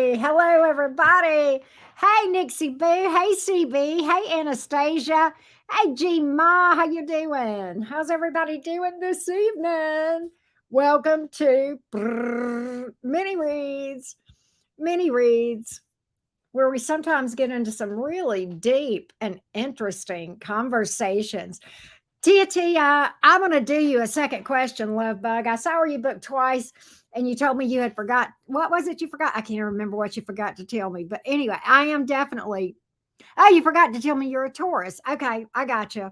Hey, hello everybody. Hey Nixie Boo. Hey CB. Hey Anastasia. Hey G Ma. How you doing? How's everybody doing this evening? Welcome to Mini Reads. Mini Reads, where we sometimes get into some really deep and interesting conversations. Tia, I'm going to do you a second question, Love Bug. I saw you booked twice and you told me you had forgot. What was it you forgot? I can't remember what you forgot to tell me. But anyway, I am definitely. Oh, you forgot to tell me you're a Taurus. Okay, I got you.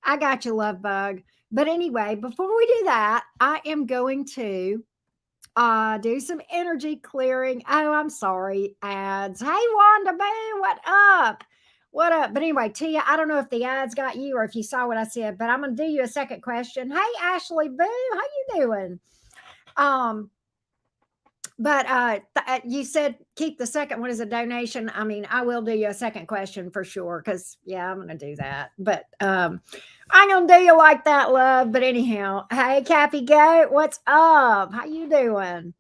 I got you, Love Bug. But anyway, before we do that, I am going to do some energy clearing. Oh, I'm sorry, ads. Hey, Wanda Boo, what up? What up? But anyway, Tia, I don't know if the ads got you or if you saw what I said, but I'm gonna do you a second question. Hey, Ashley Boo, how you doing? Um, but you said keep the second one as a donation. I mean, I will do you a second question for sure, because yeah, I'm gonna do that. But I'm gonna do you like that, love. But anyhow, hey, Cappy Goat, what's up? How you doing?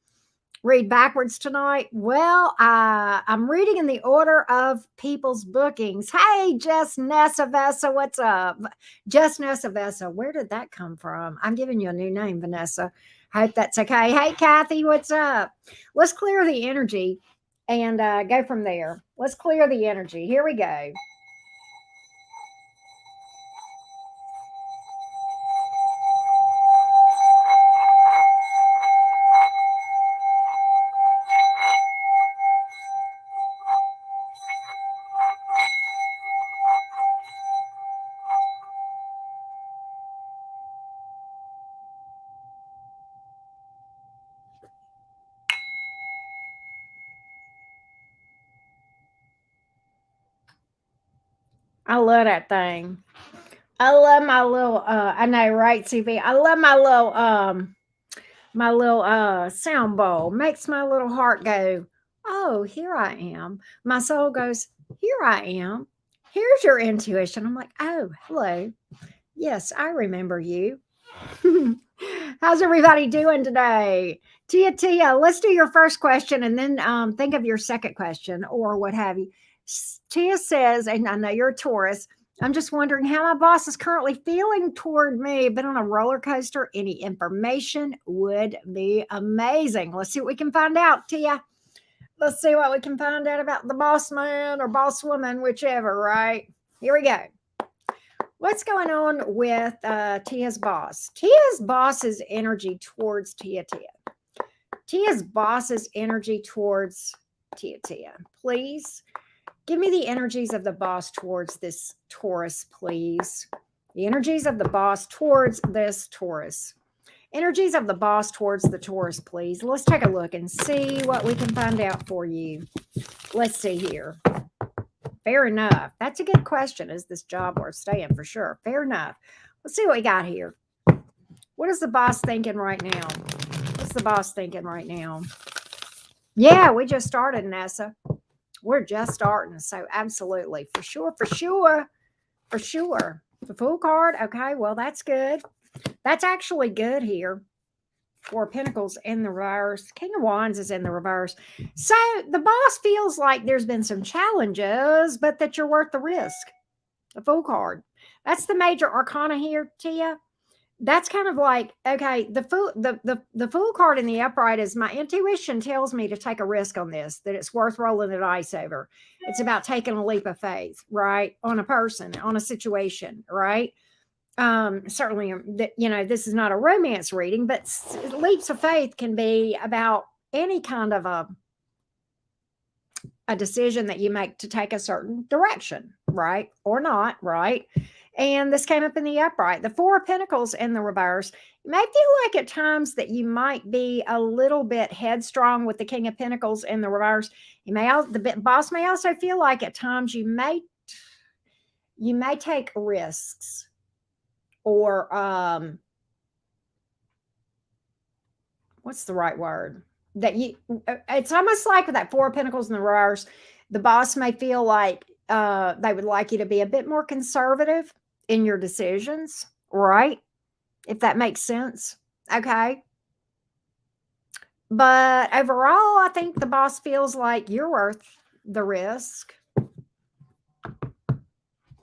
Read backwards tonight? Well, I'm reading in the order of people's bookings. Hey, Jess Nessa Vessa, what's up? Jess Nessa Vessa, where did that come from? I'm giving you a new name, Vanessa. Hope that's okay. Hey, Kathy, what's up? Let's clear the energy and go from there. Let's clear the energy. Here we go. I love that thing. I love my little I know, right, CV? I love my little sound bowl. Makes my little heart go, "Oh, here I am." My soul goes, "Here I am. Here's your intuition." I'm like, "Oh, hello. Yes, I remember you." How's everybody doing today? Tia, let's do your first question and then think of your second question or what have you. Tia says, and I know you're a Taurus. I'm just wondering how my boss is currently feeling toward me. Been on a roller coaster. Any information would be amazing. Let's see what we can find out, Tia. Let's see what we can find out about the boss man or boss woman, whichever, right? Here we go. What's going on with Tia's boss? Tia's boss's energy towards Tia. Tia's boss's energy towards Tia. Please give me the energies of the boss towards this Taurus, please. The energies of the boss towards this Taurus. Energies of the boss towards the Taurus, please. Let's take a look and see what we can find out for you. Let's see here. Fair enough. That's a good question. Is this job worth staying? For sure. Fair enough. Let's see what we got here. What is the boss thinking right now? What's the boss thinking right now? Yeah, we just started, Nessa. We're just starting. So absolutely. For sure. The Fool card. Okay. Well, that's good. That's actually good here. Four of Pentacles in the reverse. King of Wands is in the reverse. So the boss feels like there's been some challenges, but that you're worth the risk. The Fool card. That's the major arcana here, Tia. That's kind of like, okay, the Fool card in the upright is my intuition tells me to take a risk on this, that it's worth rolling the dice over. It's about taking a leap of faith, right? On a person, on a situation, right? Certainly, this is not a romance reading, but leaps of faith can be about any kind of a decision that you make to take a certain direction, right? Or not, right? And this came up in the upright. The Four of Pentacles in the reverse. You may feel like at times that you might be a little bit headstrong with the King of Pentacles in the reverse. The boss may also feel like at times you may take risks, or what's the right word? It's almost like with that Four of Pentacles in the reverse, the boss may feel like they would like you to be a bit more conservative in your decisions, right? If that makes sense. Okay. But overall, I think the boss feels like you're worth the risk,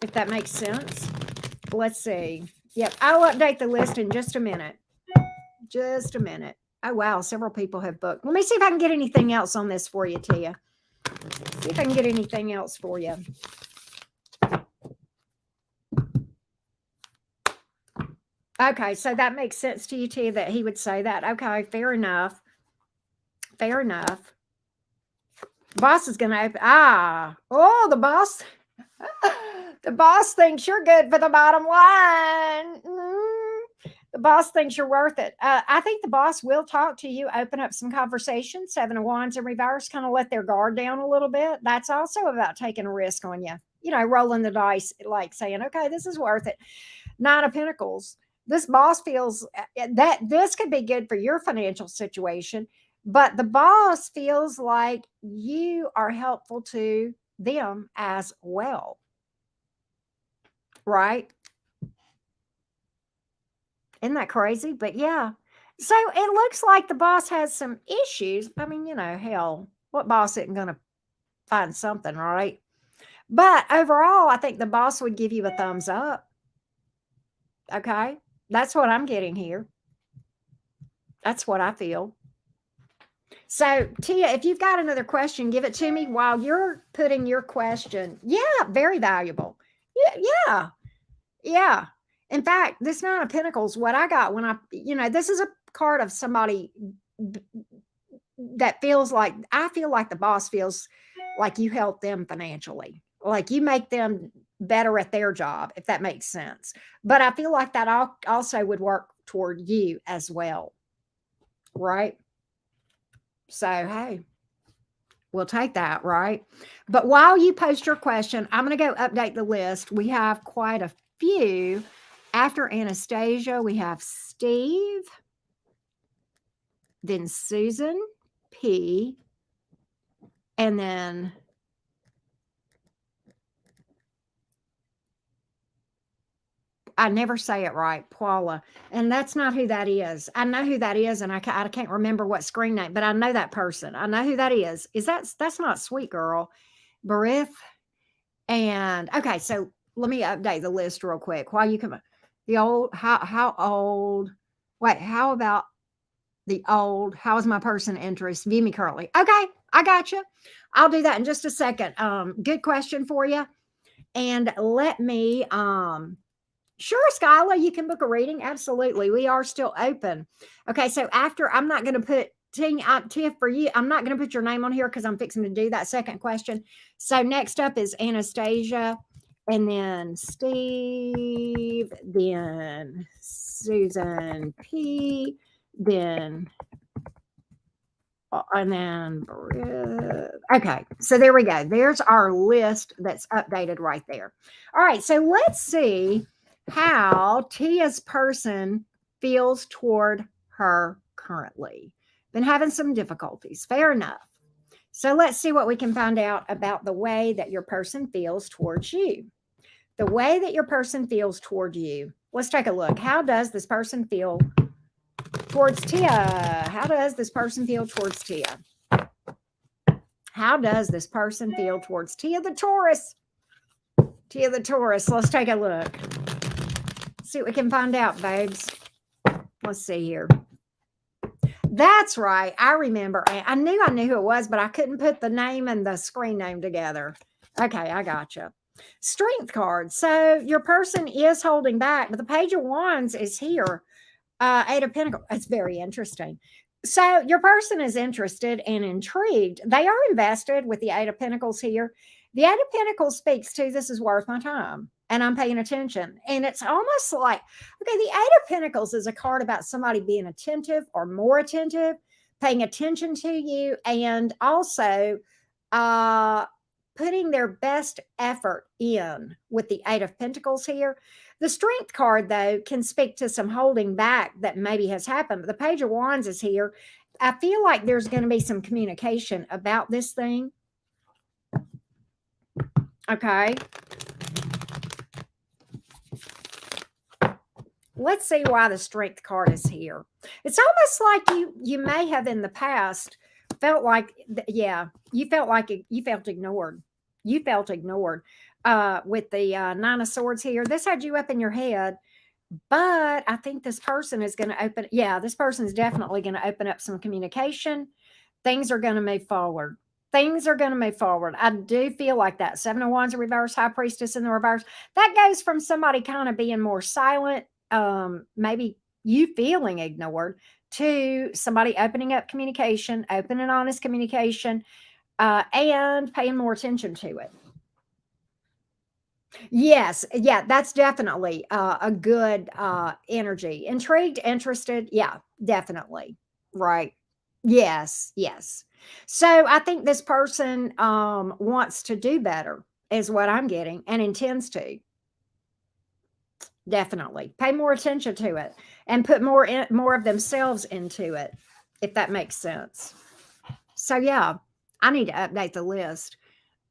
if that makes sense. Let's see. Yep, I'll update the list in just a minute. Just a minute. Oh, wow. Several people have booked. Let me see if I can get anything else on this for you, Tia. See if I can get anything else for you. Okay, so that makes sense to you, Tia, that he would say that. Okay, fair enough. Fair enough. Boss is going to open. The boss. The boss thinks you're good for the bottom line. The boss thinks you're worth it. I think the boss will talk to you, open up some conversation. 7 of Wands in reverse, kind of let their guard down a little bit. That's also about taking a risk on you. You know, rolling the dice, like saying, okay, this is worth it. 9 of Pentacles. This boss feels that this could be good for your financial situation, but the boss feels like you are helpful to them as well. Right? Isn't that crazy? But yeah. So it looks like the boss has some issues. I mean, you know, hell, what boss isn't going to find something, right? But overall, I think the boss would give you a thumbs up. Okay. That's what I'm getting here. That's what I feel. So, Tia, if you've got another question, give it to me while you're putting your question. Yeah, very valuable. Yeah. Yeah. In fact, this 9 of Pentacles, what I got when this is a card of somebody that feels like, I feel like the boss feels like you help them financially, like you make them better at their job, if that makes sense. But I feel like that also would work toward you as well. Right? So, hey, we'll take that, right? But while you post your question, I'm going to go update the list. We have quite a few. After Anastasia, we have Steve, then Susan P, and then I never say it right, Paula. And that's not who that is. I know who that is, and I can't remember what screen name, but I know that person. I know who that is. That's not Sweet Girl, Barith. And okay, so let me update the list real quick while you come. The old, how old? Wait, how about the old? How is my person interest? View me currently. Okay, I got you. I'll do that in just a second. Good question for you. And let me sure, Skyla, you can book a reading. Absolutely. We are still open. Okay, so after I'm not going to put Tiff for you. I'm not going to put your name on here because I'm fixing to do that second question. So next up is Anastasia, and then Steve, then Susan P, then and then okay, so there we go. There's our list that's updated right there. All right, so let's see how Tia's person feels toward her currently. Been having some difficulties. Fair enough. So let's see what we can find out about the way that your person feels towards you. The way that your person feels toward you. Let's take a look. How does this person feel towards Tia? How does this person feel towards Tia? How does this person feel towards Tia the Taurus? Tia the Taurus. Let's take a look. See what we can find out, babes. Let's see here. That's right. I remember. I knew who it was, but I couldn't put the name and the screen name together. Okay, I gotcha. Strength card. So your person is holding back, but the Page of Wands is here. 8 of Pentacles. It's very interesting. So your person is interested and intrigued. They are invested with the 8 of Pentacles here. The 8 of Pentacles speaks to, this is worth my time, and I'm paying attention. And it's almost like, okay, the 8 of Pentacles is a card about somebody being attentive or more attentive, paying attention to you, and also putting their best effort in with the 8 of Pentacles here. The Strength card, though, can speak to some holding back that maybe has happened. But the Page of Wands is here. I feel like there's going to be some communication about this thing. Okay. Let's see why the Strength card is here. It's almost like you may have in the past felt like, yeah, you felt like you felt ignored. You felt ignored with the Nine of Swords here. This had you up in your head, but I think this person is going to open. Yeah, this person is definitely going to open up some communication. Things are going to move forward. Things are going to move forward. I do feel like that. Seven of Wands in reverse, High Priestess in the reverse. That goes from somebody kind of being more silent, maybe you feeling ignored, to somebody opening up communication, open and honest communication, and paying more attention to it. Yes, yeah, that's definitely a good energy. Intrigued, interested, yeah, definitely. Right. Yes, yes. So I think this person wants to do better, is what I'm getting, and intends to. Definitely pay more attention to it and put more of themselves into it, if that makes sense. So yeah, I need to update the list.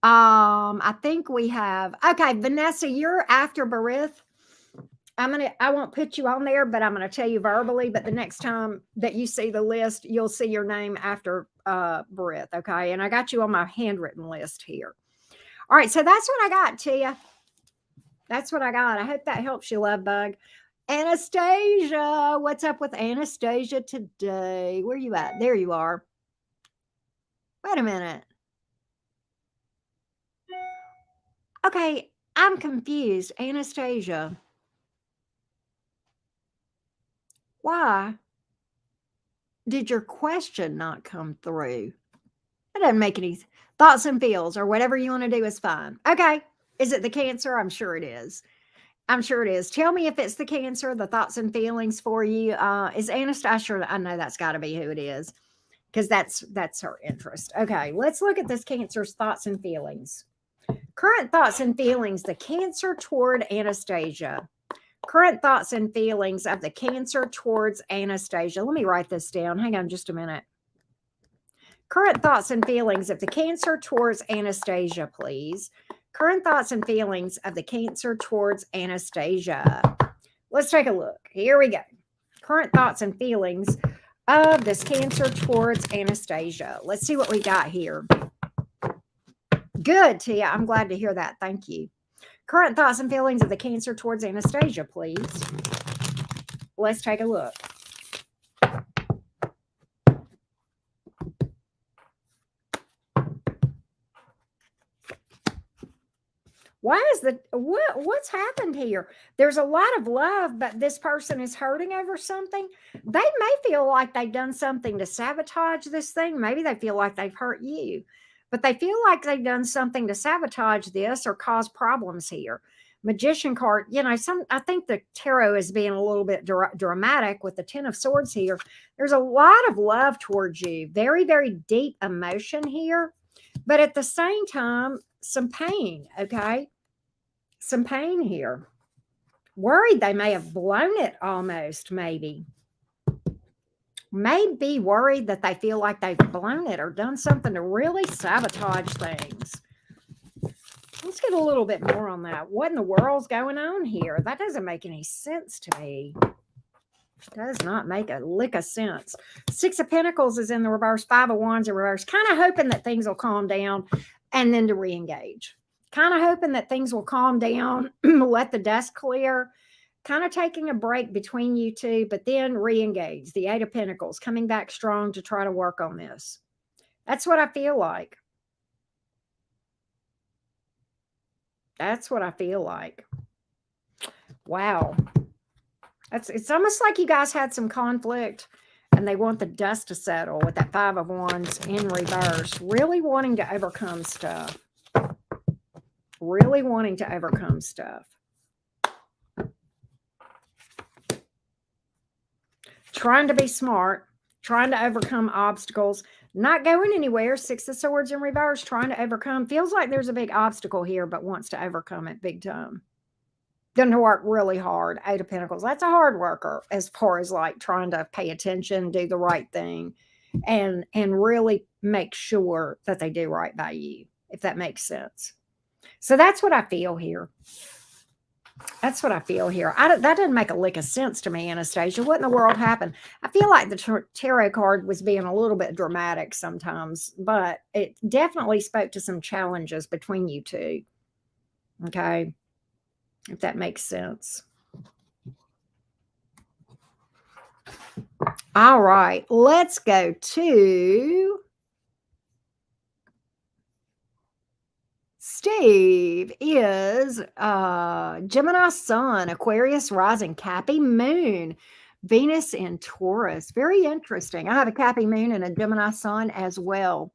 I think we have, okay, Vanessa, you're after Barith. I won't put you on there, but I'm gonna tell you verbally. But the next time that you see the list, you'll see your name after Barith. Okay. And I got you on my handwritten list here. All right, so that's what I got, Tia. That's what I got. I hope that helps you, love bug. Anastasia, what's up with Anastasia today? Where you at? There you are. Wait a minute. Okay, I'm confused. Anastasia, why did your question not come through? That doesn't make any thoughts and feels or whatever you want to do is fine. Okay. Is it the Cancer? I'm sure it is. I'm sure it is. Tell me if it's the Cancer, the thoughts and feelings for you. Is Anastasia? I know that's got to be who it is because that's her interest. Okay, let's look at this Cancer's thoughts and feelings. Current thoughts and feelings, the Cancer toward Anastasia. Current thoughts and feelings of the Cancer towards Anastasia. Let me write this down. Hang on just a minute. Current thoughts and feelings of the Cancer towards Anastasia, please. Current thoughts and feelings of the Cancer towards Anastasia. Let's take a look. Here we go. Current thoughts and feelings of this Cancer towards Anastasia. Let's see what we got here. Good, Tia. I'm glad to hear that. Thank you. Current thoughts and feelings of the Cancer towards Anastasia, please. Let's take a look. Why is what's happened here? There's a lot of love, but this person is hurting over something. They may feel like they've done something to sabotage this thing. Maybe they feel like they've hurt you, but they feel like they've done something to sabotage this or cause problems here. Magician card, I think the tarot is being a little bit dramatic with the Ten of Swords here. There's a lot of love towards you, very, very deep emotion here, but at the same time, some pain, okay? Some pain here. Worried they may have blown it almost, maybe. Maybe worried that they feel like they've blown it or done something to really sabotage things. Let's get a little bit more on that. What in the world's going on here? That doesn't make any sense to me. Does not make a lick of sense. Six of Pentacles is in the reverse. Five of Wands in reverse. Kind of hoping that things will calm down and then to re-engage. Kind of hoping that things will calm down, let the dust clear, kind of taking a break between you two, but then re-engage. The Eight of Pentacles coming back strong to try to work on this. That's what I feel like. That's what I feel like. Wow. It's almost like you guys had some conflict and they want the dust to settle with that Five of Wands in reverse. Really wanting to overcome stuff. Really wanting to overcome stuff. Trying to be smart. Trying to overcome obstacles. Not going anywhere. Six of Swords in reverse. Trying to overcome. Feels like there's a big obstacle here, but wants to overcome it big time. Going to work really hard. Eight of Pentacles. That's a hard worker as far as like trying to pay attention, do the right thing, and really make sure that they do right by you, if that makes sense. So that's what I feel here. That's what I feel here. That didn't make a lick of sense to me, Anastasia. What in the world happened? I feel like the tarot card was being a little bit dramatic sometimes, but it definitely spoke to some challenges between you two. Okay, if that makes sense. All right, let's go to Steve. Is Gemini Sun, Aquarius rising, Cappy Moon, Venus in Taurus. Very interesting. I have a Cappy Moon and a Gemini Sun as well.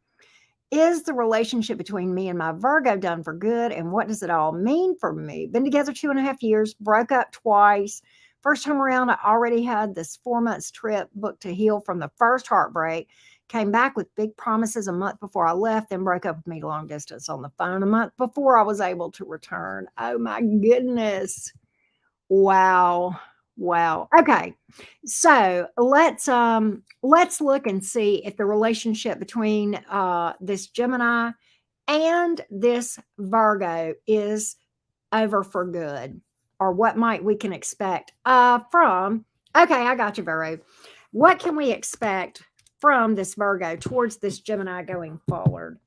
Is the relationship between me and my Virgo done for good? And what does it all mean for me? Been together 2.5 years, broke up twice. First time around, I already had this 4 months trip booked to heal from the first heartbreak. Came back with big promises a month before I left, then broke up with me long distance on the phone a month before I was able to return. Oh my goodness. Wow. Wow. Okay. So let's look and see if the relationship between this Gemini and this Virgo is over for good, or what might we can expect from. Okay, I got you, Virgo. What can we expect from this Virgo towards this Gemini going forward?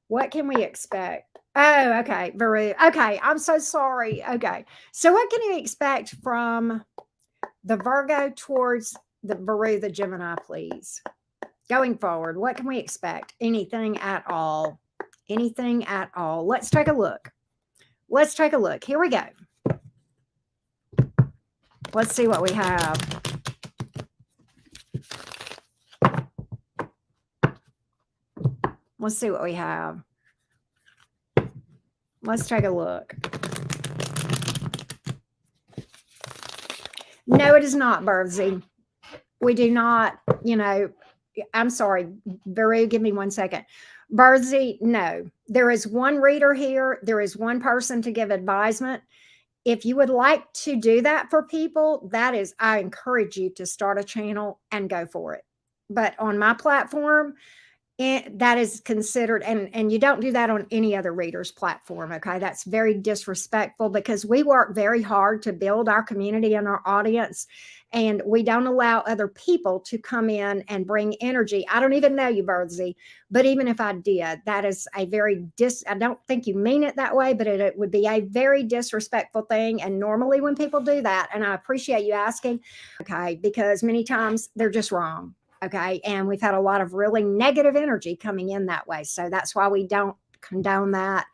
What can we expect? Oh, okay, Virgo. Okay, I'm so sorry. Okay, so what can you expect from the Virgo towards the Virgo, the Gemini, please? Going forward, what can we expect? Anything at all? Anything at all? Let's take a look. Let's take a look. Here we go. Let's see what we have. Let's see what we have. Let's take a look. No, it is not, Birdsy. We do not, I'm sorry, Veru, give me 1 second. Birdsy, no. There is one reader here. There is one person to give advisement. If you would like to do that for people, I encourage you to start a channel and go for it. But on my platform, that is considered, and you don't do that on any other reader's platform. Okay, that's very disrespectful, because we work very hard to build our community and our audience, and we don't allow other people to come in and bring energy. I don't even know you, Birdsy, but even if I did, that is a very I don't think you mean it that way, but it would be a very disrespectful thing. And normally when people do that, and I appreciate you asking, okay, because many times they're just wrong. Okay. And we've had a lot of really negative energy coming in that way. So that's why we don't condone that.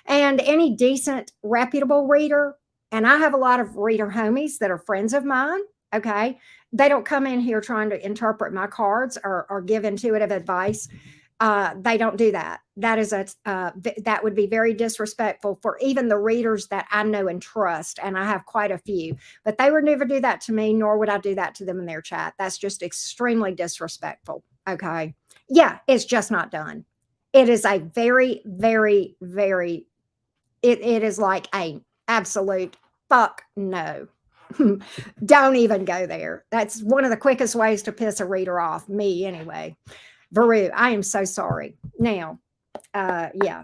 And any decent, reputable reader, and I have a lot of reader homies that are friends of mine. Okay. They don't come in here trying to interpret my cards or give intuitive advice. They don't do that. That would be very disrespectful for even the readers that I know and trust, and I have quite a few. But they would never do that to me, nor would I do that to them in their chat. That's just extremely disrespectful. Okay, yeah, it's just not done. It is a very, very, very. It is like a absolute fuck no. Don't even go there. That's one of the quickest ways to piss a reader off. Me anyway. Veru, I am so sorry. Now, yeah.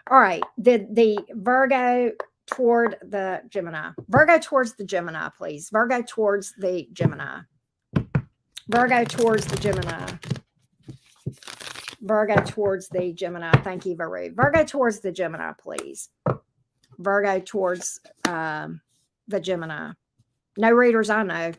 All right. The Virgo toward the Gemini. Virgo towards the Gemini, please. Virgo towards the Gemini. Virgo towards the Gemini. Virgo towards the Gemini. Thank you, Veru. Virgo towards the Gemini, please. Virgo towards the Gemini. No readers I know.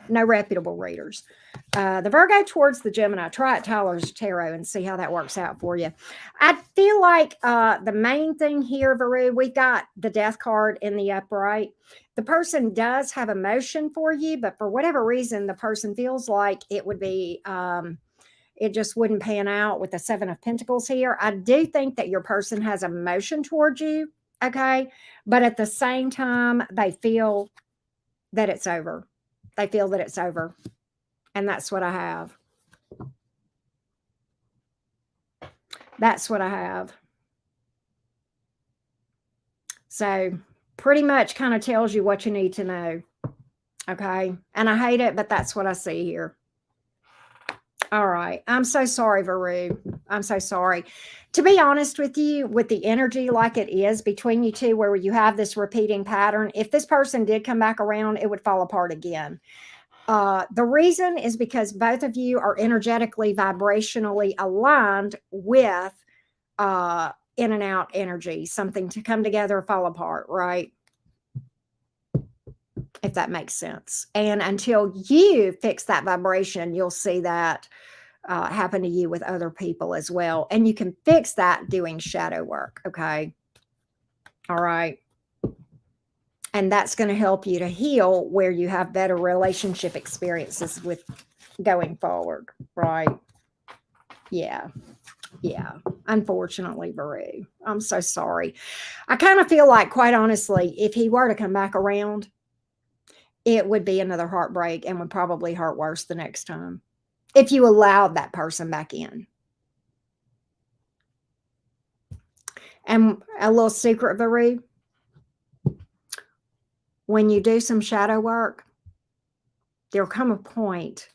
No reputable readers. The Virgo towards the Gemini. Try it, Tyler's Tarot, and see how that works out for you. I feel like the main thing here, Veru, we've got the Death card in the upright. The person does have emotion for you, but for whatever reason, the person feels like it would be, it just wouldn't pan out with the Seven of Pentacles here. I do think that your person has emotion towards you, okay? But at the same time, they feel that it's over. They feel that it's over. And that's what I have. That's what I have. So pretty much kind of tells you what you need to know. Okay. And I hate it, but that's what I see here. All right. I'm so sorry, Varu. I'm so sorry. To be honest with you, with the energy like it is between you two, where you have this repeating pattern, if this person did come back around, it would fall apart again. The reason is because both of you are energetically, vibrationally aligned with in and out energy, something to come together or fall apart, right? If that makes sense. And until you fix that vibration, you'll see that happen to you with other people as well. And you can fix that doing shadow work. Okay. All right. And that's going to help you to heal where you have better relationship experiences with going forward. Right. Yeah. Yeah. Unfortunately, Baru. I'm so sorry. I kind of feel like, quite honestly, if he were to come back around, it would be another heartbreak and would probably hurt worse the next time if you allowed that person back in. And a little secret, Baru, when you do some shadow work, there'll come a point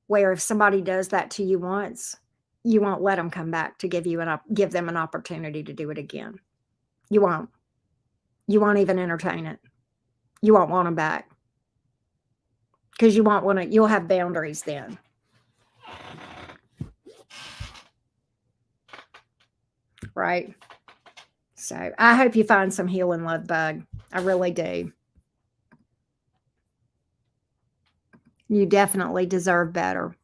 where if somebody does that to you once, you won't let them come back to give them an opportunity to do it again. You won't. You won't even entertain it. You won't want them back because you won't want to. You'll have boundaries then. Right. So I hope you find some healing, love bug. I really do. You definitely deserve better.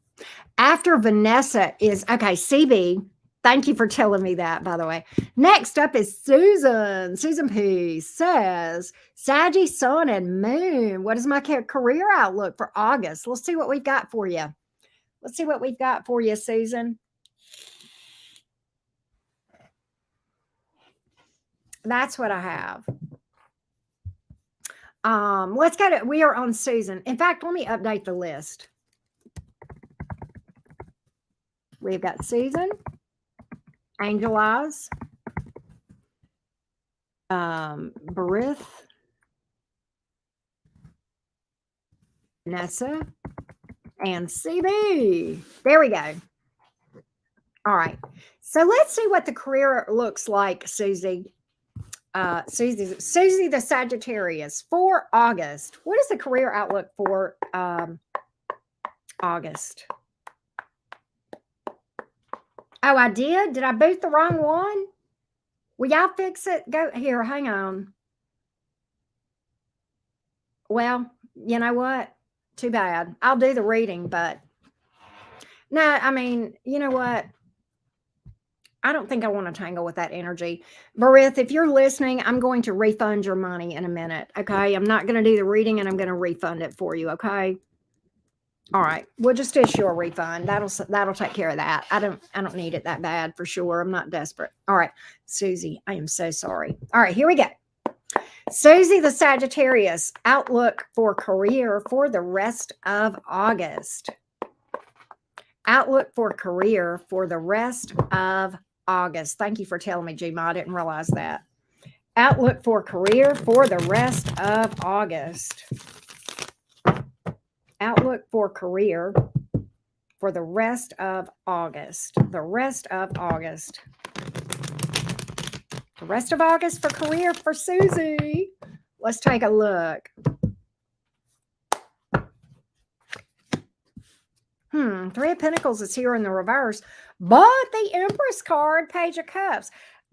After Vanessa is, okay, CB, thank you for telling me that, by the way. Next up is Susan. Susan P says, Saggy, Sun, and Moon. What is my career outlook for August? Let's see what we've got for you. Let's see what we've got for you, Susan. That's what I have. Let's go to, we are on Susan. In fact, let me update the list. We've got Susan, Angel Eyes, Barith, Vanessa, and CB. There we go. All right. So let's see what the career looks like, Susie. Susie the Sagittarius for August. What is the career outlook for August? Oh, I did? Did I boot the wrong one? Will y'all fix it? Go here, hang on. Well, you know what? Too bad. I'll do the reading, but no, I mean, you know what? I don't think I want to tangle with that energy. Barith, if you're listening, I'm going to refund your money in a minute. Okay. I'm not going to do the reading and I'm going to refund it for you. Okay. All right. We'll just issue a refund. That'll take care of that. I don't need it that bad for sure. I'm not desperate. All right. Susie, I am so sorry. All right. Here we go. Susie the Sagittarius, outlook for career for the rest of August. Outlook for career for the rest of August. Thank you for telling me, Gma. I didn't realize that. Outlook for career for the rest of August. Outlook for career for the rest of August. The rest of August. The rest of August for career for Susie. Let's take a look. Three of Pentacles is here in the reverse, but the Empress card, Page of Cups.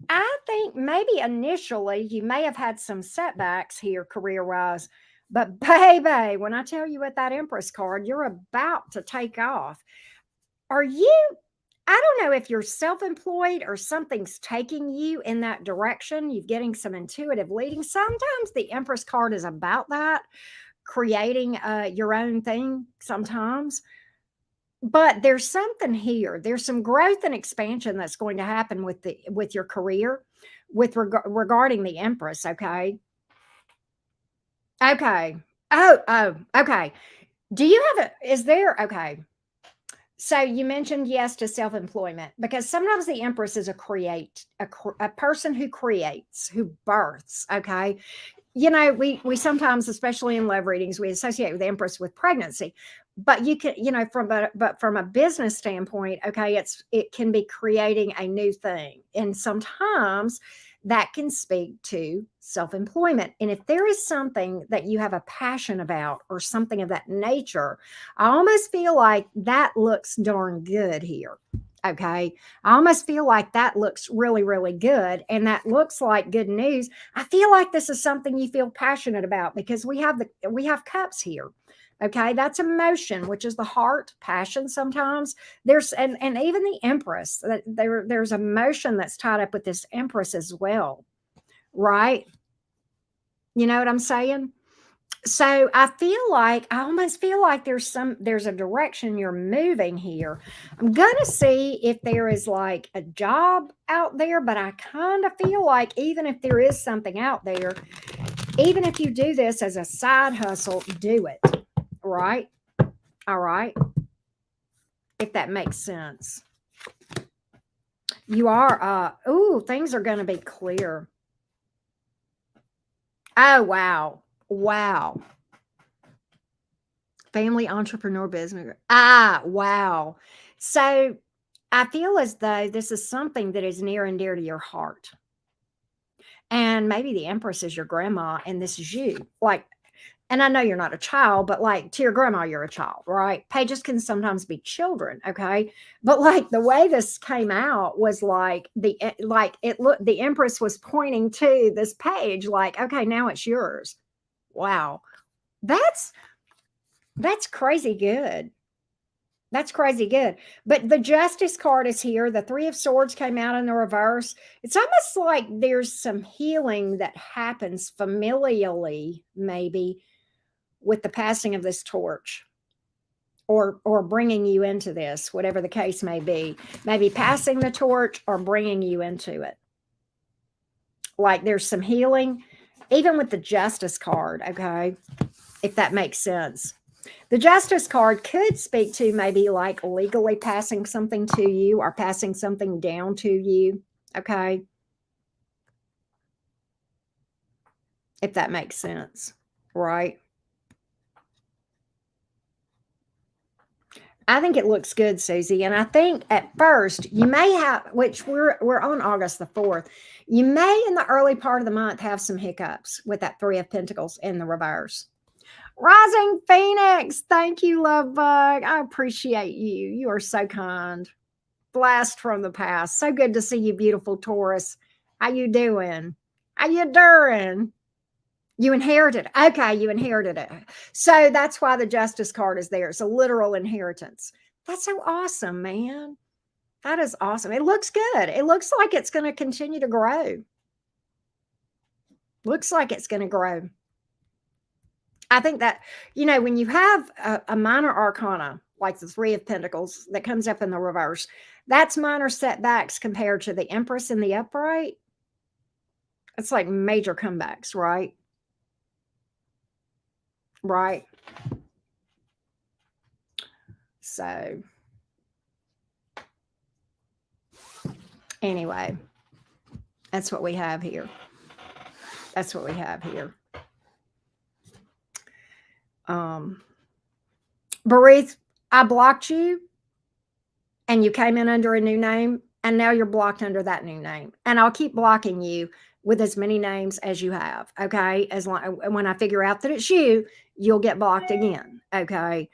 I think maybe initially you may have had some setbacks here career-wise, but baby, when I tell you with that Empress card, you're about to take off. I don't know if you're self-employed or something's taking you in that direction. You're getting some intuitive leading. Sometimes the Empress card is about that, creating your own thing sometimes. But there's something here. There's some growth and expansion that's going to happen with your career regarding the Empress, okay? Okay. Oh, okay. Do you have okay. So you mentioned yes to self-employment because sometimes the Empress is a person who creates, who births, okay? You know, we sometimes, especially in love readings, we associate with the Empress with pregnancy. but you can, from a business standpoint, okay, it can be creating a new thing. And sometimes that can speak to self-employment. And if there is something that you have a passion about or something of that nature, I almost feel like that looks darn good here. Okay. I almost feel like that looks really, really good. And that looks like good news. I feel like this is something you feel passionate about because we have cups here. Okay, that's emotion, which is the heart, passion. Sometimes there's and even the empress, there's emotion that's tied up with this empress as well, right? You know what I'm saying? So I almost feel like there's a direction you're moving here. I'm gonna see if there is like a job out there, but I kind of feel like even if there is something out there, even if you do this as a side hustle, do it. Right? All right. If that makes sense. You are things are gonna be clear. Oh wow. Wow. Family entrepreneur business. Ah, wow. So I feel as though this is something that is near and dear to your heart. And maybe the Empress is your grandma and this is you. Like, and I know you're not a child, but like to your grandma, you're a child, right? Pages can sometimes be children, okay? But like the way this came out was like the Empress was pointing to this page, like, okay, now it's yours. Wow. That's that's crazy good. That's crazy good. But the Justice card is here. The Three of Swords came out in the reverse. It's almost like there's some healing that happens familially, maybe, with the passing of this torch or bringing you into this, whatever the case may be. Maybe passing the torch or bringing you into it. Like there's some healing, even with the Justice card, okay? If that makes sense. The Justice card could speak to maybe like legally passing something to you or passing something down to you. Okay. If that makes sense. Right. I think it looks good, Susie. And I think at first you may have, which we're on August the 4th, you may in the early part of the month have some hiccups with that Three of Pentacles in the reverse. Rising Phoenix, thank you, love bug. I appreciate you. You are so kind. Blast from the past. So good to see you, beautiful Taurus. How you doing? How you doing? You inherited. Okay, you inherited it. So that's why the Justice card is there. It's a literal inheritance. That's so awesome, man. That is awesome. It looks good. It looks like it's going to continue to grow. Looks like it's going to grow. I think that, when you have a minor arcana, like the Three of Pentacles that comes up in the reverse, that's minor setbacks compared to the Empress in the upright. It's like major comebacks, right? Right. So, anyway, that's what we have here. That's what we have here. Barith, I blocked you and you came in under a new name and now you're blocked under that new name. And I'll keep blocking you with as many names as you have. Okay. As long when I figure out that it's you, you'll get blocked again. Okay.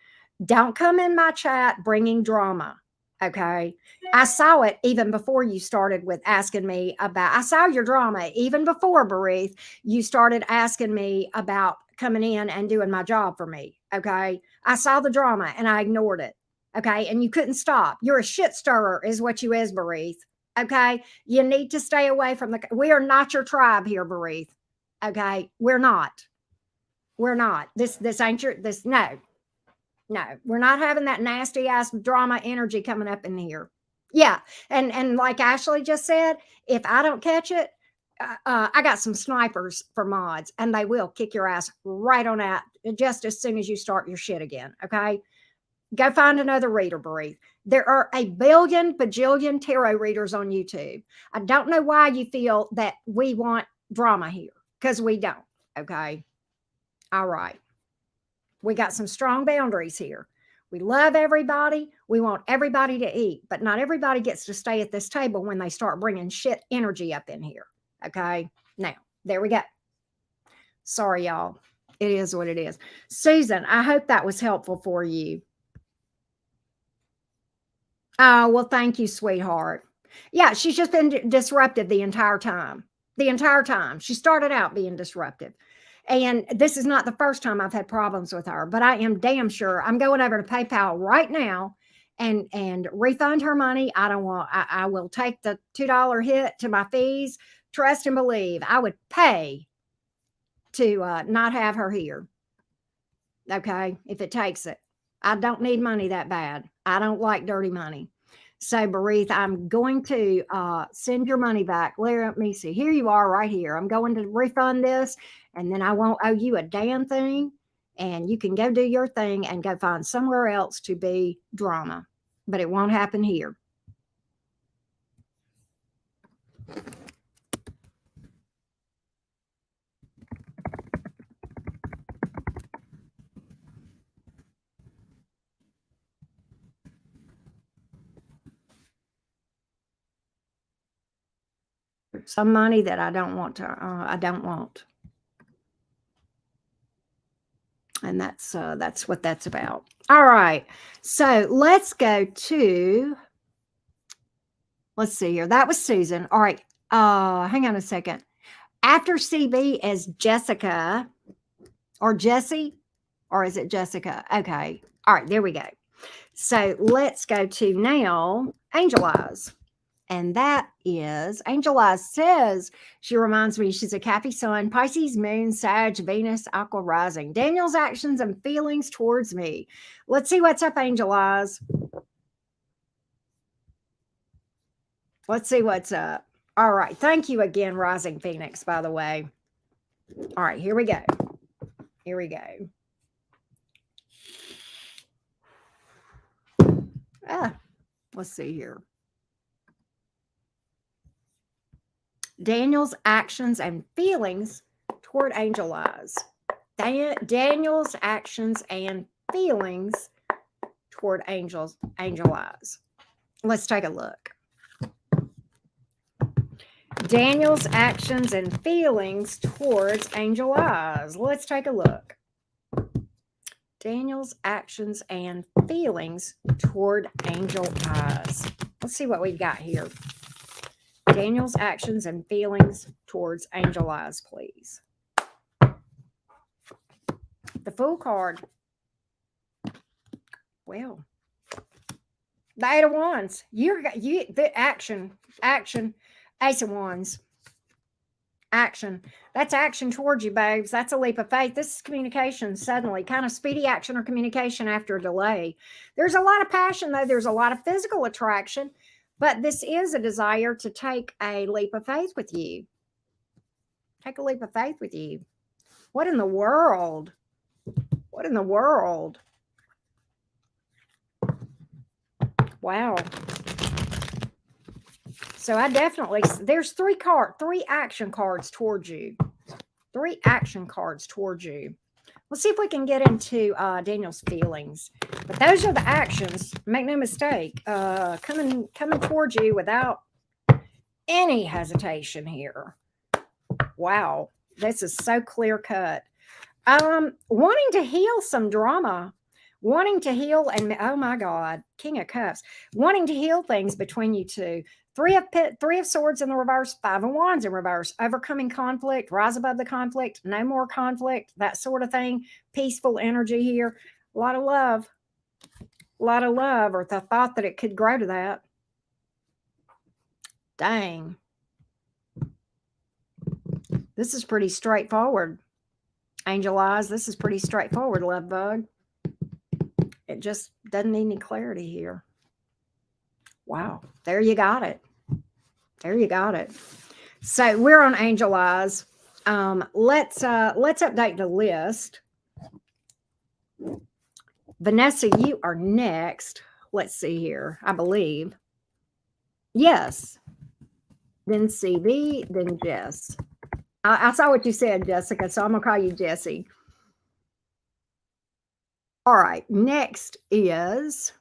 Don't come in my chat bringing drama. Okay. I saw it even before you started with asking me about, I saw your drama even before, Barith. You started asking me about coming in and doing my job for me. Okay. I saw the drama and I ignored it. Okay. And you couldn't stop. You're a shit stirrer, is what you is, Barith. Okay. You need to stay away from we are not your tribe here, Barith. Okay. We're not. We're not. This ain't your, no, we're not having that nasty ass drama energy coming up in here. Yeah. And like Ashley just said, if I don't catch it, I got some snipers for mods and they will kick your ass right on out just as soon as you start your shit again. Okay. Go find another reader, Breathe. There are a billion, bajillion tarot readers on YouTube. I don't know why you feel that we want drama here because we don't. Okay. All right. We got some strong boundaries here. We love everybody. We want everybody to eat, but not everybody gets to stay at this table when they start bringing shit energy up in here. Okay. Now, there we go. Sorry, y'all. It is what it is. Susan, I hope that was helpful for you. Oh, well, thank you, sweetheart. Yeah, she's just been disruptive the entire time. The entire time. She started out being disruptive. And this is not the first time I've had problems with her, but I am damn sure I'm going over to PayPal right now and refund her money. I will take the $2 hit to my fees. Trust and believe. I would pay to not have her here. Okay, if it takes it. I don't need money that bad. I don't like dirty money. So, Barith, I'm going to send your money back. Let me see. Here you are right here. I'm going to refund this, and then I won't owe you a damn thing. And you can go do your thing and go find somewhere else to be drama. But it won't happen here. Some money that I don't want to, I don't want. And that's what that's about. All right. So let's go to, let's see here. That was Susan. All right. Hang on a second. After CB is Jessica or Jessie, or is it Jessica? Okay. All right. There we go. So let's go to now Angel Eyes. And that is Angel Eyes says, she reminds me she's a Cappy Sun, Pisces Moon, Sag, Venus, Aqua Rising. Daniel's actions and feelings towards me. Let's see what's up, Angel Eyes. Let's see what's up. All right. Thank you again, Rising Phoenix, by the way. All right. Here we go. Here we go. Let's see here. Daniel's actions and feelings toward Angel Eyes. Daniel's actions and feelings toward Angel Eyes. Let's take a look. Daniel's actions and feelings towards Angel Eyes. Let's take a look. Daniel's actions and feelings toward Angel Eyes. Let's see what we've got here. Daniel's actions and feelings towards Angel Eyes, please. The Fool card. Well, the Eight of Wands. The action, Ace of Wands. Action. That's action towards you, babes. That's a leap of faith. This is communication suddenly, kind of speedy action or communication after a delay. There's a lot of passion, though. There's a lot of physical attraction, but this is a desire to take a leap of faith with you. Take a leap of faith with you. What in the world? What in the world? Wow. So I definitely, there's three action cards towards you. 3 action cards towards you. Let's see if we can get into Daniel's feelings. But those are the actions. Make no mistake. Coming towards you without any hesitation here. Wow. This is so clear cut. Wanting to heal some drama. Wanting to heal and, oh my God, King of Cups. Wanting to heal things between you two. 3 of Swords in the reverse, 5 of Wands in reverse. Overcoming conflict, rise above the conflict, no more conflict, that sort of thing. Peaceful energy here. A lot of love. A lot of love, or the thought that it could grow to that. Dang. This is pretty straightforward. Angel Eyes, this is pretty straightforward, love bug. It just doesn't need any clarity here. Wow. There you got it. There you got it. So we're on Angel Eyes. Let's update the list. Vanessa, you are next. Let's see here. I believe. Yes. Then CB, then Jess. I saw what you said, Jessica, so I'm going to call you Jessie. All right. Next is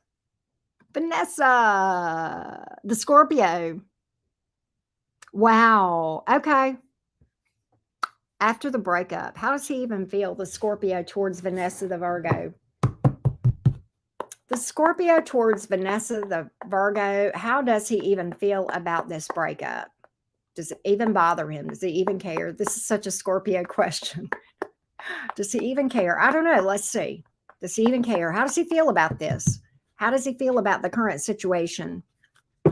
Vanessa, the Scorpio. Wow. Okay. After the breakup, how does he even feel, the Scorpio towards Vanessa, the Virgo? The Scorpio towards Vanessa, the Virgo, how does he even feel about this breakup? Does it even bother him? Does he even care? This is such a Scorpio question. Does he even care? I don't know. Let's see. Does he even care? How does he feel about this? How does he feel about the current situation?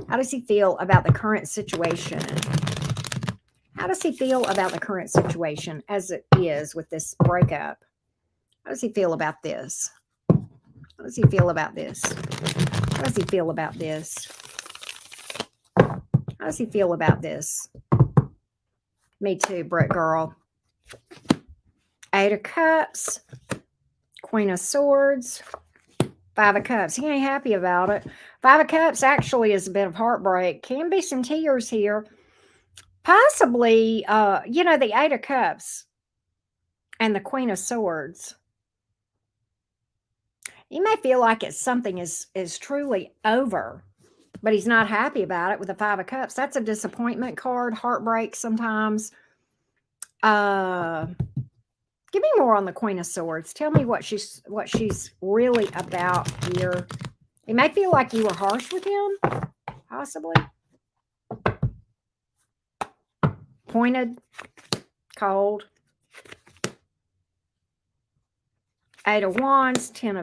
How does he feel about the current situation? How does he feel about the current situation as it is with this breakup? How does he feel about this? How does he feel about this? How does he feel about this? How does he feel about this? Me too, Brett girl. Eight of Cups, Queen of Swords, Five of Cups. He ain't happy about it. Five of Cups actually is a bit of heartbreak. Can be some tears here. Possibly, the Eight of Cups and the Queen of Swords. You may feel like it's something is truly over, but he's not happy about it with the Five of Cups. That's a disappointment card, heartbreak sometimes. Give me more on the Queen of Swords. Tell me what she's really about here. He may feel like you were harsh with him, possibly. Pointed, cold. Eight of Wands, Eight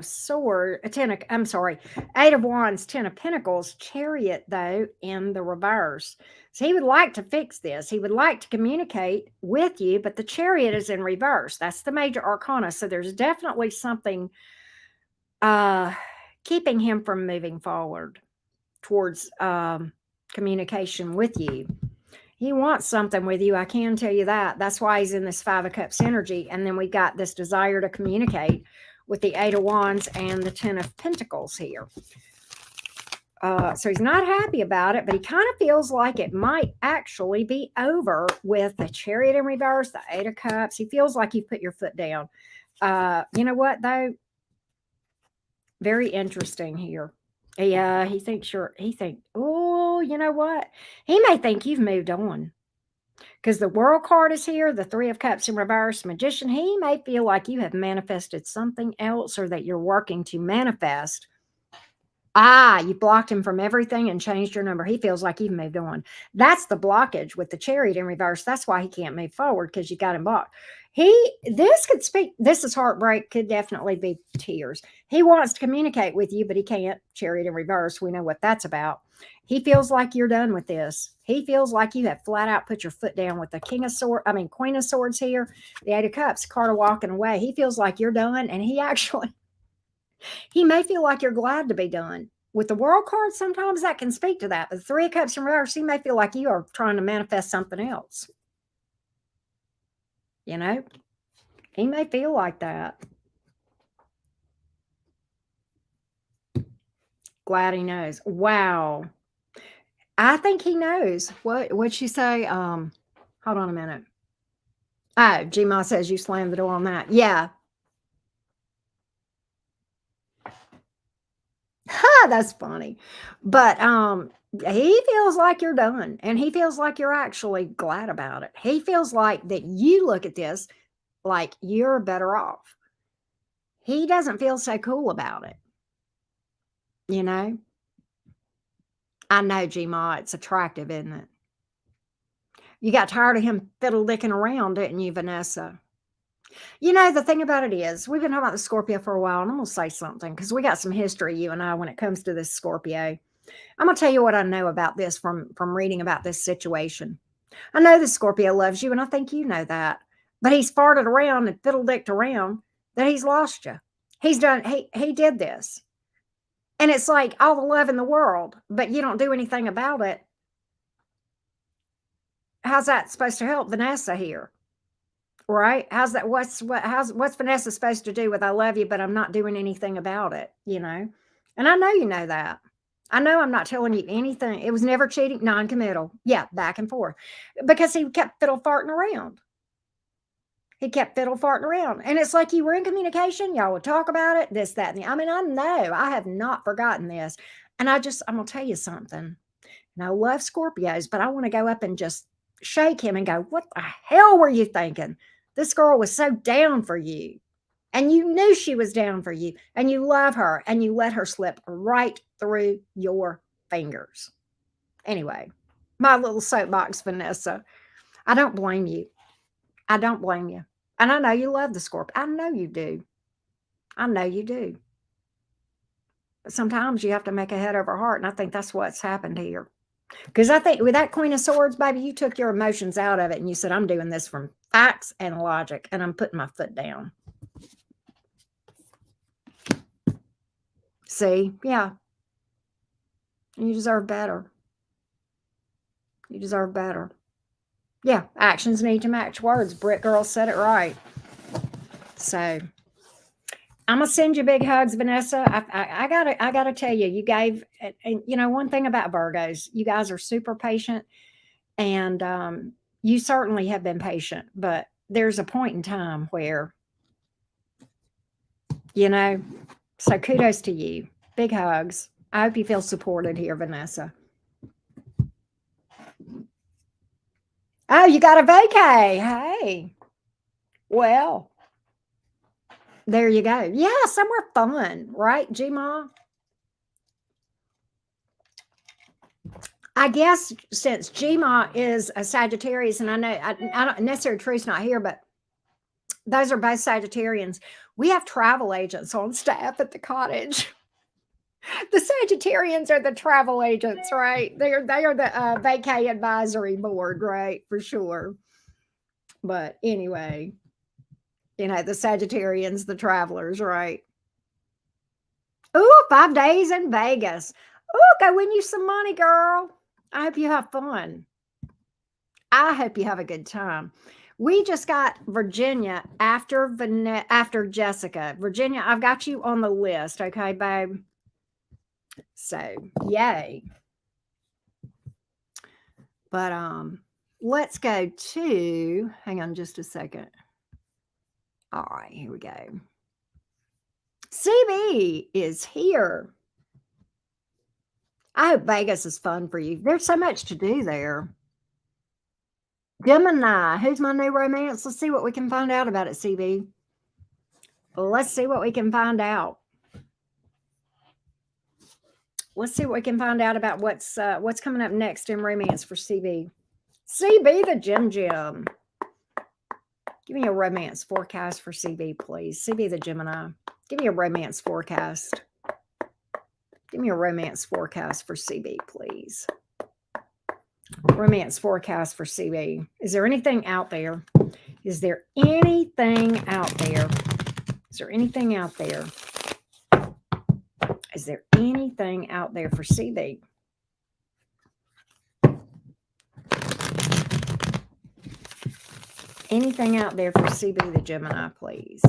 of Wands, Ten of Pentacles, Chariot, though, in the reverse. So he would like to fix this. He would like to communicate with you, but the Chariot is in reverse. That's the major arcana. So there's definitely something keeping him from moving forward towards communication with you. He wants something with you. I can tell you that. That's why he's in this Five of Cups energy. And then we got this desire to communicate with the Eight of Wands and the Ten of Pentacles here. So he's not happy about it, but he kind of feels like it might actually be over with the Chariot in reverse, the Eight of Cups. He feels like you put your foot down. You know what, though? Very interesting here. Yeah, he thinks, oh, you know what? He may think you've moved on. Because the World card is here, the Three of Cups in reverse, Magician. He may feel like you have manifested something else or that you're working to manifest. You blocked him from everything and changed your number. He feels like you've moved on. That's the blockage with the Chariot in reverse. That's why he can't move forward, because you got him blocked. This is heartbreak, could definitely be tears. He wants to communicate with you, but he can't. Chariot in reverse. We know what that's about. He feels like you're done with this. He feels like you have flat out put your foot down with the Queen of Swords here, the Eight of Cups, card of walking away. He feels like you're done, and he may feel like you're glad to be done. With the World card, sometimes that can speak to that. But the Three of Cups in reverse, he may feel like you are trying to manifest something else. You know, he may feel like that. Glad he knows. Wow. I think he knows. What'd she say? Hold on a minute. Oh, G-Ma says you slammed the door on that. Yeah. That's funny. But he feels like you're done, and he feels like you're actually glad about it. He feels like that you look at this like you're better off. He doesn't feel so cool about it. You know? I know, G-Ma, it's attractive, isn't it? You got tired of him fiddle dicking around, didn't you, Vanessa? You know, the thing about it is, we've been talking about the Scorpio for a while, and I'm going to say something because we got some history, you and I, when it comes to this Scorpio. I'm going to tell you what I know about this from reading about this situation. I know the Scorpio loves you, and I think you know that. But he's farted around and fiddle-dicked around that he's lost you. He did this. And it's like all the love in the world, but you don't do anything about it. How's that supposed to help Vanessa here? Right? How's that? What's Vanessa supposed to do with I love you, but I'm not doing anything about it, you know? And I know you know that. I know I'm not telling you anything. It was never cheating, non-committal. Yeah, back and forth. Because he kept fiddle farting around. He kept fiddle farting around. And it's like you were in communication. Y'all would talk about it, this, that, and the. I mean, I know I have not forgotten this. And I'm going to tell you something. And I love Scorpios, but I want to go up and just shake him and go, what the hell were you thinking? This girl was so down for you. And you knew she was down for you. And you love her. And you let her slip right through your fingers. Anyway, my little soapbox, Vanessa. I don't blame you. I don't blame you. And I know you love the Scorpio. I know you do. I know you do. But sometimes you have to make a head over heart. And I think that's what's happened here. Because I think with that Queen of Swords, baby, you took your emotions out of it and you said, I'm doing this from facts and logic, and I'm putting my foot down. See? Yeah. You deserve better. You deserve better. Yeah. Actions need to match words. Brick Girl said it right. So I'm gonna send you big hugs, Vanessa. I gotta tell you, you gave, and you know, one thing about Virgos, you guys are super patient, and you certainly have been patient. But there's a point in time where, you know, so kudos to you. Big hugs. I hope you feel supported here, Vanessa. Oh, you got a vacay. Hey, well, there you go. Yeah, somewhere fun, right, G-Ma? I guess since G-Ma is a Sagittarius, and I know I don't necessarily True's not here, but those are both Sagittarians. We have travel agents on staff at the cottage. The Sagittarians are the travel agents, right? They are the vacay advisory board, right? For sure. But anyway, you know, the Sagittarians, the travelers, right? Ooh, 5 days in Vegas. Ooh, go win you some money, girl. I hope you have fun. I hope you have a good time. We just got Virginia after Jessica. Virginia, I've got you on the list, okay, babe? So, yay. But let's go to, hang on just a second. All right, here we go. CB is here. I hope Vegas is fun for you. There's so much to do there. Gemini, who's my new romance? Let's see what we can find out about it, CB. Let's see what we can find out. Let's see what we can find out about what's coming up next in romance for CB. CB the Gem Gem. Give me a romance forecast for CB, please. CB the Gemini. Give me a romance forecast. Give me a romance forecast for CB, please. Romance forecast for CB. Is there anything out there? Is there anything out there? Is there anything out there? Is there anything out there for CB? Anything out there for CB the Gemini, please?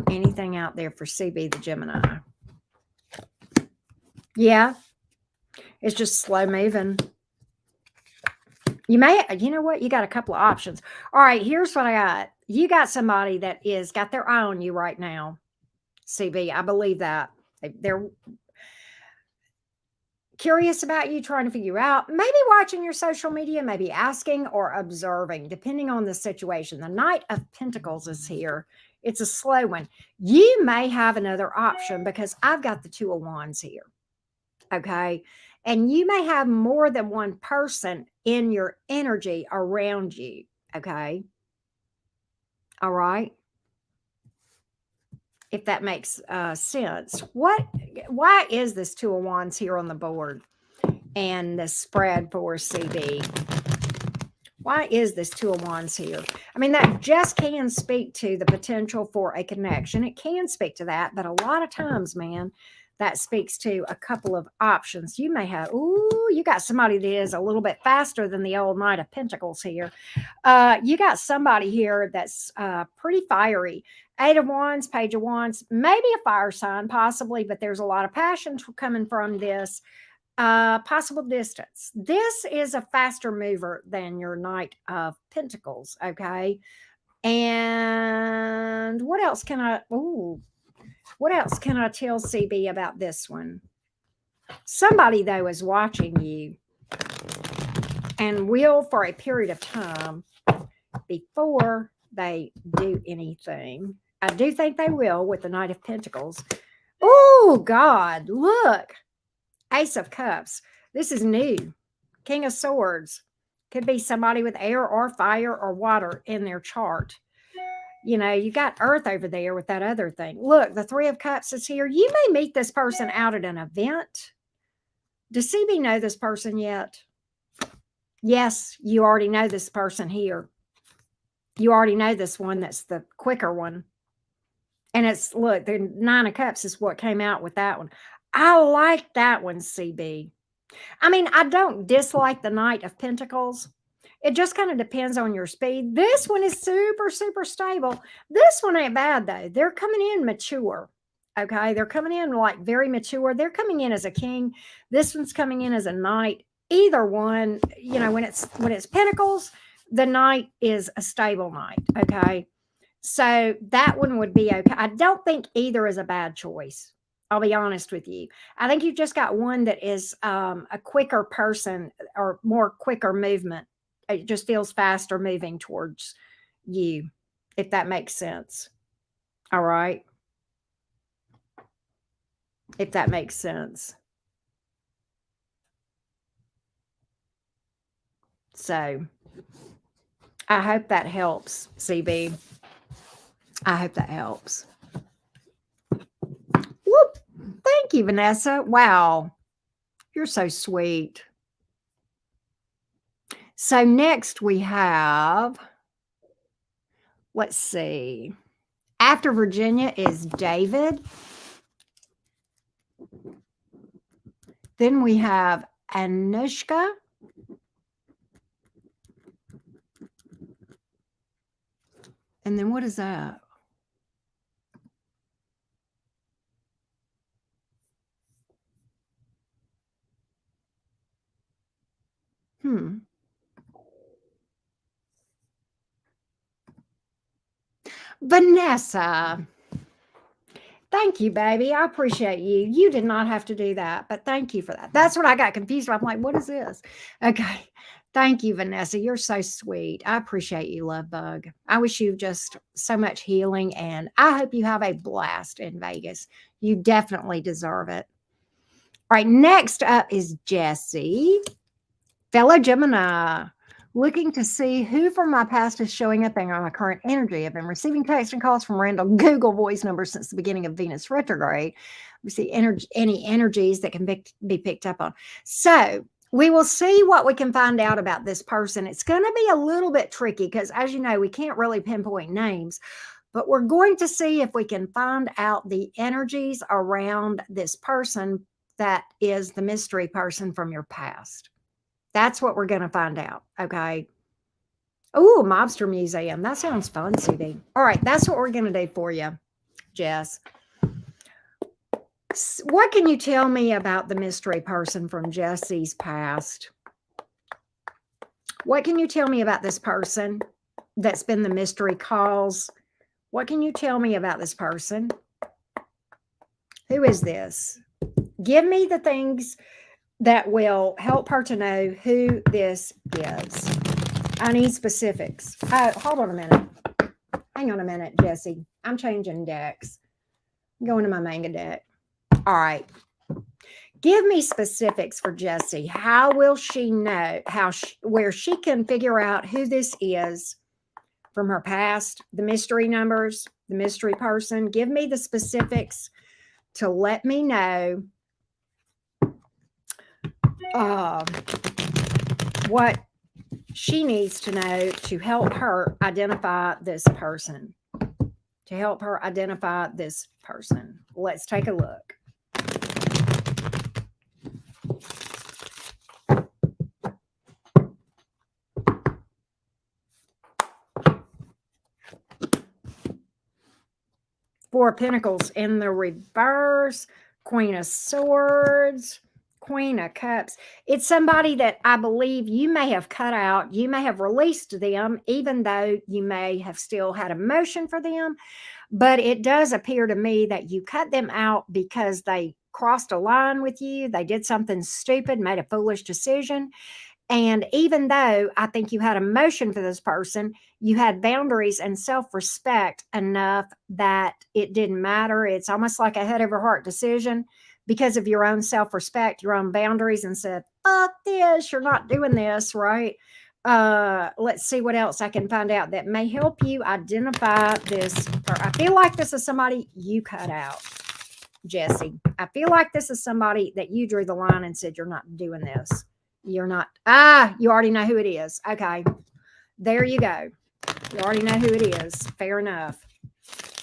Anything out there for CB the Gemini? Yeah, it's just slow moving. You know what? You got a couple of options. All right, here's what I got. You got somebody that is got their eye on you right now, CB. I believe that. They're curious about you, trying to figure out, maybe watching your social media, maybe asking or observing, depending on the situation. The Knight of Pentacles is here. It's a slow one. You may have another option because I've got the Two of Wands here. Okay. And you may have more than one person in your energy around you. Okay. All right. If that makes sense. Why is this Two of Wands here on the board and the spread for CB? Why is this Two of Wands here? I mean, that just can speak to the potential for a connection. It can speak to that, but a lot of times, man, that speaks to a couple of options. You may have, you got somebody that is a little bit faster than the old Knight of Pentacles here. You got somebody here that's pretty fiery. Eight of Wands, Page of Wands, maybe a fire sign, possibly, but there's a lot of passion coming from this. Possible distance. This is a faster mover than your Knight of Pentacles, okay? And what else can I tell CB about this one? Somebody, though, is watching you and will for a period of time before they do anything. I do think they will with the Knight of Pentacles. Oh, God, look. Ace of Cups. This is new. King of Swords. Could be somebody with air or fire or water in their chart. You know, you got earth over there with that other thing. Look, the Three of Cups is here. You may meet this person out at an event. Does CB know this person yet? Yes, you already know this person here. You already know this one that's the quicker one. And it's, look, the Nine of Cups is what came out with that one. I like that one, CB. I mean, I don't dislike the Knight of Pentacles. It just kind of depends on your speed. This one is super, super stable. This one ain't bad, though. They're coming in mature. Okay. They're coming in like very mature. They're coming in as a king. This one's coming in as a knight. Either one, you know, when it's Pentacles, the knight is a stable knight. Okay. So that one would be okay. I don't think either is a bad choice. I'll be honest with you. I think you've just got one that is a quicker person or more quicker movement. It just feels faster moving towards you, if that makes sense. All right. If that makes sense. So I hope that helps, CB. I hope that helps. Whoop. Thank you, Vanessa. Wow. You're so sweet. So next we have, let's see. After Virginia is David. Then we have Anushka. And then what is that? Vanessa. Thank you, baby. I appreciate you. You did not have to do that, but thank you for that. That's what I got confused about. I'm like, what is this? Okay. Thank you, Vanessa. You're so sweet. I appreciate you, love bug. I wish you just so much healing, and I hope you have a blast in Vegas. You definitely deserve it. All right, next up is Jessie, fellow Gemini. Looking to see who from my past is showing up in my current energy. I've been receiving texts and calls from random Google voice numbers since the beginning of Venus retrograde. We see any energies that can be picked up on. So we will see what we can find out about this person. It's going to be a little bit tricky because, as you know, we can't really pinpoint names, but we're going to see if we can find out the energies around this person that is the mystery person from your past. That's what we're going to find out. Okay. Oh, Mobster Museum. That sounds fun, CD. All right. That's what we're going to do for you, Jess. What can you tell me about the mystery person from Jessie's past? What can you tell me about this person that's been the mystery calls? What can you tell me about this person? Who is this? Give me the things that will help her to know who this is. I need specifics. Hold on a minute. Hang on a minute, Jessie. I'm changing decks. I'm going to my manga deck. All right. Give me specifics for Jessie. How will she know where she can figure out who this is from her past, the mystery numbers, the mystery person? Give me the specifics to let me know what she needs to know to help her identify this person. To help her identify this person. Let's take a look. Four of Pentacles in the reverse. Queen of Swords. Queen of Cups. It's somebody that I believe you may have cut out. You may have released them, even though you may have still had emotion for them. But it does appear to me that you cut them out because they crossed a line with you. They did something stupid, made a foolish decision. And even though I think you had emotion for this person, you had boundaries and self respect enough that it didn't matter. It's almost like a head over heart decision because of your own self respect, your own boundaries, and said, fuck this, you're not doing this, right? Let's see what else I can find out that may help you identify this. Or I feel like this is somebody you cut out, Jesse. I feel like this is somebody that you drew the line and said, you're not doing this. You're not. You already know who it is. Okay. There you go. You already know who it is. Fair enough.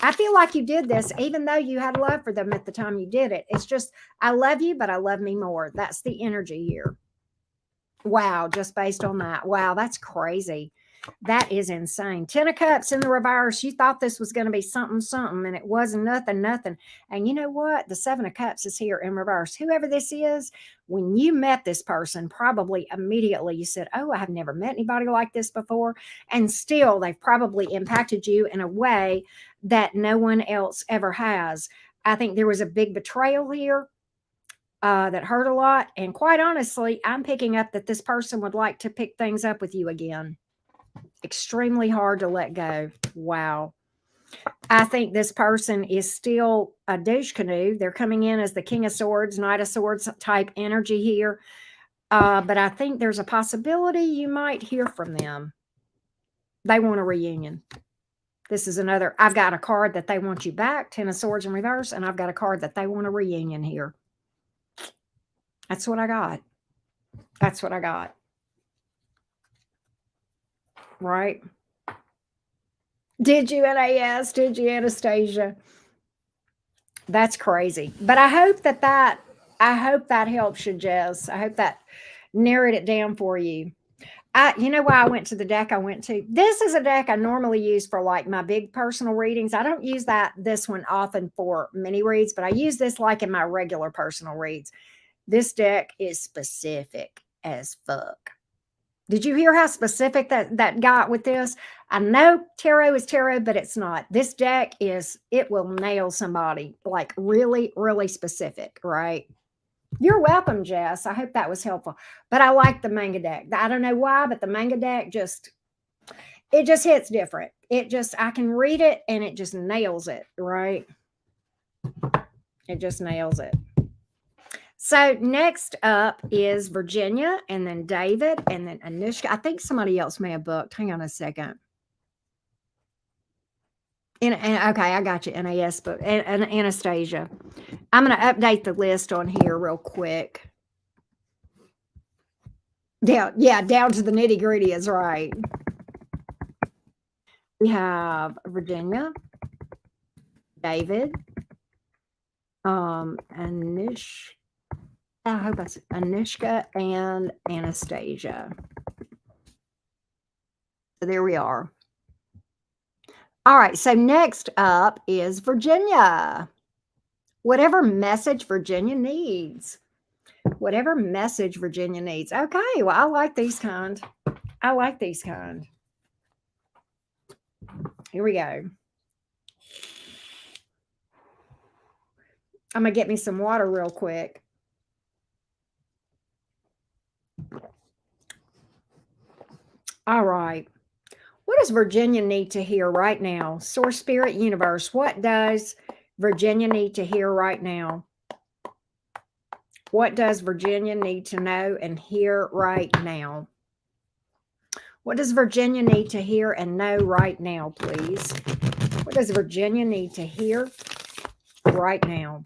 I feel like you did this even though you had love for them at the time you did it. It's just, I love you, but I love me more. That's the energy here. Wow. Just based on that. Wow. That's crazy. That is insane. 10 of Cups in the reverse. You thought this was going to be something, and it wasn't nothing. And you know what? The 7 of Cups is here in reverse. Whoever this is, when you met this person, probably immediately you said, oh, I have never met anybody like this before. And still, they've probably impacted you in a way that no one else ever has. I think there was a big betrayal here. That hurt a lot. And quite honestly, I'm picking up that this person would like to pick things up with you again. Extremely hard to let go. Wow. I think this person is still a douche canoe. They're coming in as the King of Swords, Knight of Swords type energy here. But I think there's a possibility you might hear from them. They want a reunion. This is another. I've got a card that they want you back, 10 of Swords in reverse, and I've got a card that they want a reunion here. That's what I got. That's what I got. Right? Did you, NAS? Did you, Anastasia? That's crazy. But I hope that helps you, Jess. I hope that narrowed it down for you. You know why I went to the deck I went to? This is a deck I normally use for like my big personal readings. I don't use this one often for mini reads, but I use this like in my regular personal reads. This deck is specific as fuck. Did you hear how specific that got with this? I know tarot is tarot, but it's not. This deck it will nail somebody, like really, really specific, right? You're welcome, Jess. I hope that was helpful. But I like the manga deck. I don't know why, but the manga deck it just hits different. I can read it and it just nails it, right? It just nails it. So next up is Virginia, and then David, and then Anushka. I think somebody else may have booked. Hang on a second. Okay, I got you. NAS book and Anastasia. I'm going to update the list on here real quick. Down to the nitty gritty is right. We have Virginia, David, Anish. I hope I said Anushka and Anastasia. So there we are. All right. So next up is Virginia. Whatever message Virginia needs. Whatever message Virginia needs. Okay. Well, I like these kind. Here we go. I'm going to get me some water real quick. All right. What does Virginia need to hear right now? Source, Spirit, Universe. What does Virginia need to hear right now? What does Virginia need to know and hear right now? What does Virginia need to hear and know right now, please? What does Virginia need to hear right now?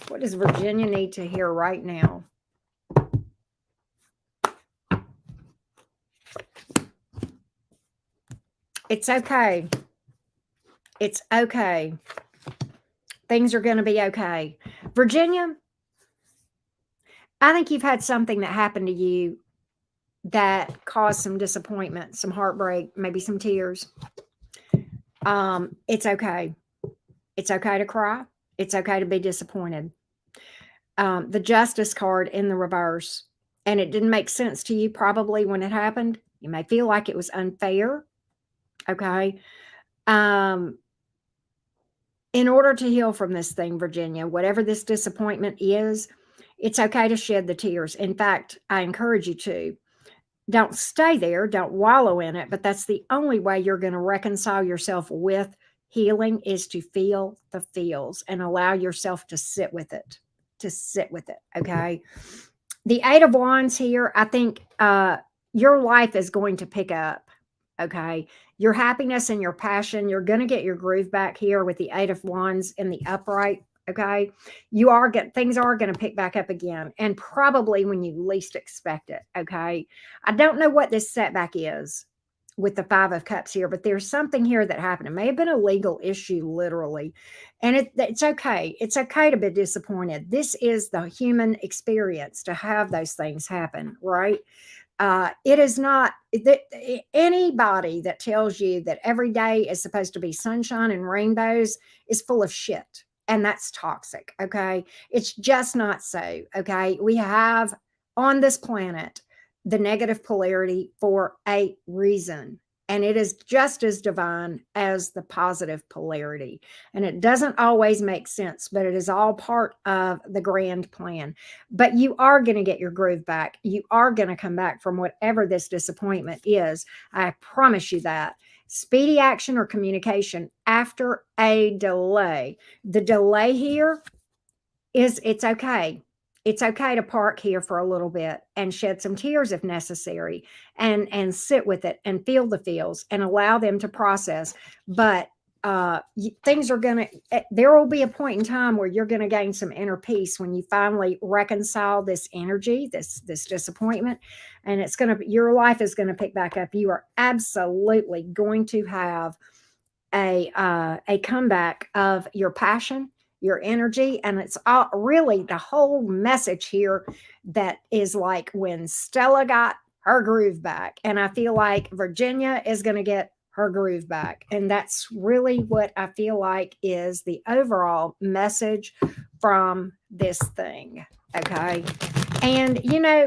What does Virginia need to hear right now? It's okay. It's okay. Things are going to be okay. Virginia, I think you've had something that happened to you that caused some disappointment, some heartbreak, maybe some tears, it's okay. It's okay to cry. It's okay to be disappointed. The justice card in the reverse, and it didn't make sense to you probably when it happened. You may feel like it was unfair. Okay. Um, in order to heal from this thing, Virginia, whatever this disappointment is, it's okay to shed the tears. In fact, I encourage you to. Don't stay there, don't wallow in it, but that's the only way you're going to reconcile yourself with healing is to feel the feels and allow yourself to sit with it, okay? The 8 of Wands here, I think your life is going to pick up, okay? Your happiness and your passion, you're going to get your groove back here with the 8 of Wands in the upright, okay? Things are going to pick back up again, and probably when you least expect it, okay? I don't know what this setback is with the 5 of Cups here, but there's something here that happened. It may have been a legal issue, literally, and it's okay. It's okay to be disappointed. This is the human experience to have those things happen, right? It is not that anybody that tells you that every day is supposed to be sunshine and rainbows is full of shit. And that's toxic. Okay. It's just not so. Okay. We have on this planet the negative polarity for a reason. And it is just as divine as the positive polarity. And it doesn't always make sense, but it is all part of the grand plan. But you are going to get your groove back. You are going to come back from whatever this disappointment is. I promise you that. Speedy action or communication after a delay. The delay here is it's okay. It's okay to park here for a little bit and shed some tears if necessary and sit with it and feel the feels and allow them to process. But things are going to, there will be a point in time where you're going to gain some inner peace when you finally reconcile this energy, this disappointment, and it's going to, your life is going to pick back up. You are absolutely going to have a comeback of your passion, your energy, and it's all really the whole message here that is like when Stella got her groove back, and I feel like Virginia is going to get her groove back, and that's really what I feel like is the overall message from this thing. Okay, and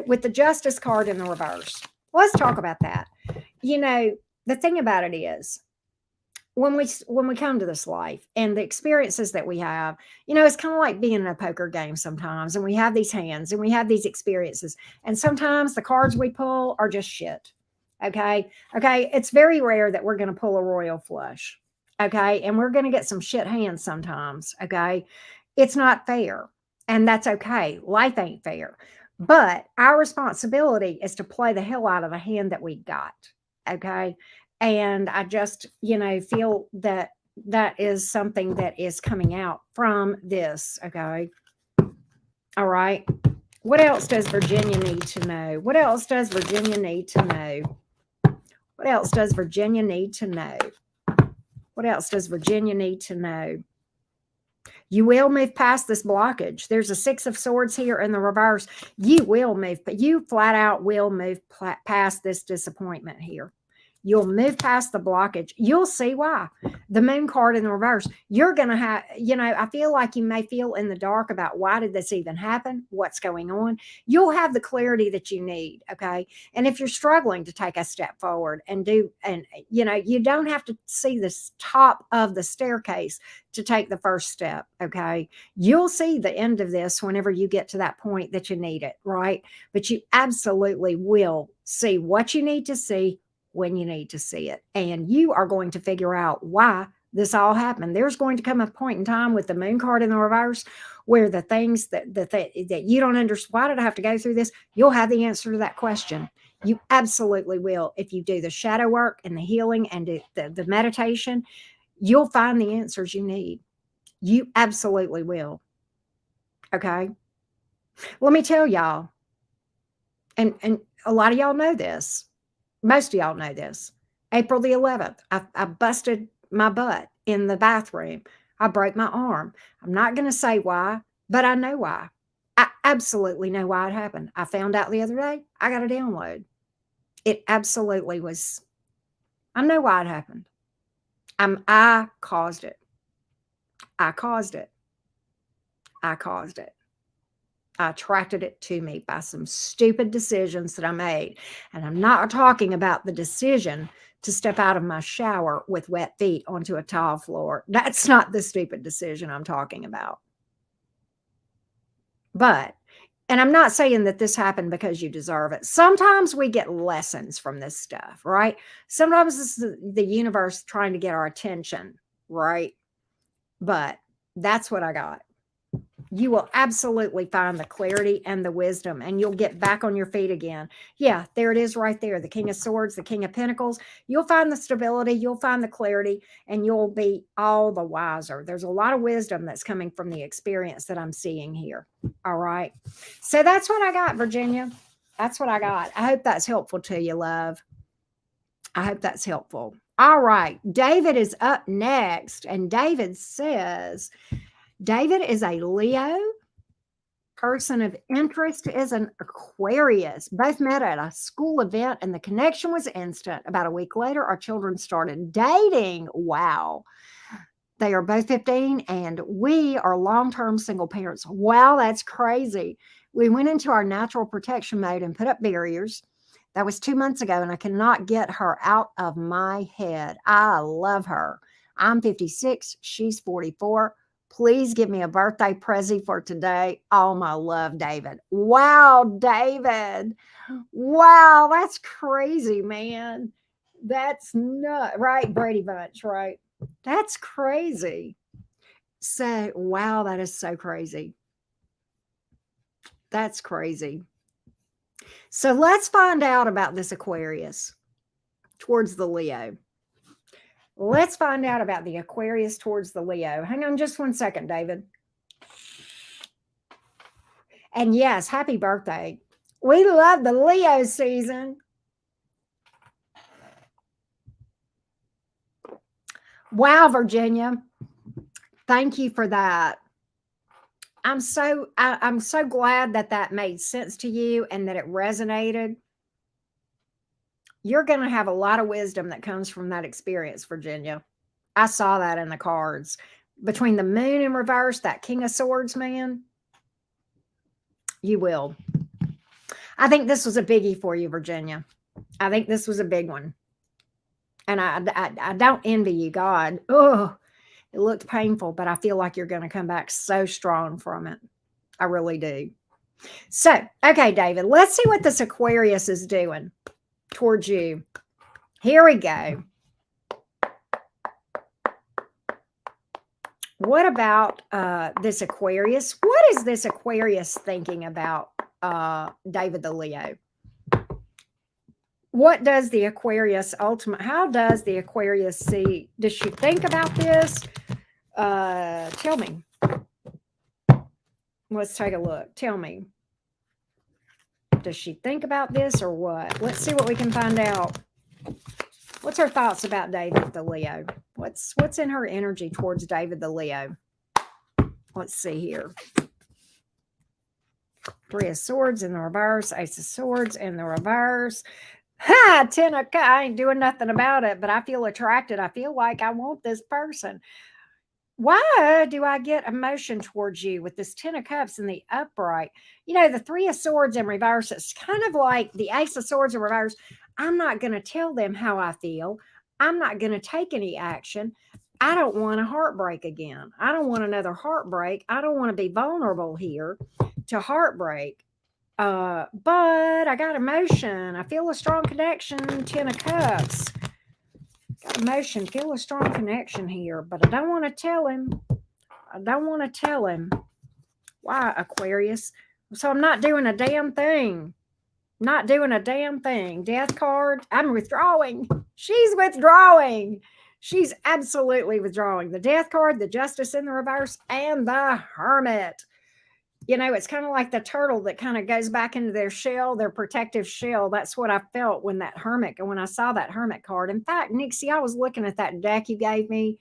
with the Justice card in the reverse, let's talk about that. The thing about it is when we come to this life and the experiences that we have, it's kind of like being in a poker game sometimes, and we have these hands and we have these experiences, and sometimes the cards we pull are just shit. Okay, it's very rare that we're going to pull a royal flush. Okay, and we're going to get some shit hands sometimes. Okay, it's not fair, and that's okay. Life ain't fair, but our responsibility is to play the hell out of the hand that we got. Okay, and I just, feel that that is something that is coming out from this. Okay. All right. What else does Virginia need to know? What else does Virginia need to know? What else does Virginia need to know? What else does Virginia need to know? You will move past this blockage. There's a 6 of Swords here in the reverse. You will move, but you flat out will move past this disappointment here. You'll move past the blockage. You'll see why. The Moon card in the reverse, you're going to have, I feel like you may feel in the dark about why did this even happen? What's going on? You'll have the clarity that you need. Okay. And if you're struggling to take a step forward and you don't have to see the top of the staircase to take the first step. Okay. You'll see the end of this whenever you get to that point that you need it. Right. But you absolutely will see what you need to see when you need to see it. And you are going to figure out why this all happened. There's going to come a point in time with the Moon card in the reverse where the things that you don't understand, why did I have to go through this? You'll have the answer to that question. You absolutely will. If you do the shadow work and the healing and the meditation, you'll find the answers you need. You absolutely will. Okay. Let me tell y'all, and a lot of y'all know this. Most of y'all know this. April the 11th, I busted my butt in the bathroom. I broke my arm. I'm not going to say why, but I know why. I absolutely know why it happened. I found out the other day. I got a download. It absolutely was. I know why it happened. I caused it. I caused it. I caused it. I attracted it to me by some stupid decisions that I made. And I'm not talking about the decision to step out of my shower with wet feet onto a tile floor. That's not the stupid decision I'm talking about. But, and I'm not saying that this happened because you deserve it. Sometimes we get lessons from this stuff, right? Sometimes it's the universe trying to get our attention, right? But that's what I got. You will absolutely find the clarity and the wisdom, and you'll get back on your feet again. Yeah, there it is right there. The King of Swords, the King of Pentacles. You'll find the stability, you'll find the clarity, and you'll be all the wiser. There's a lot of wisdom that's coming from the experience that I'm seeing here. All right. So that's what I got, Virginia. That's what I got. I hope that's helpful to you, love. I hope that's helpful. All right. David is up next, and David says, David is a Leo. Person of interest is an Aquarius. Both met at a school event and the connection was instant. About a week later, our children started dating. Wow. They are both 15 and we are long-term single parents. Wow, that's crazy. We went into our natural protection mode and put up barriers. That was 2 months ago and I cannot get her out of my head. I love her. I'm 56. She's 44. Please give me a birthday present for today. Oh, my love, David. Wow, David. Wow, that's crazy, man. That's not right. Brady Bunch, right? That's crazy. So, wow, that is so crazy. That's crazy. So, let's find out about this Aquarius towards the Leo. Let's find out about the Aquarius towards the Leo. Hang on just 1 second, David. And yes, happy birthday. We love the Leo season. Wow, Virginia. Thank you for that. I'm so glad that that made sense to you and that it resonated. You're going to have a lot of wisdom that comes from that experience, Virginia. I saw that in the cards. Between the moon in reverse, that King of Swords, man, you will. I think this was a biggie for you, Virginia. I think this was a big one. And I don't envy you, God. Oh, it looked painful, but I feel like you're going to come back so strong from it. I really do. So, okay, David, let's see what this Aquarius is doing towards you. Here we go. What about this Aquarius? What is this Aquarius thinking about David the Leo? What does the Aquarius how does the Aquarius see? Does she think about this? Tell me. Let's take a look. Tell me. Does she think about this or what? Let's see what we can find out. What's her thoughts about David the Leo? What's in her energy towards David the Leo? Let's see here. Three of Swords in the reverse, Ace of Swords in the reverse. Ha! 10 of Cups. I ain't doing nothing about it, but I feel attracted. I feel like I want this person. Why do I get emotion towards you with this 10 of Cups in the upright? You know, the 3 of Swords in reverse, it's kind of like the Ace of Swords in reverse. I'm not going to tell them how I feel. I'm not going to take any action. I don't want a heartbreak again. I don't want another heartbreak. I don't want to be vulnerable here to heartbreak. But I got emotion. I feel a strong connection. 10 of Cups. Got emotion. Feel a strong connection here. But I don't want to tell him. I don't want to tell him. Why, Aquarius? So I'm not doing a damn thing. Not doing a damn thing. Death card. I'm withdrawing. She's withdrawing. She's absolutely withdrawing. The Death card, the Justice in the reverse, and the Hermit. You know, it's kind of like the turtle that kind of goes back into their shell, their protective shell. That's what I felt when when I saw that Hermit card. In fact, Nixie, I was looking at that deck you gave me,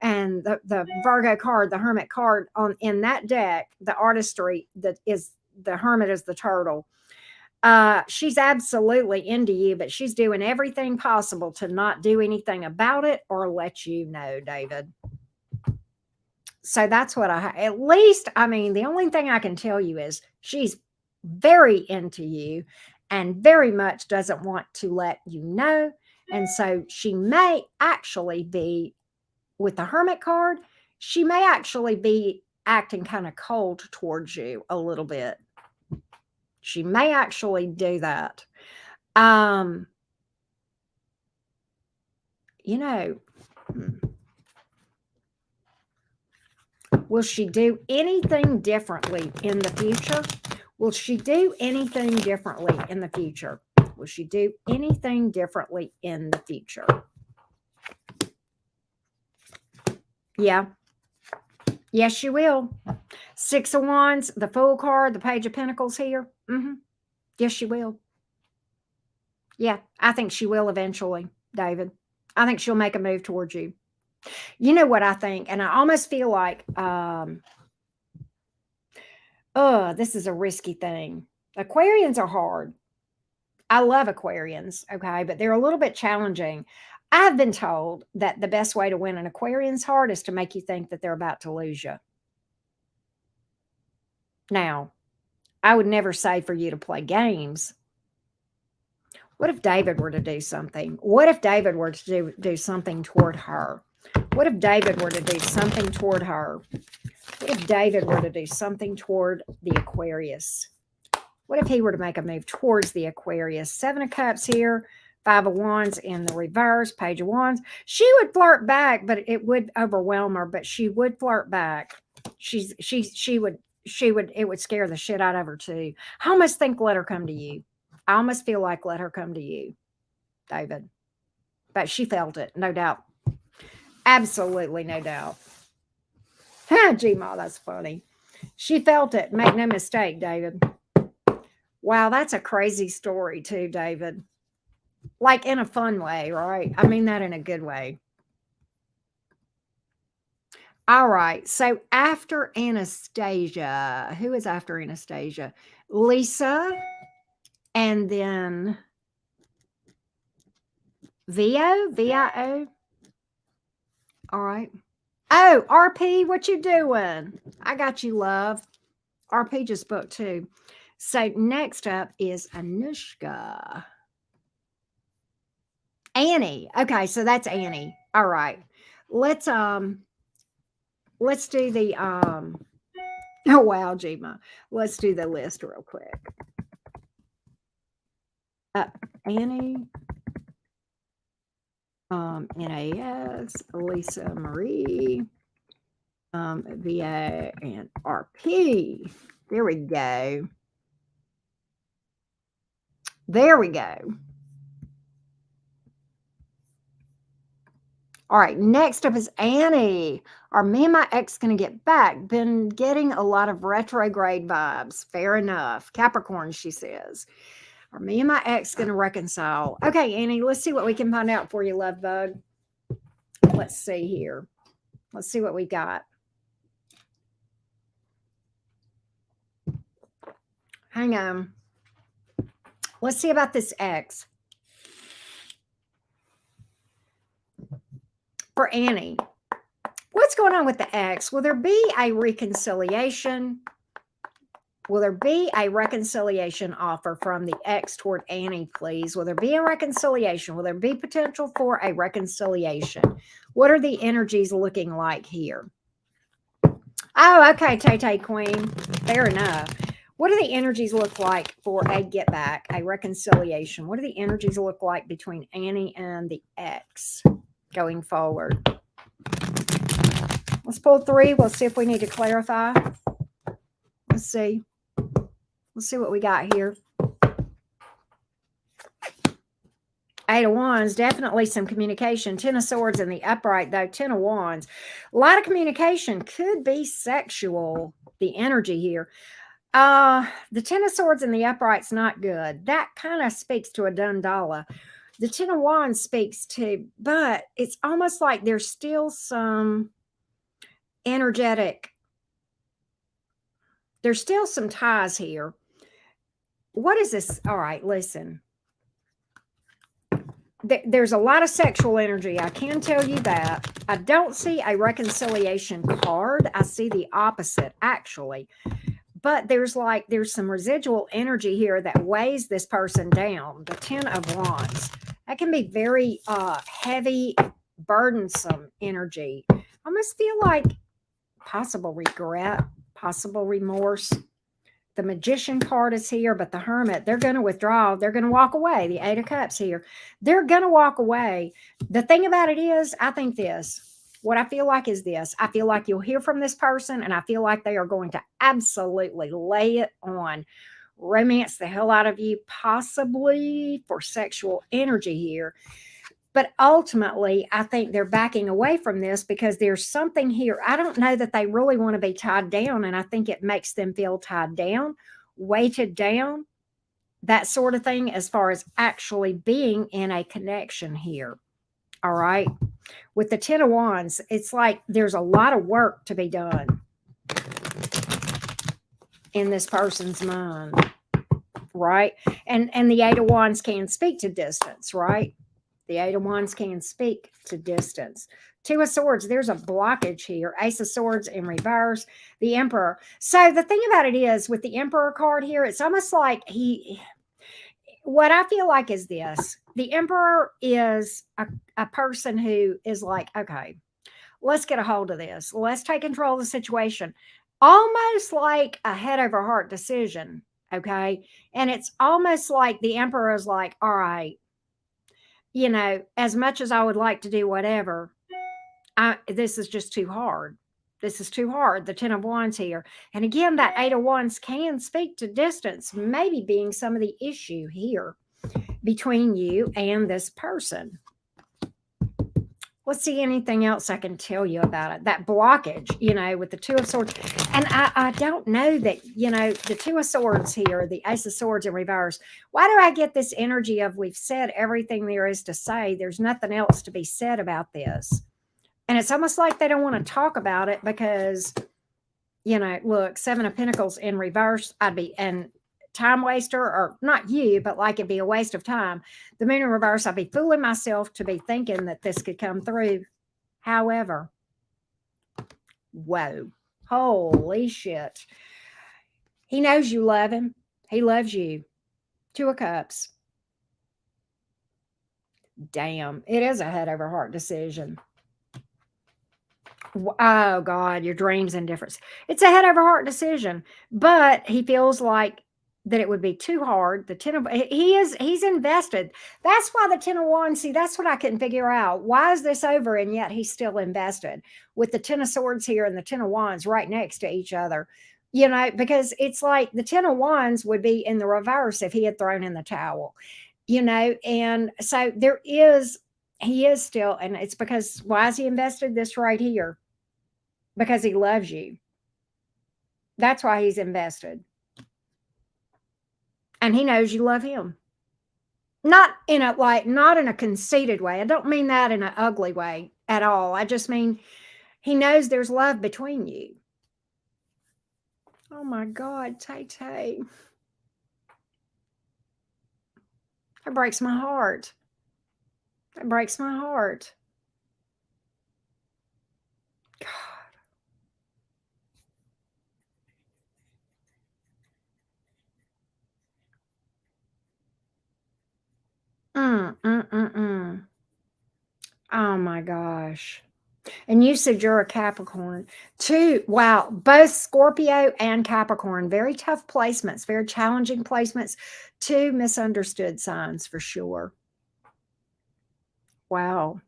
and the Virgo card, the Hermit card in that deck, the artistry that is the Hermit is the turtle. She's absolutely into you, but she's doing everything possible to not do anything about it or let you know, David. So that's what at least, I mean, the only thing I can tell you is she's very into you and very much doesn't want to let you know. And so she may actually be, with the Hermit card, she may actually be acting kind of cold towards you a little bit. She may actually do that. Um, you know, will she do anything differently in the future? Will she do anything differently in the future? Will she do anything differently in the future? Yeah. Yes, she will. Six of Wands, the Fool card, the Page of Pentacles here. Yes, she will. Yeah, I think she will eventually, David. I think she'll make a move towards you. You know what I think? And I almost feel like, this is a risky thing. Aquarians are hard. I love Aquarians, okay, but they're a little bit challenging. I've been told that the best way to win an Aquarian's heart is to make you think that they're about to lose you. Now, I would never say for you to play games. What if David were to do something? What if David were to do something toward her? What if David were to do something toward her? What if David were to do something toward the Aquarius? What if he were to make a move towards the Aquarius? Seven of Cups here, Five of Wands in the reverse, Page of Wands. She would flirt back, but it would overwhelm her, but she would flirt back. She would, it would scare the shit out of her too. I almost think let her come to you. I almost feel like let her come to you, David. But she felt it, no doubt. Absolutely no doubt. Gma, that's funny. She felt it. Make no mistake, David. Wow, that's a crazy story too, David. Like in a fun way, right? I mean that in a good way. All right. So after Anastasia, who is after Anastasia? Lisa, and then VIO. All right. Oh, RP, what you doing? I got you, love. RP just booked too. So next up is Anushka. Annie. Okay, so that's Annie. All right. Let's do the oh wow, Gma. Let's do the list real quick. Annie, NAS, Lisa Marie, VA, and RP. There we go. There we go. All right, next up is Annie. Are me and my ex going to get back? Been getting a lot of retrograde vibes. Fair enough. Capricorn, she says. Are me and my ex going to reconcile? Okay, Annie, let's see what we can find out for you, love bug. Let's see here. Let's see what we got. Hang on. Let's see about this ex. For Annie, what's going on with the ex? Will there be a reconciliation? Will there be a reconciliation offer from the ex toward Annie, please? Will there be a reconciliation? Will there be potential for a reconciliation? What are the energies looking like here? Oh, okay, Tay Queen. Fair enough. What do the energies look like for a get back, a reconciliation? What do the energies look like between Annie and the ex going forward? Let's pull three. We'll see if we need to clarify. Let's see. Let's see what we got here. Eight of Wands, definitely some communication. Ten of Swords in the upright, though. Ten of Wands. A lot of communication. Could be sexual, the energy here. The Ten of Swords in the upright's not good. That kind of speaks to a Dundala. The Ten of Wands speaks to, but it's almost like there's still some energetic, there's still some ties here what is this? All right, listen. There's a lot of sexual energy. I can tell you that. I don't see a reconciliation card. I see the opposite, actually. But there's some residual energy here that weighs this person down. The 10 of Wands. That can be very heavy, burdensome energy. I almost feel like possible regret, possible remorse. The Magician card is here, but the Hermit, they're going to withdraw. They're going to walk away. The Eight of Cups here. They're going to walk away. The thing about it is, I think this. What I feel like is this. I feel like you'll hear from this person, and I feel like they are going to absolutely lay it on, romance the hell out of you, possibly for sexual energy here. But ultimately, I think they're backing away from this because there's something here. I don't know that they really want to be tied down, and I think it makes them feel tied down, weighted down, that sort of thing, as far as actually being in a connection here. All right. With the 10 of Wands, it's like there's a lot of work to be done in this person's mind, right? And the Eight of Wands can speak to distance, right? The Eight of Wands can speak to distance. Two of Swords, there's a blockage here. Ace of Swords in reverse. The Emperor. So the thing about it is, with the Emperor card here, it's almost like what I feel like is this. The Emperor is a person who is like, okay, let's get a hold of this. Let's take control of the situation. Almost like a head over heart decision, okay? And it's almost like the Emperor is like, all right, as much as I would like to do whatever, this is just too hard. This is too hard. The 10 of Wands here. And again, that 8 of Wands can speak to distance, maybe being some of the issue here between you and this person. Let's see anything else I can tell you about it. That blockage, with the Two of Swords. And I don't know that, the Two of Swords here, the Ace of Swords in reverse. Why do I get this energy of we've said everything there is to say? There's nothing else to be said about this. And it's almost like they don't want to talk about it because, look, Seven of Pentacles in reverse, and time waster, or not you, but like it'd be a waste of time. The Moon in reverse, I'd be fooling myself to be thinking that this could come through. However, whoa, holy shit. He knows you love him. He loves you. Two of Cups. Damn, it is a head over heart decision. Oh God, your dreams and difference. It's a head over heart decision, but he feels like that it would be too hard. The 10 of he's invested. That's why the 10 of Wands. See, that's what I couldn't figure out. Why is this over and yet he's still invested with the 10 of Swords here and the 10 of Wands right next to each other? Because it's like the 10 of Wands would be in the reverse if he had thrown in the towel. And so he is still, and it's because why is he invested this right here? Because he loves you. That's why he's invested. And he knows you love him. Not in a conceited way. I don't mean that in an ugly way at all. I just mean he knows there's love between you. Oh my God, Tay. That breaks my heart. That breaks my heart. God. Oh my gosh. And you said you're a Capricorn. Wow, both Scorpio and Capricorn. Very tough placements, very challenging placements. Two misunderstood signs for sure. Wow.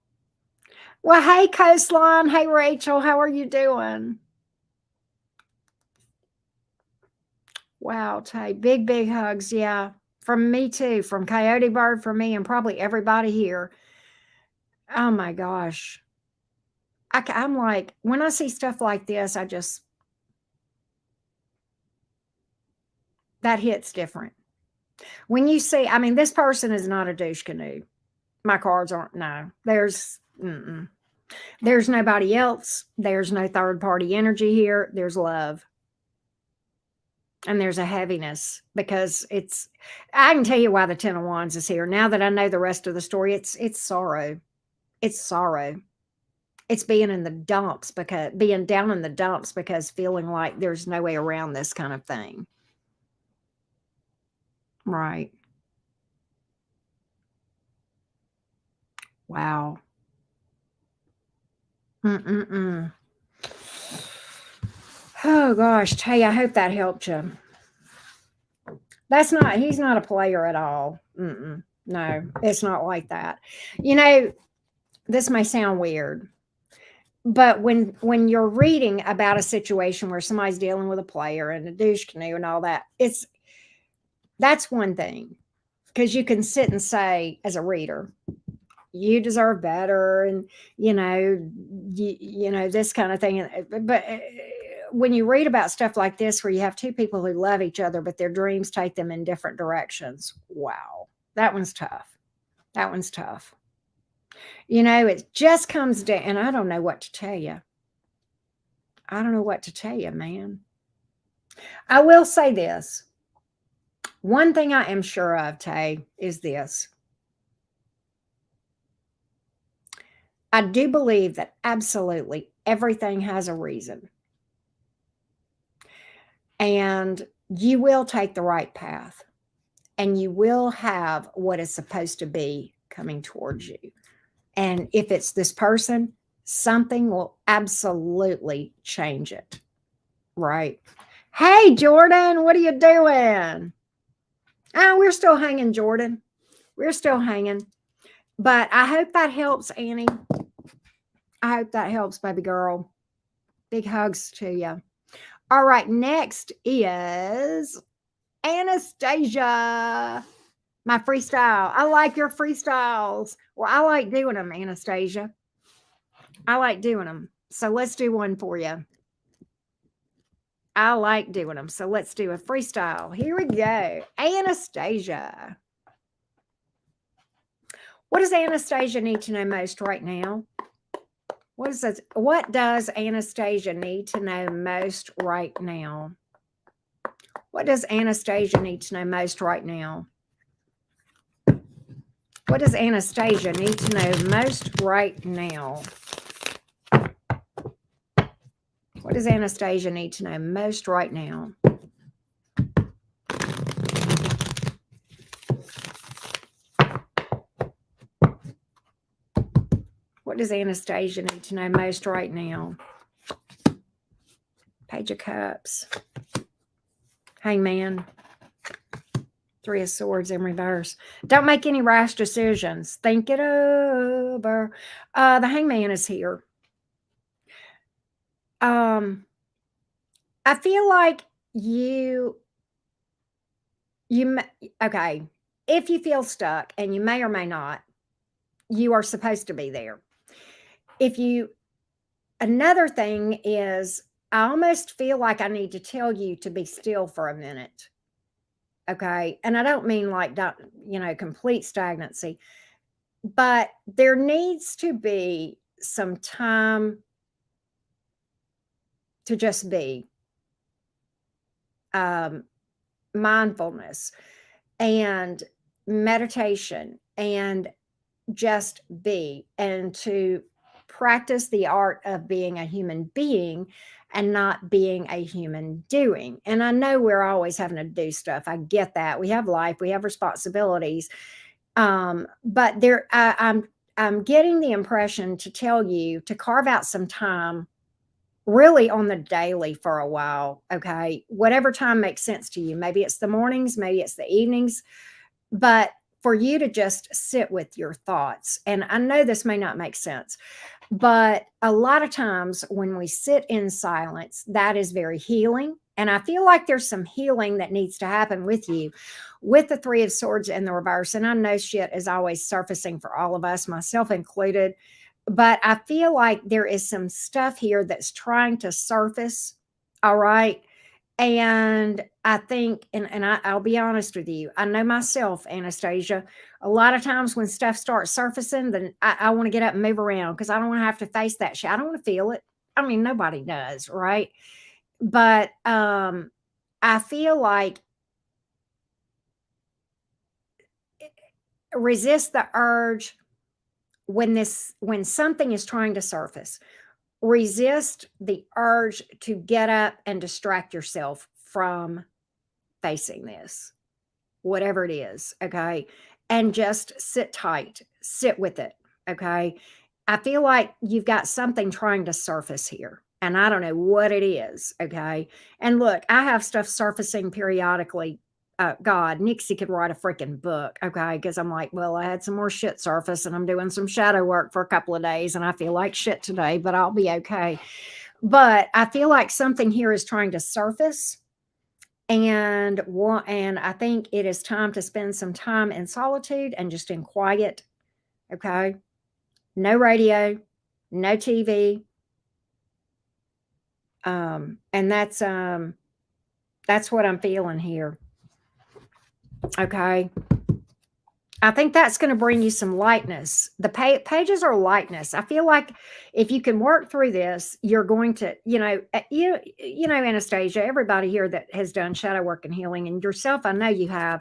Well, hey, Coastline. Hey, Rachel. How are you doing? Wow, Tay. Big hugs. Yeah. From me too. From Coyote Bird, from me, and probably everybody here. Oh my gosh. I'm like, when I see stuff like this, that hits different. When you see, this person is not a douche canoe. My cards aren't, no. There's nobody else. There's no third party energy here. There's love. And there's a heaviness because I can tell you why the 10 of Wands is here. Now that I know the rest of the story, it's sorrow. It's sorrow. It's being in the dumps, because being down in the dumps, because feeling like there's no way around this kind of thing. Right. Wow. Mm-mm-mm. Oh gosh, Tay, I hope that helped you. He's not a player at all. Mm-mm. No, it's not like that. You know, this may sound weird, but when you're reading about a situation where somebody's dealing with a player and a douche canoe and all that, that's one thing, because you can sit and say, as a reader, you deserve better, and this kind of thing. But when you read about stuff like this, where you have two people who love each other but their dreams take them in different directions, wow, that one's tough. That one's tough. It just comes down, and I don't know what to tell you. I don't know what to tell you, man. I will say this. One thing I am sure of, Tay, is this. I do believe that absolutely everything has a reason. And you will take the right path. And you will have what is supposed to be coming towards you. And if it's this person, something will absolutely change it. Right. Hey, Jordan, what are you doing? Oh, we're still hanging, Jordan. We're still hanging. But I hope that helps, Annie. I hope that helps, baby girl. Big hugs to you. All right, next is Anastasia. My freestyle. I like your freestyles. Well, I like doing them, Anastasia. I like doing them. So let's do one for you. I like doing them. So let's do a freestyle. Here we go. Anastasia. What does Anastasia need to know most right now? What does Anastasia need to know most right now? What does Anastasia need to know most right now? What does Anastasia need to know most right now? What does Anastasia need to know most right now? What does Anastasia need to know most right now? Page of Cups. Hangman. Three of Swords in reverse. Don't make any rash decisions. Think it over. The Hangman is here. I feel like okay, if you feel stuck, and you may or may not, you are supposed to be there. Another thing is, I almost feel like I need to tell you to be still for a minute. Okay. And I don't mean like, complete stagnancy, but there needs to be some time to just be. Mindfulness and meditation, and just be, and to practice the art of being a human being and not being a human doing. And I know we're always having to do stuff. I get that. We have life, we have responsibilities. But I'm getting the impression to tell you to carve out some time, really on the daily, for a while. Okay. Whatever time makes sense to you. Maybe it's the mornings, maybe it's the evenings, but for you to just sit with your thoughts. And I know this may not make sense, but a lot of times when we sit in silence, that is very healing. And I feel like there's some healing that needs to happen with you, with the Three of Swords in the reverse. And I know shit is always surfacing for all of us, myself included. But I feel like there is some stuff here that's trying to surface. All right. And I think, I'll be honest with you, I know myself, Anastasia, a lot of times when stuff starts surfacing, then I want to get up and move around, because I don't want to have to face that shit. I don't want to feel it. I mean, nobody does, right? But I feel like resist the urge when something is trying to surface. Resist the urge to get up and distract yourself from facing this, whatever it is, okay? And just sit tight, sit with it, okay? I feel like you've got something trying to surface here, and I don't know what it is, okay? And look, I have stuff surfacing periodically. God, Nixie could write a freaking book, okay? Because I'm like, well, I had some more shit surface, and I'm doing some shadow work for a couple of days, and I feel like shit today, but I'll be okay. But I feel like something here is trying to surface, and I think it is time to spend some time in solitude and just in quiet, okay? No radio, no TV. And that's what I'm feeling here. Okay. I think that's going to bring you some lightness. The pages are lightness. I feel like if you can work through this, you're going to, Anastasia, everybody here that has done shadow work and healing, and yourself, I know you have,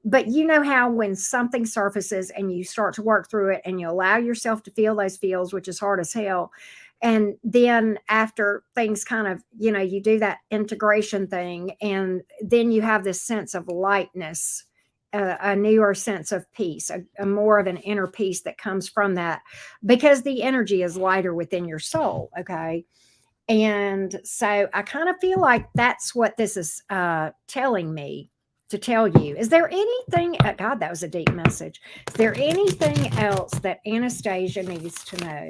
but you know how when something surfaces and you start to work through it and you allow yourself to feel those feels, which is hard as hell. And then after things kind of, you do that integration thing, and then you have this sense of lightness, a newer sense of peace, a more of an inner peace that comes from that, because the energy is lighter within your soul. Okay. And so I kind of feel like that's what this is telling me to tell you. Is there anything, God, that was a deep message. Is there anything else that Anastasia needs to know?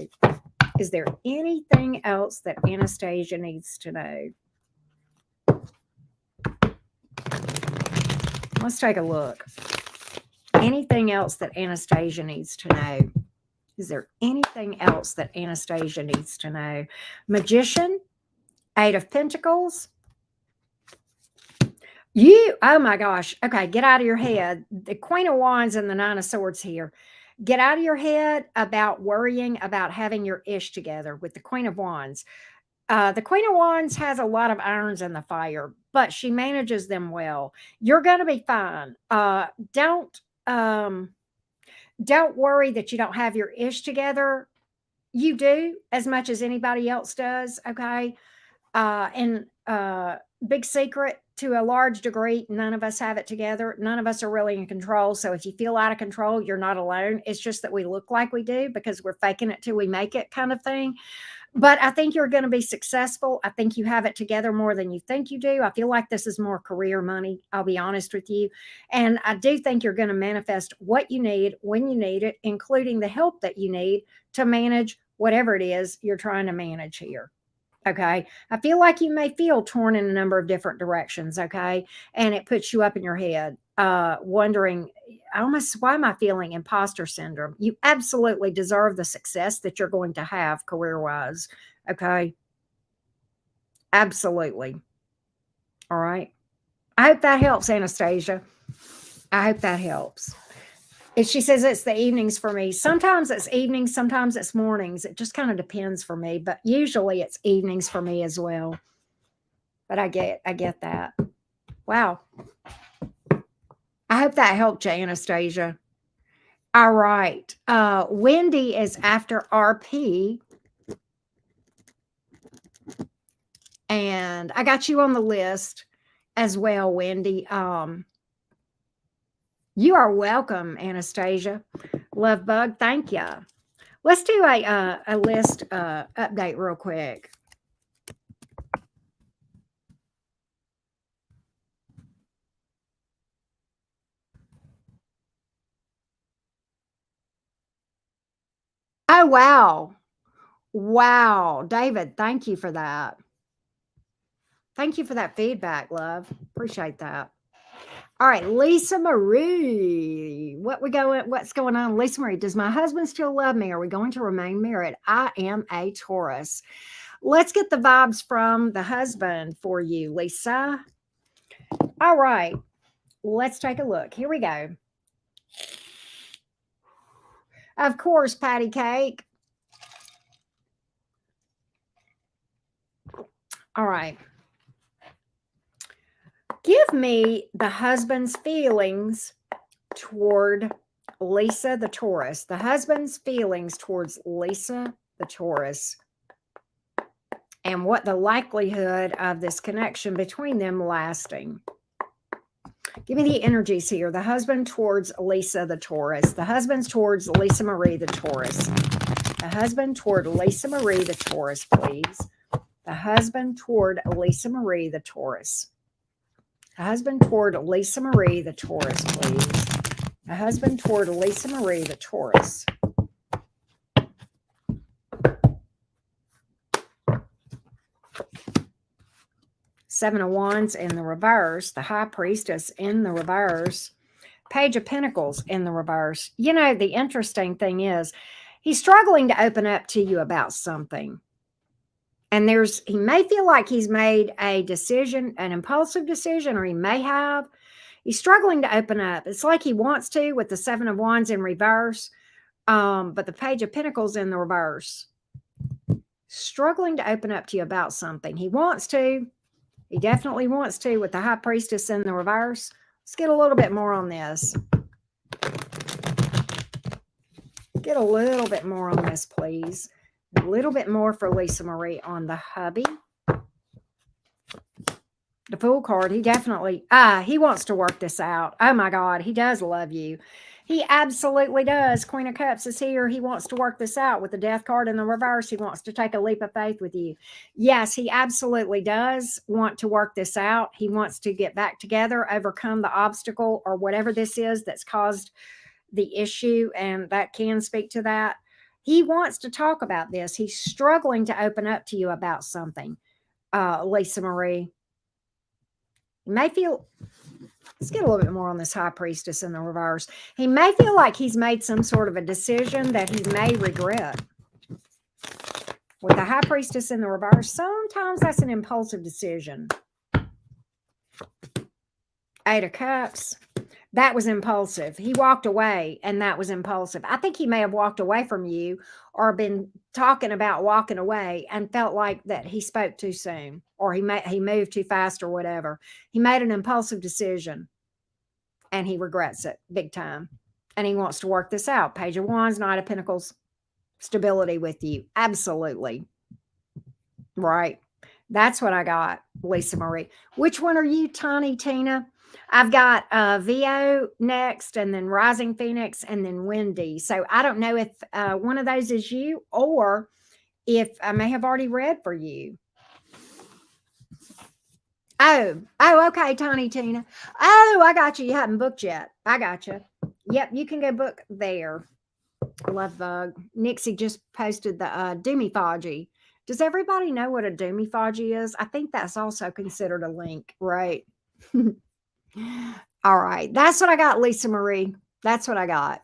Is there anything else that Anastasia needs to know? Let's take a look. Anything else that Anastasia needs to know? Is there anything else that Anastasia needs to know? Magician, Eight of Pentacles. Oh my gosh. Okay, get out of your head. The Queen of Wands and the Nine of Swords here. Get out of your head about worrying about having your ish together with the Queen of Wands. The Queen of Wands has a lot of irons in the fire, but she manages them well. You're going to be fine. Don't worry that you don't have your ish together. You do as much as anybody else does. Okay. And big secret, to a large degree, none of us have it together. None of us are really in control. So if you feel out of control, you're not alone. It's just that we look like we do because we're faking it till we make it, kind of thing. But I think you're going to be successful. I think you have it together more than you think you do. I feel like this is more career money. I'll be honest with you. And I do think you're going to manifest what you need when you need it, including the help that you need to manage whatever it is you're trying to manage here. Okay. I feel like you may feel torn in a number of different directions. Okay. And it puts you up in your head, wondering, almost, why am I feeling imposter syndrome? You absolutely deserve the success that you're going to have career wise. Okay. Absolutely. All right. I hope that helps, Anastasia. I hope that helps. If she says it's the evenings for me. Sometimes it's evenings, sometimes it's mornings. It just kind of depends for me, but usually it's evenings for me as well. But I get that. Wow. I hope that helped you, Anastasia. All right. Wendy is after RP. And I got you on the list as well, Wendy. You are welcome, Anastasia. Love bug, thank you. Let's do a list update real quick. Oh, wow. Wow. David, thank you for that. Thank you for that feedback, love. Appreciate that. All right, Lisa Marie. What's going on? Lisa Marie, does my husband still love me? Are we going to remain married? I am a Taurus. Let's get the vibes from the husband for you, Lisa. All right, let's take a look. Here we go. Of course, patty cake. All right. Give me the husband's feelings toward Lisa the Taurus. The husband's feelings towards Lisa the Taurus. And what the likelihood of this connection between them lasting. Give me the energies here. The husband towards Lisa the Taurus. The husband's towards Lisa Marie the Taurus. The husband toward Lisa Marie the Taurus, please. The husband toward Lisa Marie the Taurus. The husband toward Lisa Marie the Taurus, please. The husband toward Lisa Marie the Taurus. Seven of Wands in the reverse. The High Priestess in the reverse. Page of Pentacles in the reverse. You know, the interesting thing is he's struggling to open up to you about something. And he may feel like he's made a decision, an impulsive decision, or he may have. He's struggling to open up. It's like he wants to with the Seven of Wands in reverse, but the Page of Pentacles in the reverse. Struggling to open up to you about something. He wants to. He definitely wants to with the High Priestess in the reverse. Let's get a little bit more on this. Get a little bit more on this, please. A little bit more for Lisa Marie on the hubby. The Fool card, he definitely, he wants to work this out. Oh my God, he does love you. He absolutely does. Queen of Cups is here. He wants to work this out with the Death card in the reverse. He wants to take a leap of faith with you. Yes, he absolutely does want to work this out. He wants to get back together, overcome the obstacle or whatever this is that's caused the issue, and that can speak to that. He wants to talk about this. He's struggling to open up to you about something, Lisa Marie. You may feel, let's get a little bit more on this High Priestess in the reverse. He may feel like he's made some sort of a decision that he may regret. With the High Priestess in the reverse, sometimes that's an impulsive decision. Eight of Cups. That was impulsive. He walked away, and that was impulsive. I think he may have walked away from you or been talking about walking away and felt like that he spoke too soon or he moved too fast or whatever. He made an impulsive decision, and he regrets it big time, and he wants to work this out. Page of Wands, Knight of Pentacles, stability with you. Absolutely. Right. That's what I got, Lisa Marie. Which one are you, Tiny Tina? I've got VO next, and then Rising Phoenix, and then Wendy. So I don't know if one of those is you or if I may have already read for you. Oh, okay, Tiny Tina. Oh, I got you. You haven't booked yet. I got you. Yep, you can go book there. Love Bug. Nixie just posted the Doomifagi. Does everybody know what a Doomifagi is? I think that's also considered a link, right? All right. That's what I got, Lisa Marie. That's what I got.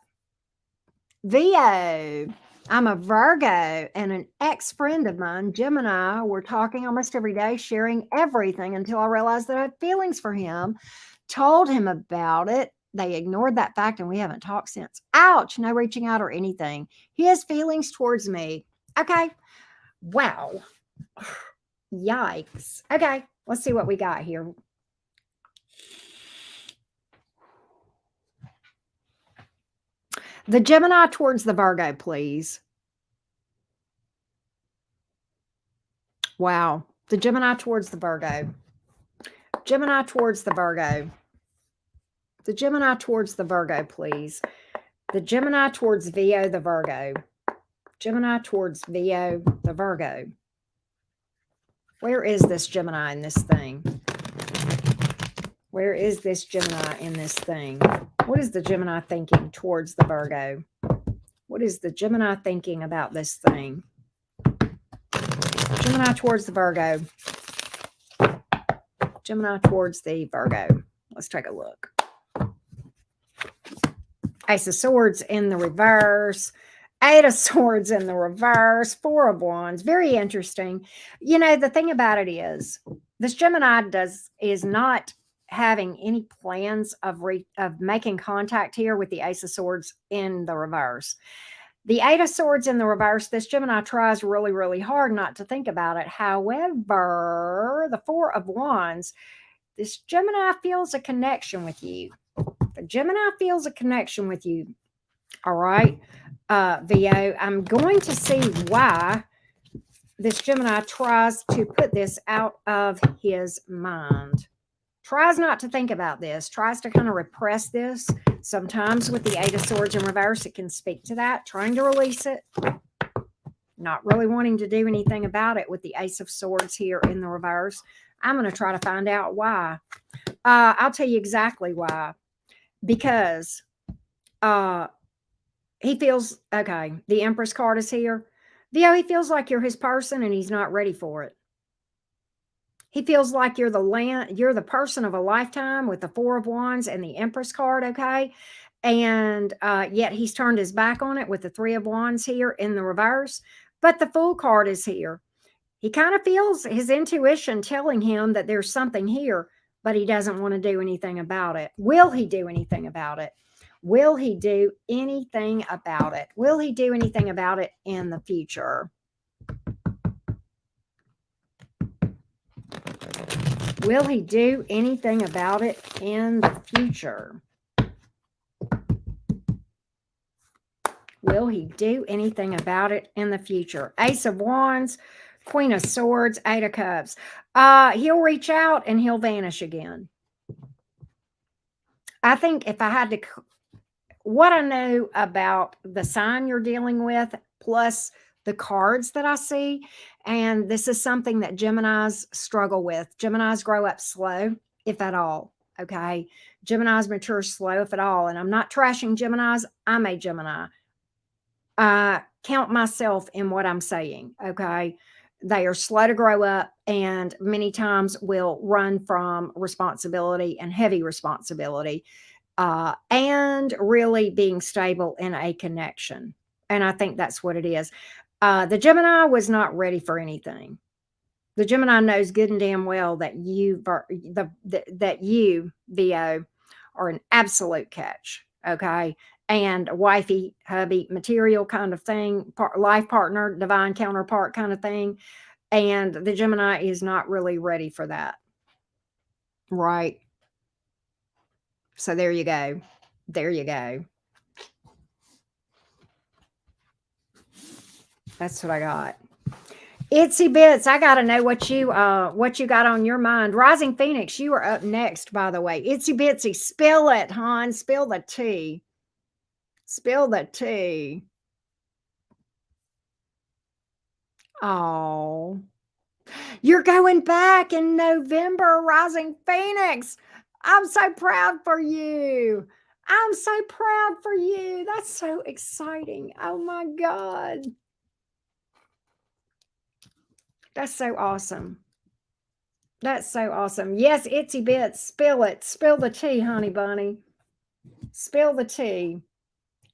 VO. I'm a Virgo, and an ex-friend of mine, Gemini, we're talking almost every day, sharing everything until I realized that I had feelings for him. Told him about it. They ignored that fact, and we haven't talked since. Ouch. No reaching out or anything. He has feelings towards me. Okay. Wow. Yikes. Okay. Let's see what we got here. The Gemini towards the Virgo, please. Wow. The Gemini towards the Virgo. Gemini towards the Virgo. The Gemini towards the Virgo, please. The Gemini towards VO, the Virgo. Gemini towards VO, the Virgo. Where is this Gemini in this thing? Where is this Gemini in this thing? What is the Gemini thinking towards the Virgo? What is the Gemini thinking about this thing? Gemini towards the Virgo. Gemini towards the Virgo. Let's take a look. Ace of Swords in the reverse. Eight of Swords in the reverse. Four of Wands. Very interesting. You know, the thing about it is, this Gemini is not having any plans of making contact here with the Ace of Swords in the reverse. The Eight of Swords in the reverse, this Gemini tries really, really hard not to think about it. However, the Four of Wands, This Gemini feels a connection with you. The Gemini feels a connection with you. All right, VO. I'm going to see why this Gemini tries to put this out of his mind. Tries not to think about this, tries to kind of repress this. Sometimes with the Eight of Swords in reverse, it can speak to that, trying to release it, not really wanting to do anything about it with the Ace of Swords here in the reverse. I'm going to try to find out why. I'll tell you exactly why. Because he feels, okay, the Empress card is here. He feels like you're his person and he's not ready for it. He feels like you're the person of a lifetime with the Four of Wands and the Empress card, okay? And yet he's turned his back on it with the Three of Wands here in the reverse. But the Fool card is here. He kind of feels his intuition telling him that there's something here, but he doesn't want to do anything about it. Will he do anything about it? Will he do anything about it? Will he do anything about it in the future? Will he do anything about it in the future? Will he do anything about it in the future? Ace of Wands, Queen of Swords, Eight of Cups. He'll reach out and he'll vanish again. I think if I had to, what I know about the sign you're dealing with, plus the cards that I see, and this is something that Geminis struggle with. Geminis grow up slow, if at all. Okay. Geminis mature slow, if at all. And I'm not trashing Geminis. I'm a Gemini. Count myself in what I'm saying. Okay. They are slow to grow up and many times will run from responsibility and heavy responsibility, and really being stable in a connection. And I think that's what it is. The Gemini was not ready for anything. The Gemini knows good and damn well that that you, VO, are an absolute catch. Okay. And wifey, hubby, material kind of thing, life partner, divine counterpart kind of thing. And the Gemini is not really ready for that. Right. So there you go. There you go. That's what I got. Itsy Bits, I got to know what you got on your mind. Rising Phoenix, you are up next, by the way. Itsy Bitsy, spill it, hon. Spill the tea. Spill the tea. Oh, you're going back in November, Rising Phoenix. I'm so proud for you. I'm so proud for you. That's so exciting. Oh my God. That's so awesome. That's so awesome. Yes, Itsy Bits, spill it. Spill the tea, honey bunny. Spill the tea.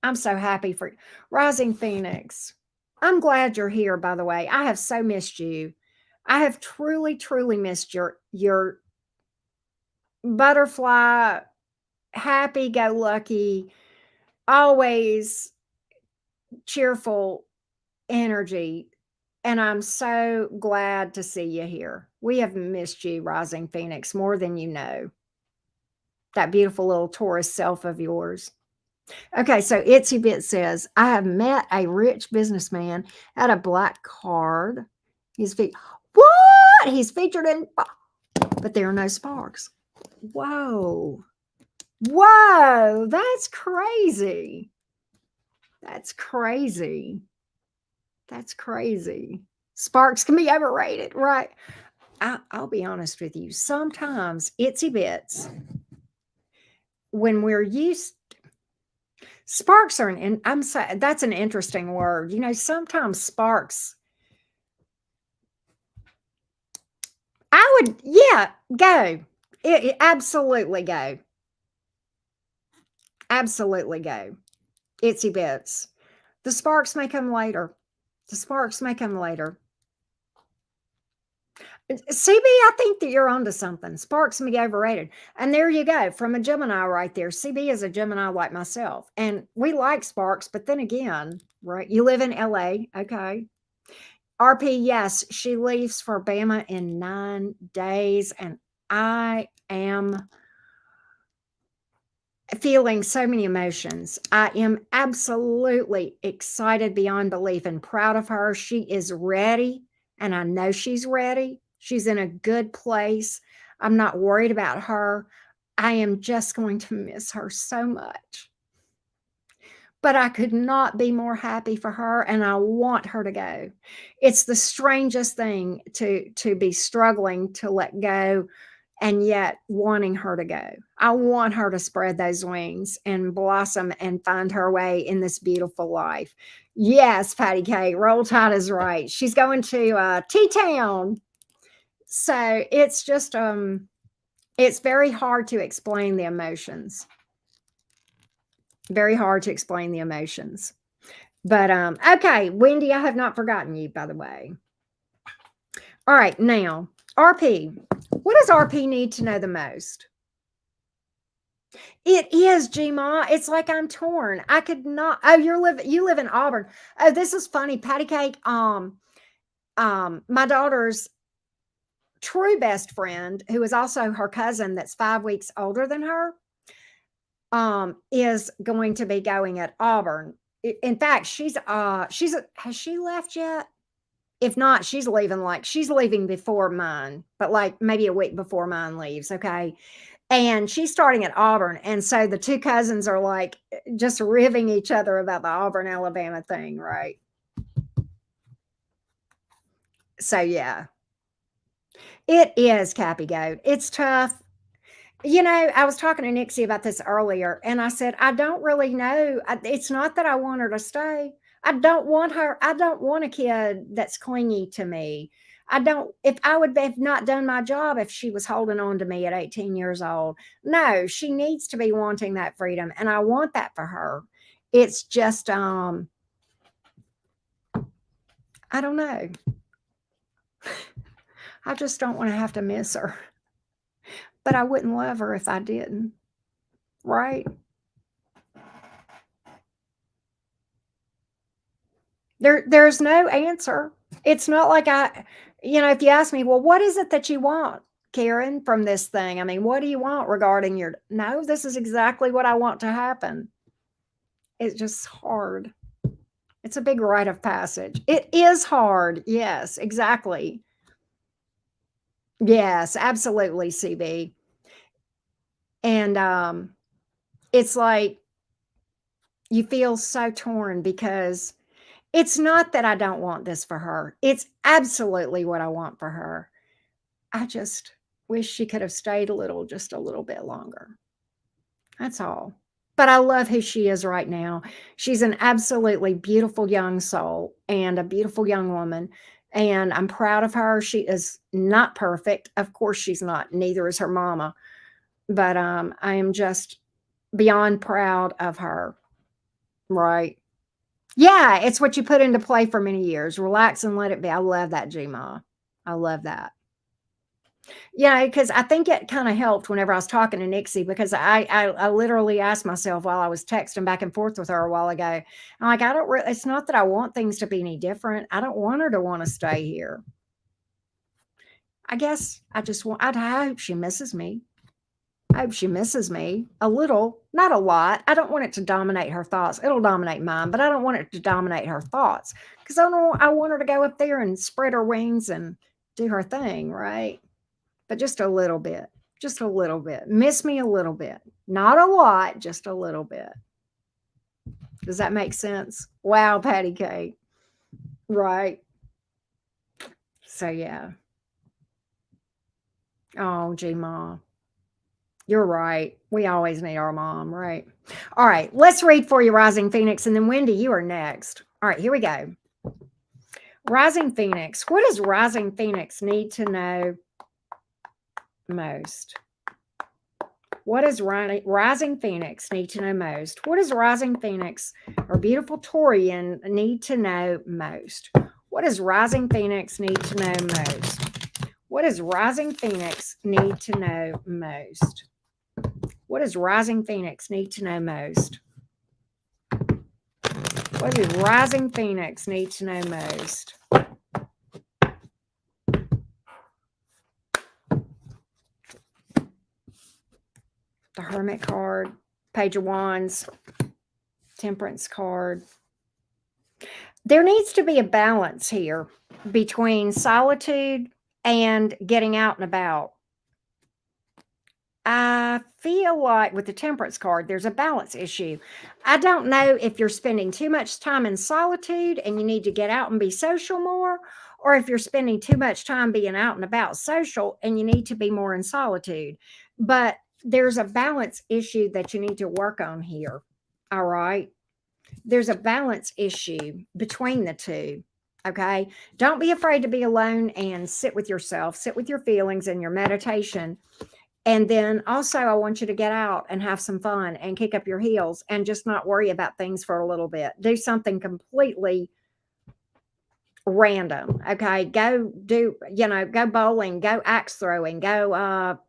I'm so happy for you. Rising Phoenix. I'm glad you're here, by the way. I have so missed you. I have truly, truly missed your butterfly, happy-go-lucky, always cheerful energy. And I'm so glad to see you here. We have missed you, Rising Phoenix, more than you know. That beautiful little Taurus self of yours. Okay, so Itsy Bit says, I have met a rich businessman at a black card. What? He's featured in, but there are no sparks. Whoa. Whoa, that's crazy. That's crazy. That's crazy. Sparks can be overrated, right? I'll be honest with you. Sometimes Itsy Bits, when we're used, sparks are I'm saying that's an interesting word. You know, sometimes sparks. I would, yeah, go. Absolutely go. Absolutely go. Itsy Bits. The sparks may come later. The sparks may come later. CB, I think that you're onto something. Sparks can be overrated. And there you go. From a Gemini right there. CB is a Gemini like myself. And we like sparks, but then again, right? You live in LA. Okay. RP, yes, she leaves for Bama in 9 days. And I am feeling so many emotions. I am absolutely excited beyond belief and proud of her. She is ready, and I know she's ready. She's in a good place. I'm not worried about her. I am just going to miss her so much. But I could not be more happy for her, and I want her to go. It's the strangest thing to be struggling to let go and yet wanting her to go. I want her to spread those wings and blossom and find her way in this beautiful life. Yes, Patty Kate, Roll Tide is right. She's going to T-Town. So it's just it's very hard to explain the emotions. Very hard to explain the emotions. But okay, Wendy, I have not forgotten you, by the way. All right, now, RP. What does RP need to know the most? It is, G-Ma. It's like I'm torn. I could not. Oh, you live in Auburn. Oh, this is funny. Patty Cake. My daughter's true best friend, who is also her cousin that's 5 weeks older than her, is going to be going at Auburn. In fact, has she left yet? If not, she's leaving before mine, but like maybe a week before mine leaves. Okay. And she's starting at Auburn. And so the two cousins are like just ribbing each other about the Auburn, Alabama thing, right? So yeah, it is, Cappy Goat. It's tough. You know, I was talking to Nixie about this earlier, and I said, I don't really know. It's not that I want her to stay. I don't want her. I don't want a kid that's clingy to me. I don't, if I would have not done my job if she was holding on to me at 18 years old. No, she needs to be wanting that freedom, and I want that for her. It's just, I don't know. I just don't want to have to miss her, but I wouldn't love her if I didn't, right? There's no answer. It's not like if you ask me, well, what is it that you want, Karen, from this thing? I mean, what do you want regarding no, this is exactly what I want to happen. It's just hard. It's a big rite of passage. It is hard. Yes, exactly. Yes, absolutely, CB. And it's like you feel so torn because it's not that I don't want this for her. It's absolutely what I want for her. I just wish she could have stayed just a little bit longer. That's all. But I love who she is right now. She's an absolutely beautiful young soul and a beautiful young woman. And I'm proud of her. She is not perfect. Of course, she's not. Neither is her mama. But I am just beyond proud of her. Right. Yeah, it's what you put into play for many years. Relax and let it be. I love that, G-Ma. I love that. Yeah, because I think it kind of helped whenever I was talking to Nixie because I literally asked myself while I was texting back and forth with her a while ago. I'm like, I don't really, it's not that I want things to be any different. I don't want her to want to stay here. I guess I hope she misses me. I hope she misses me a little, not a lot. I don't want it to dominate her thoughts. It'll dominate mine, but I don't want it to dominate her thoughts because I want her to go up there and spread her wings and do her thing, right? But just a little bit, just a little bit. Miss me a little bit, not a lot, just a little bit. Does that make sense? Wow, Patty Cake. Right. So, yeah. Oh, gee, Mom. You're right. We always need our mom, right? All right, let's read for you, Rising Phoenix, and then Wendy, you are next. All right, here we go. Rising Phoenix. What does Rising Phoenix need to know most? What does Rising Phoenix need to know most? What does Rising Phoenix or beautiful Taurian need to know most? What does Rising Phoenix need to know most? What does Rising Phoenix need to know most? What does Rising Phoenix need to know most? What does Rising Phoenix need to know most? the Hermit card, Page of Wands, Temperance card. There needs to be a balance here between solitude and getting out and about. I feel like with the Temperance card, there's a balance issue. I don't know if you're spending too much time in solitude and you need to get out and be social more, or if you're spending too much time being out and about social and you need to be more in solitude. But there's a balance issue that you need to work on here. All right. There's a balance issue between the two. Okay. Don't be afraid to be alone and sit with yourself, sit with your feelings and your meditation. And then also, I want you to get out and have some fun and kick up your heels and just not worry about things for a little bit. Do something completely random. Okay. Go do, go bowling, go axe throwing, go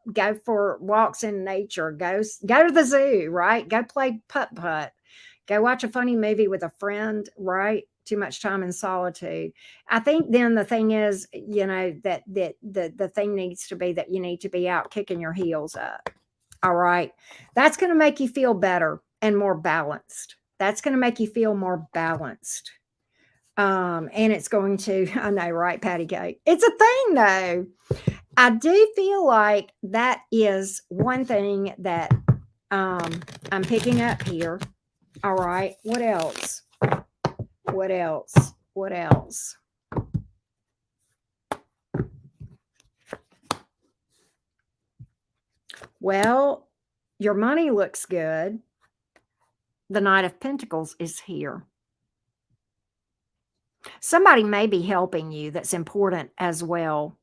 for walks in nature, go to the zoo, right? Go play putt putt. Go watch a funny movie with a friend, right? Too much time in solitude. I think then the thing is, that the thing needs to be that you need to be out kicking your heels up. All right. That's going to make you feel better and more balanced. That's going to make you feel more balanced. And it's going to, I know, right, Patty Cake? It's a thing though. I do feel like that is one thing that I'm picking up here. All right. What else? What else? What else? Well, your money looks good. The Knight of Pentacles is here. Somebody may be helping you that's important as well.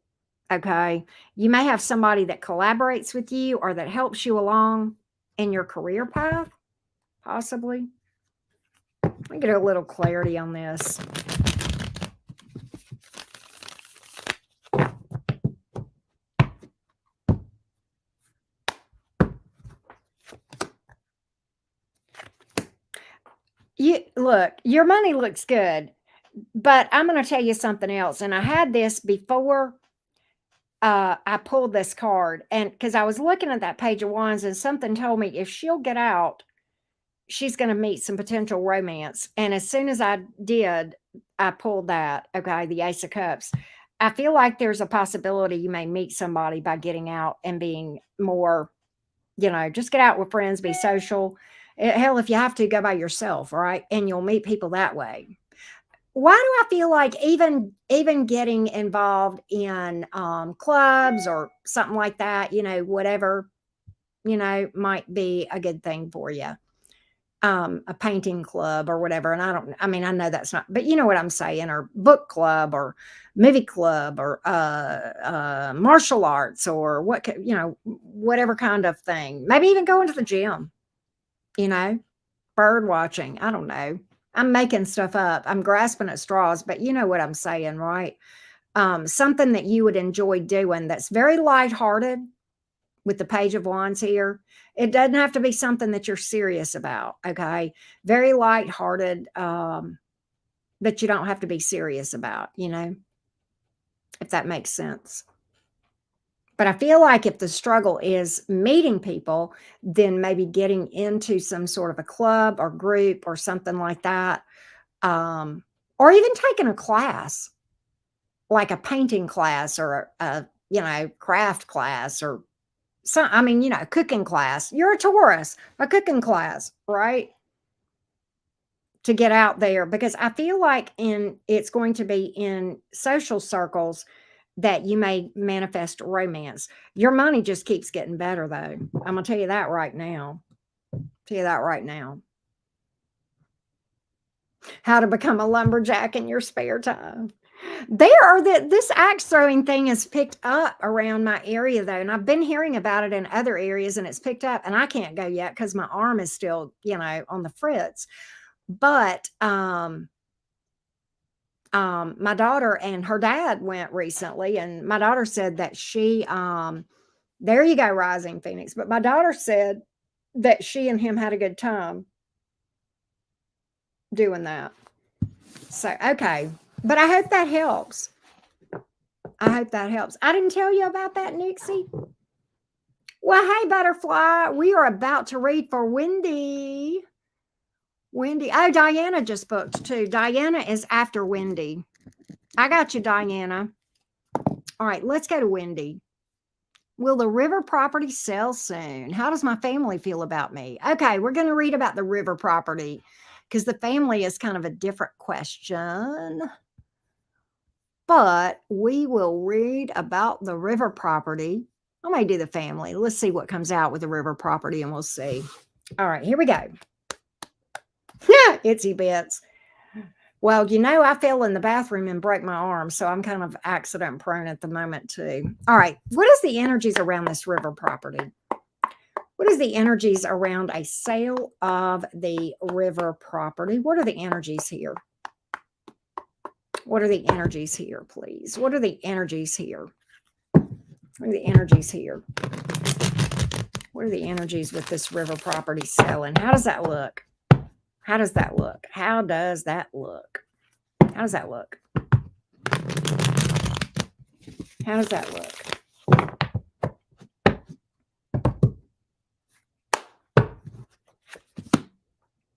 Okay. You may have somebody that collaborates with you or that helps you along in your career path, possibly. Let me get a little clarity on this. Look, your money looks good, but I'm going to tell you something else. And I had this before I pulled this card, and because I was looking at that Page of Wands, and something told me if she'll get out, she's going to meet some potential romance. And as soon as I did, I pulled that. Okay, the Ace of Cups. I feel like there's a possibility you may meet somebody by getting out and being more, just get out with friends, be social. Hell, if you have to, go by yourself, right? And you'll meet people that way. Why do I feel like even getting involved in clubs or something like that, whatever, might be a good thing for you. A painting club or whatever. And I know that's not, but you know what I'm saying, or book club or movie club or martial arts or whatever kind of thing. Maybe even going to the gym, bird watching. I don't know. I'm making stuff up. I'm grasping at straws, but you know what I'm saying, right? Something that you would enjoy doing that's very lighthearted with the Page of Wands here. It doesn't have to be something that you're serious about, okay? Very lighthearted, that you don't have to be serious about, if that makes sense. But I feel like if the struggle is meeting people, then maybe getting into some sort of a club or group or something like that, or even taking a class, like a painting class or a craft class or cooking class. You're a Taurus, a cooking class, right? To get out there, because I feel like it's going to be in social circles that you may manifest romance. Your money just keeps getting better, though. I'm going to tell you that right now. How to become a lumberjack in your spare time. This axe throwing thing is picked up around my area, though, and I've been hearing about it in other areas, and it's picked up, and I can't go yet because my arm is still, on the fritz. But my daughter and her dad went recently, and my daughter said that she there you go, Rising Phoenix. But my daughter said that she and him had a good time doing that. So, okay. But I hope that helps. I didn't tell you about that, Nixie. Well, hey, Butterfly. We are about to read for Wendy. Wendy. Oh, Diana just booked too. Diana is after Wendy. I got you, Diana. All right, let's go to Wendy. Will the river property sell soon? How does my family feel about me? Okay, we're going to read about the river property because the family is kind of a different question. But we will read about the river property. I may do the family. Let's see what comes out with the river property and we'll see. All right, here we go. Itsy bits. Well, I fell in the bathroom and broke my arm, so I'm kind of accident prone at the moment too. All right, what is the energies around this river property? What is the energies around a sale of the river property? What are the energies here? What are the energies here, please? What are the energies here? What are the energies here? What are the energies with this river property selling? How does that look? How does that look? How does that look? How does that look? How does that look?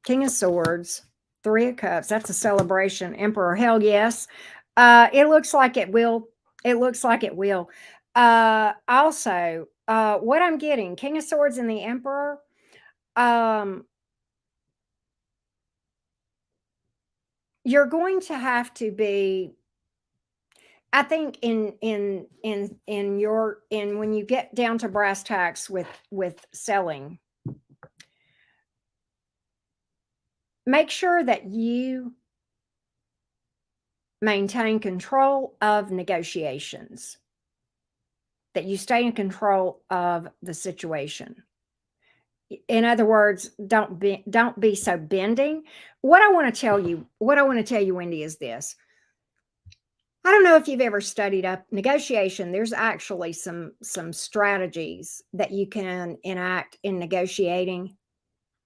King of Swords, Three of Cups. That's a celebration. Emperor. Hell yes. It looks like it will. It looks like it will. Also, what I'm getting, King of Swords and the Emperor. You're going to have to be, I think in when you get down to brass tacks with selling, make sure that you maintain control of negotiations, that you stay in control of the situation. In other words, don't be so bending. What I want to tell you, Wendy, is this. I don't know if you've ever studied up negotiation. There's actually some strategies that you can enact in negotiating.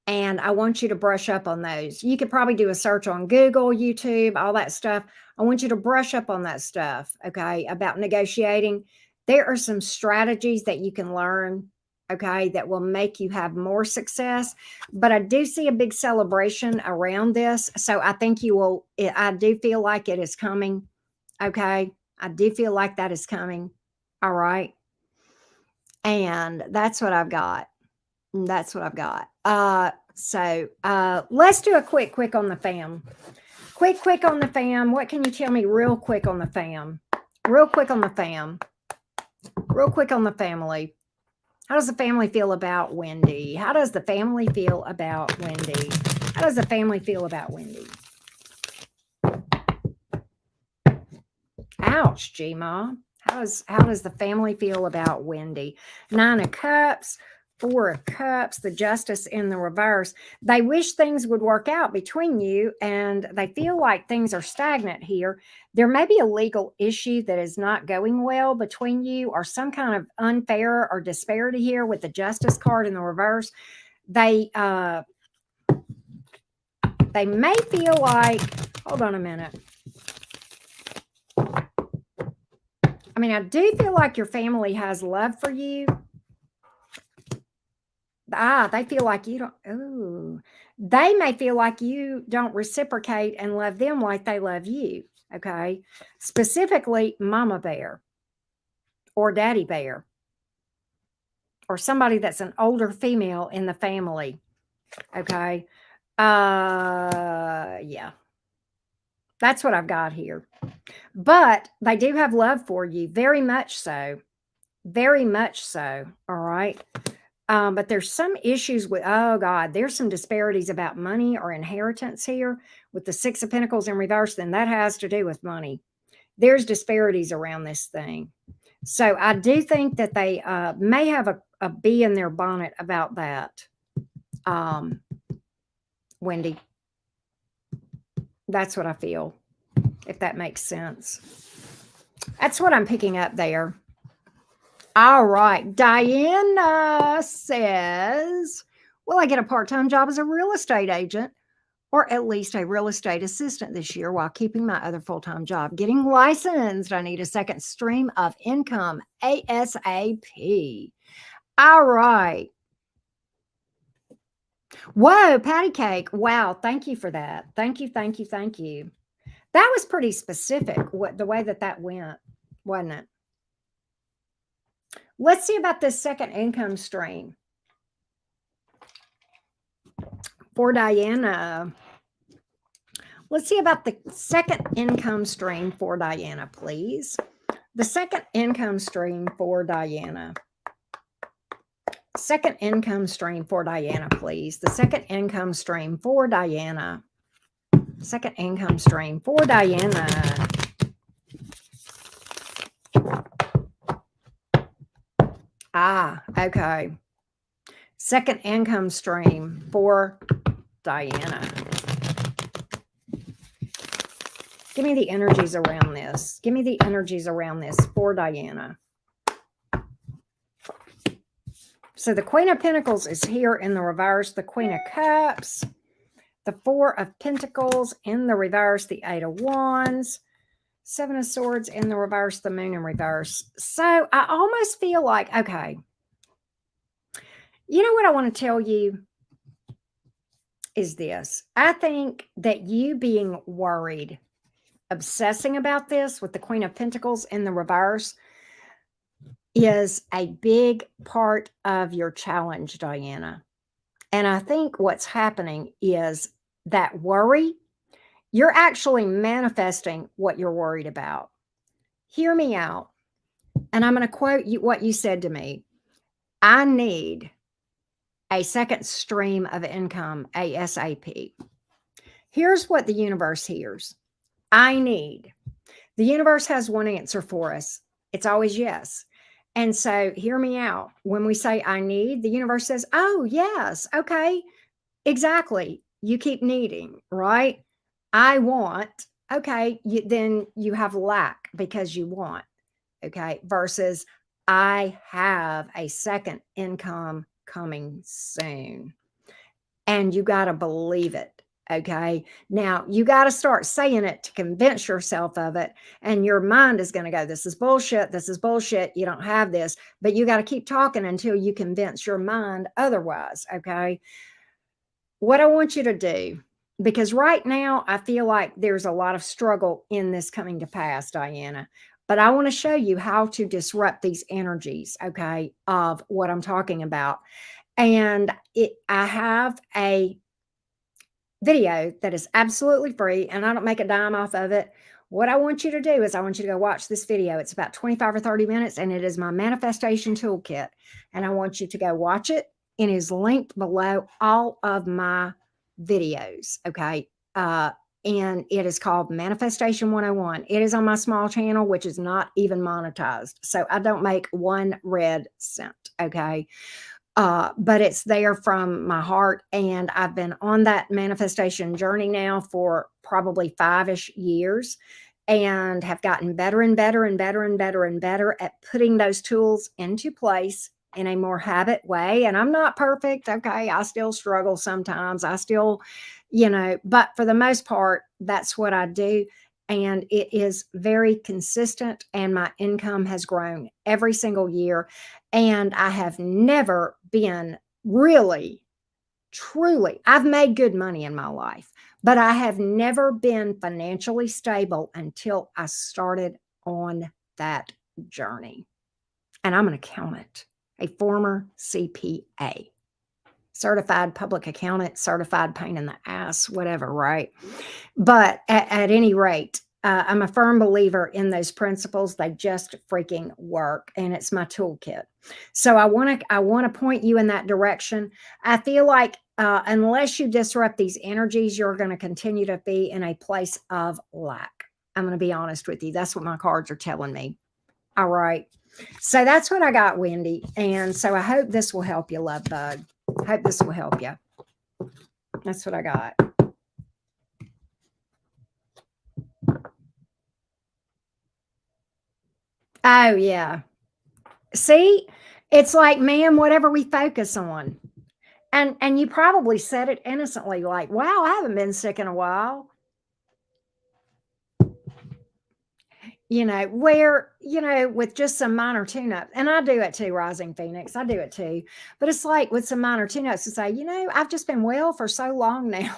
And I want you to brush up on those. You could probably do a search on Google, YouTube, all that stuff. I want you to brush up on that stuff, okay, about negotiating. There are some strategies that you can learn, okay, that will make you have more success. But I do see a big celebration around this. So I think you will, I do feel like it is coming, okay? I do feel like that is coming, all right? And that's what I've got. That's what I've got. So let's do a quick on the fam. Quick on the fam. What can you tell me real quick on the fam? Real quick on the fam. Real quick on the family. How does the family feel about Wendy? How does the family feel about Wendy? How does the family feel about Wendy? Ouch, G-Ma. How does the family feel about Wendy? Nine of Cups. Four of Cups, the Justice in the reverse. They wish things would work out between you, and they feel like things are stagnant here. There may be a legal issue that is not going well between you, or some kind of unfair or disparity here with the Justice card in the reverse. They may feel like, hold on a minute. I mean, I do feel like your family has love for you. They feel like you don't. Oh, they may feel like you don't reciprocate and love them like they love you. Okay. Specifically, Mama Bear or Daddy Bear or somebody that's an older female in the family. Okay. Yeah. That's what I've got here. But they do have love for you. Very much so. Very much so. All right. But there's some issues with, oh God, there's some disparities about money or inheritance here with the Six of Pentacles in reverse. Then that has to do with money. There's disparities around this thing. So I do think that they may have a bee in their bonnet about that. Wendy, that's what I feel, if that makes sense. That's what I'm picking up there. All right. Diana says, will I get a part-time job as a real estate agent or at least a real estate assistant this year while keeping my other full-time job? Getting licensed. I need a second stream of income ASAP. All right. Whoa, patty cake. Wow. Thank you for that. Thank you. Thank you. Thank you. That was pretty specific, what the way that that went, wasn't it? Let's see about this second income stream for Diana. Let's see about the second income stream for Diana, please. The second income stream for Diana. Second income stream for Diana, please. The second income stream for Diana. Second income stream for Diana. Ah, okay. Second income stream for Diana. Give me the energies around this. Give me the energies around this for Diana. So the Queen of Pentacles is here in the reverse. The Queen of Cups. The Four of Pentacles in the reverse. The Eight of Wands. Seven of Swords in the reverse. The Moon in reverse. So I almost feel like, okay, you know what I want to tell you is this. I think that you being worried, obsessing about this with the Queen of Pentacles in the reverse is a big part of your challenge, Diana. And I think what's happening is that worry, you're actually manifesting what you're worried about. Hear me out. And I'm going to quote you what you said to me. I need a second stream of income ASAP. Here's what the universe hears. I need. The universe has one answer for us. It's always yes. And so hear me out. When we say I need, the universe says, oh, yes. Okay. Exactly. You keep needing, right? I want. Okay. Then you have lack because you want. Okay. Versus I have a second income coming soon. And you got to believe it. Okay. Now you got to start saying it to convince yourself of it. And your mind is going to go, this is bullshit. This is bullshit. You don't have this, but you got to keep talking until you convince your mind otherwise. Okay. What I want you to do, because right now I feel like there's a lot of struggle in this coming to pass, Diana, but I want to show you how to disrupt these energies. Okay. Of what I'm talking about. And I have a video that is absolutely free and I don't make a dime off of it. What I want you to do is I want you to go watch this video. It's about 25 or 30 minutes and it is my manifestation toolkit. And I want you to go watch it. It is linked below all of my videos. Okay. And it is called Manifestation 101. It is on my small channel, which is not even monetized. So I don't make one red cent. Okay. But it's there from my heart. And I've been on that manifestation journey now for probably 5-ish years and have gotten better and better and better and better and better at putting those tools into place in a more habit way. And I'm not perfect. Okay. I still struggle sometimes. I still, but for the most part, that's what I do. And it is very consistent and my income has grown every single year. And I have never been really, truly, I've made good money in my life, but I have never been financially stable until I started on that journey. And I'm an accountant, a former CPA, certified public accountant, certified pain in the ass, whatever, right? But at any rate, I'm a firm believer in those principles. They just freaking work, and it's my toolkit. So I want to point you in that direction. I feel like unless you disrupt these energies, you're going to continue to be in a place of lack. I'm going to be honest with you. That's what my cards are telling me. All right. So that's what I got, Wendy. And so I hope this will help you, love bug. Hope this will help you. That's what I got. Oh, yeah. See, it's like, man, whatever we focus on. And you probably said it innocently, like, wow, I haven't been sick in a while. where, with just some minor tune-up, and I do it too, Rising Phoenix, I do it too. But it's like with some minor tune-ups to say, I've just been well for so long now.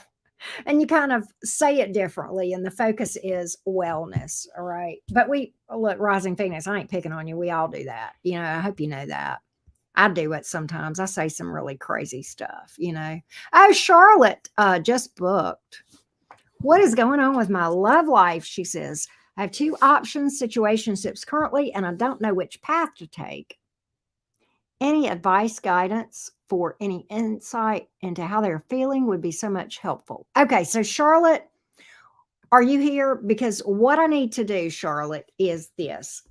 And you kind of say it differently, and the focus is wellness. All right. But look, Rising Phoenix, I ain't picking on you. We all do that. I hope you know that. I do it sometimes. I say some really crazy stuff. Oh, Charlotte just booked. What is going on with my love life? She says, I have two options, situationships currently, and I don't know which path to take. Any advice, guidance, for any insight into how they're feeling would be so much helpful. Okay, so Charlotte, are you here? Because what I need to do, Charlotte, is this.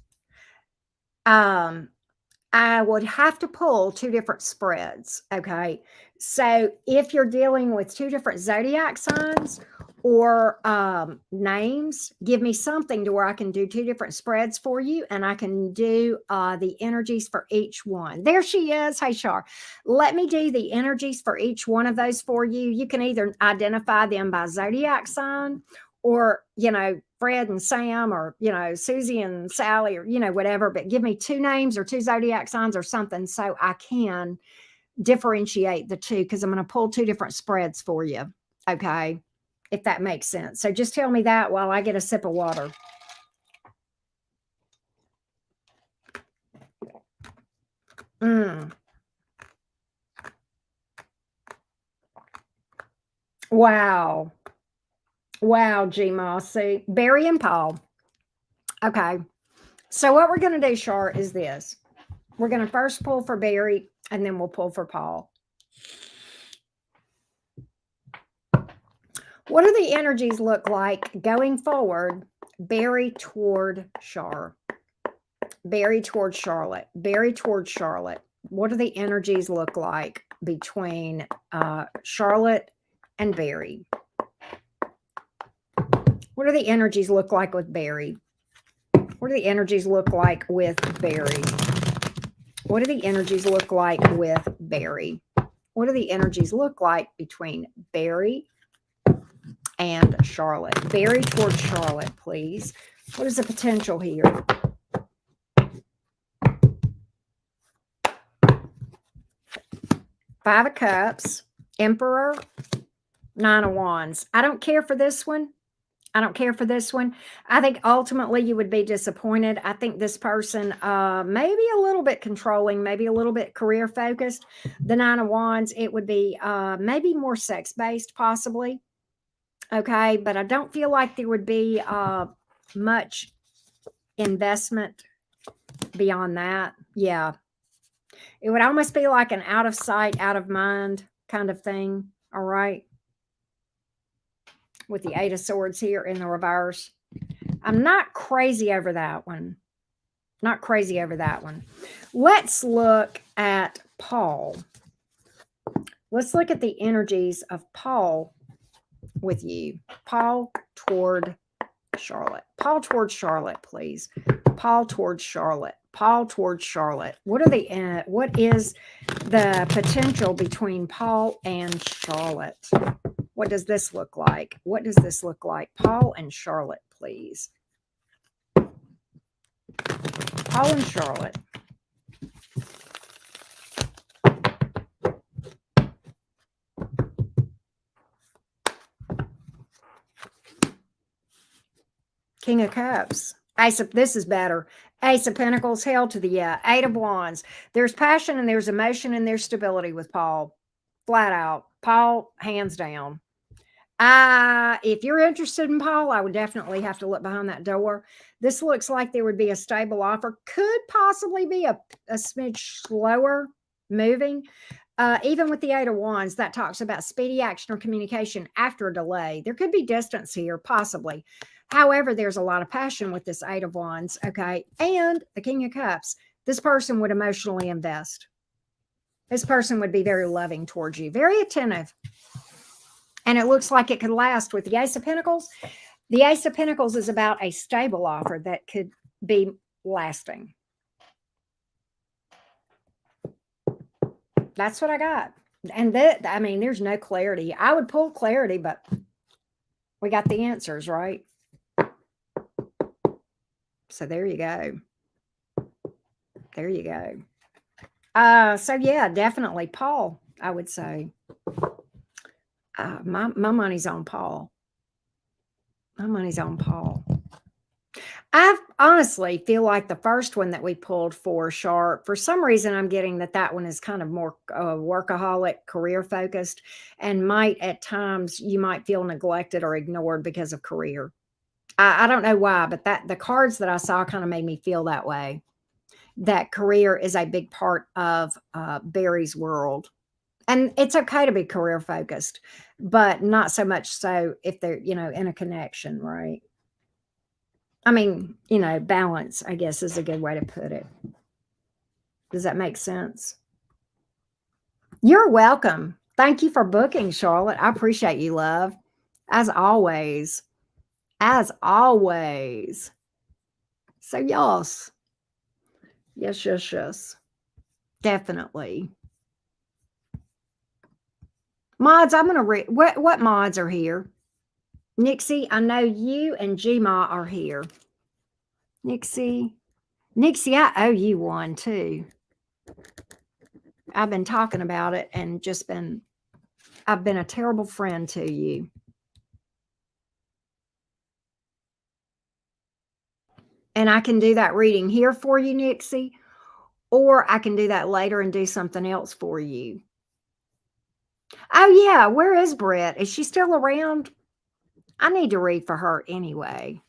I would have to pull two different spreads. Okay. So if you're dealing with two different zodiac signs or names, give me something to where I can do two different spreads for you, and I can do the energies for each one. There she is. Hey, Char. Let me do the energies for each one of those for you. You can either identify them by zodiac sign, or, Fred and Sam, or, Susie and Sally, or, whatever, but give me two names or two zodiac signs or something so I can differentiate the two, because I'm going to pull two different spreads for you. Okay. If that makes sense. So just tell me that while I get a sip of water. Wow. Wow, G Mossy. Barry and Paul. Okay. So what we're going to do, Char, is this. We're going to first pull for Barry, and then we'll pull for Paul. What do the energies look like going forward? Barry toward Char. Barry toward Charlotte. Barry toward Charlotte. What do the energies look like between Charlotte and Barry? What do the energies look like with Barry? What do the energies look like with Barry? What do the energies look like with Barry? What do the energies look like between Barry and Charlotte? Barry towards Charlotte, please. What is the potential here? Five of Cups, Emperor, Nine of Wands. I don't care for this one. I don't care for this one. I think ultimately you would be disappointed. I think this person maybe a little bit controlling, maybe a little bit career focused. The Nine of Wands, it would be maybe more sex based, possibly. Okay, but I don't feel like there would be much investment beyond that. Yeah, it would almost be like an out of sight, out of mind kind of thing. All right. With the Eight of Swords here in the reverse. I'm not crazy over that one. Not crazy over that one. Let's look at Paul. Let's look at the energies of Paul with you. Paul toward Charlotte. Paul toward Charlotte, please. Paul toward Charlotte. Paul toward Charlotte. What is the potential between Paul and Charlotte? What does this look like? What does this look like? Paul and Charlotte, please. Paul and Charlotte. King of Cups. This is better. Ace of Pentacles, hell to the Eight of Wands. There's passion and there's emotion and there's stability with Paul. Flat out. Paul, hands down. If you're interested in Paul, I would definitely have to look behind that door. This looks like there would be a stable offer. Could possibly be a smidge slower moving. Even with the Eight of Wands, that talks about speedy action or communication after a delay. There could be distance here, possibly. However, there's a lot of passion with this Eight of Wands, okay? And the King of Cups. This person would emotionally invest. This person would be very loving towards you, very attentive. And it looks like it could last with the Ace of Pentacles. The Ace of Pentacles is about a stable offer that could be lasting. That's what I got. And there's no clarity. I would pull clarity, but we got the answers, right? So there you go. There you go. So yeah, definitely Paul, I would say. My money's on Paul. My money's on Paul. I honestly feel like the first one that we pulled for Sharp, for some reason, I'm getting that one is kind of more workaholic, career focused, and might at times you might feel neglected or ignored because of career. I don't know why, but that the cards that I saw kind of made me feel that way. That career is a big part of Barry's world. And it's okay to be career focused, but not so much so if they're, in a connection, right? I mean, balance, I guess, is a good way to put it. Does that make sense? You're welcome. Thank you for booking, Charlotte. I appreciate you, love. As always. As always. So, yes. Yes, yes, yes. Definitely. Mods, I'm going to read. What mods are here? Nixie, I know you and Gma are here. Nixie, I owe you one too. I've been talking about it and I've been a terrible friend to you. And I can do that reading here for you, Nixie, or I can do that later and do something else for you. Oh, yeah. Where is Brett? Is she still around? I need to read for her anyway.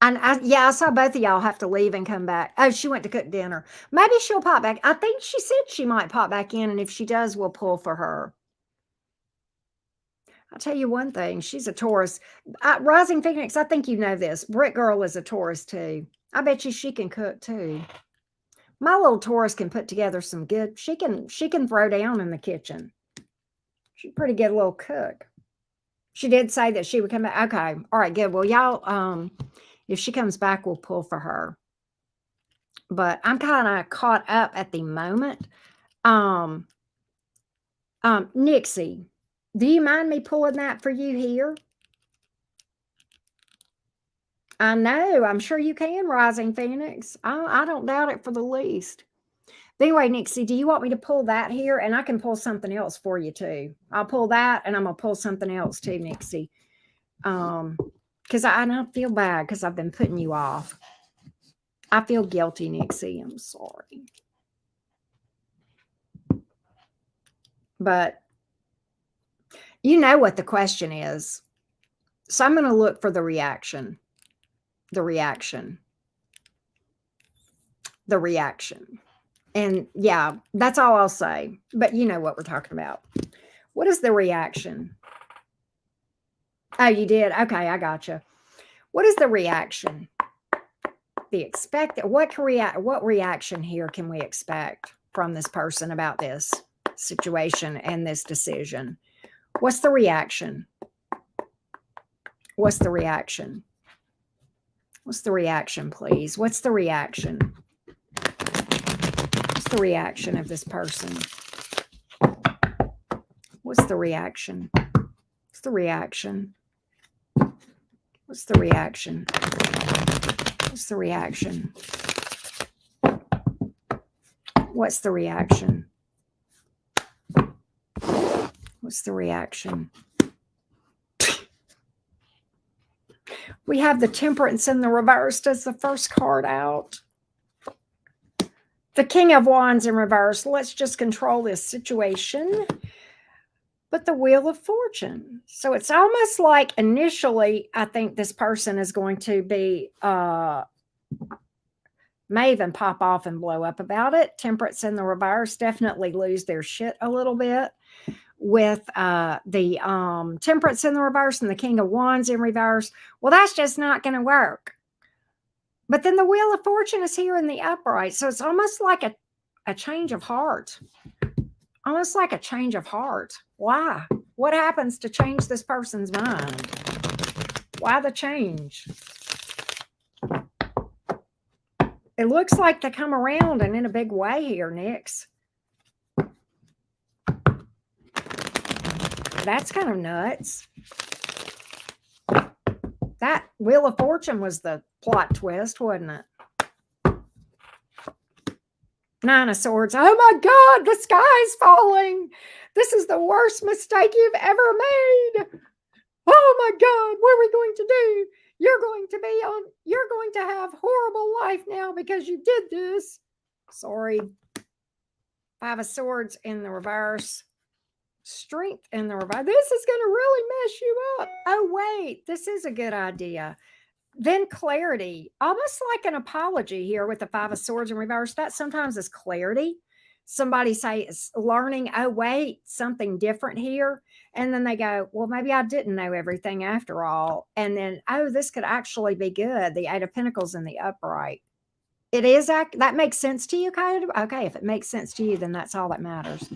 And I saw both of y'all have to leave and come back. Oh, she went to cook dinner. Maybe she'll pop back. I think she said she might pop back in, and if she does, we'll pull for her. I'll tell you one thing. She's a Taurus. Rising Phoenix, I think you know this. Brick Girl is a Taurus too. I bet you she can cook too. My little Taurus can put together some good. She can throw down in the kitchen. She's a pretty good little cook. She did say that she would come back. Okay. All right, good. Well, y'all, if she comes back, we'll pull for her. But I'm kind of caught up at the moment. Nixie, do you mind me pulling that for you here? I know. I'm sure you can, Rising Phoenix. I don't doubt it for the least. But anyway, Nixie, do you want me to pull that here? And I can pull something else for you too. I'll pull that, and I'm gonna pull something else too, Nixie. Because I feel bad because I've been putting you off. I feel guilty, Nixie. I'm sorry. But you know what the question is. So I'm going to look for the reaction. The reaction. The reaction. And yeah, that's all I'll say. But you know what we're talking about. What is the reaction? Oh, you did? Okay, I gotcha. What is the reaction? The expected, what reaction here can we expect from this person about this situation and this decision? What's the reaction? What's the reaction? What's the reaction, please? What's the reaction? What's the reaction of this person? What's the reaction? What's the reaction? What's the reaction? What's the reaction? What's the reaction? What's the reaction? We have the Temperance in the reversed as the first card out. The King of Wands in reverse. Let's just control this situation. But the Wheel of Fortune. So it's almost like initially, I think this person is going to be, may even pop off and blow up about it. Temperance in the reverse, definitely lose their shit a little bit with the Temperance in the reverse and the King of Wands in reverse. Well, that's just not going to work. But then the Wheel of Fortune is here in the upright. So it's almost like a change of heart. Almost like a change of heart. Why? What happens to change this person's mind? Why the change? It looks like they come around and in a big way here, Nix. That's kind of nuts. That Wheel of Fortune was the plot twist, wasn't it? Nine of Swords. Oh my God, the sky's falling. This is the worst mistake you've ever made. Oh my God, what are we going to do? You're going to have horrible life now because you did this. Sorry. Five of Swords in the reverse. Strength in the reverse. This is going to really mess you up. Oh, wait, this is a good idea. Then clarity, almost like an apology here with the Five of Swords in reverse. That sometimes is clarity. Somebody say it's learning, oh, wait, something different here. And then they go, well, maybe I didn't know everything after all. And then, oh, this could actually be good. The Eight of Pentacles in the upright. It is, that makes sense to you, kind of? Okay, if it makes sense to you, then that's all that matters.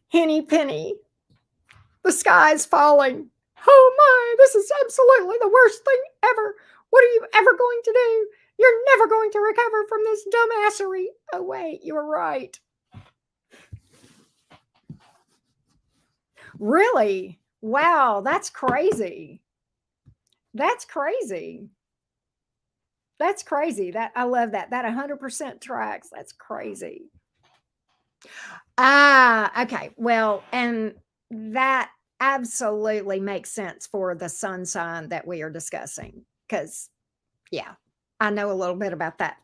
Henny penny. The sky's falling. Oh my, this is absolutely the worst thing ever. What are you ever going to do? You're never going to recover from this dumbassery. Oh wait, you were right. Really? Wow, that's crazy. That's crazy. That's crazy. That I love that. That 100% tracks. That's crazy. Okay. Well, and that absolutely makes sense for the sun sign that we are discussing. Because, yeah, I know a little bit about that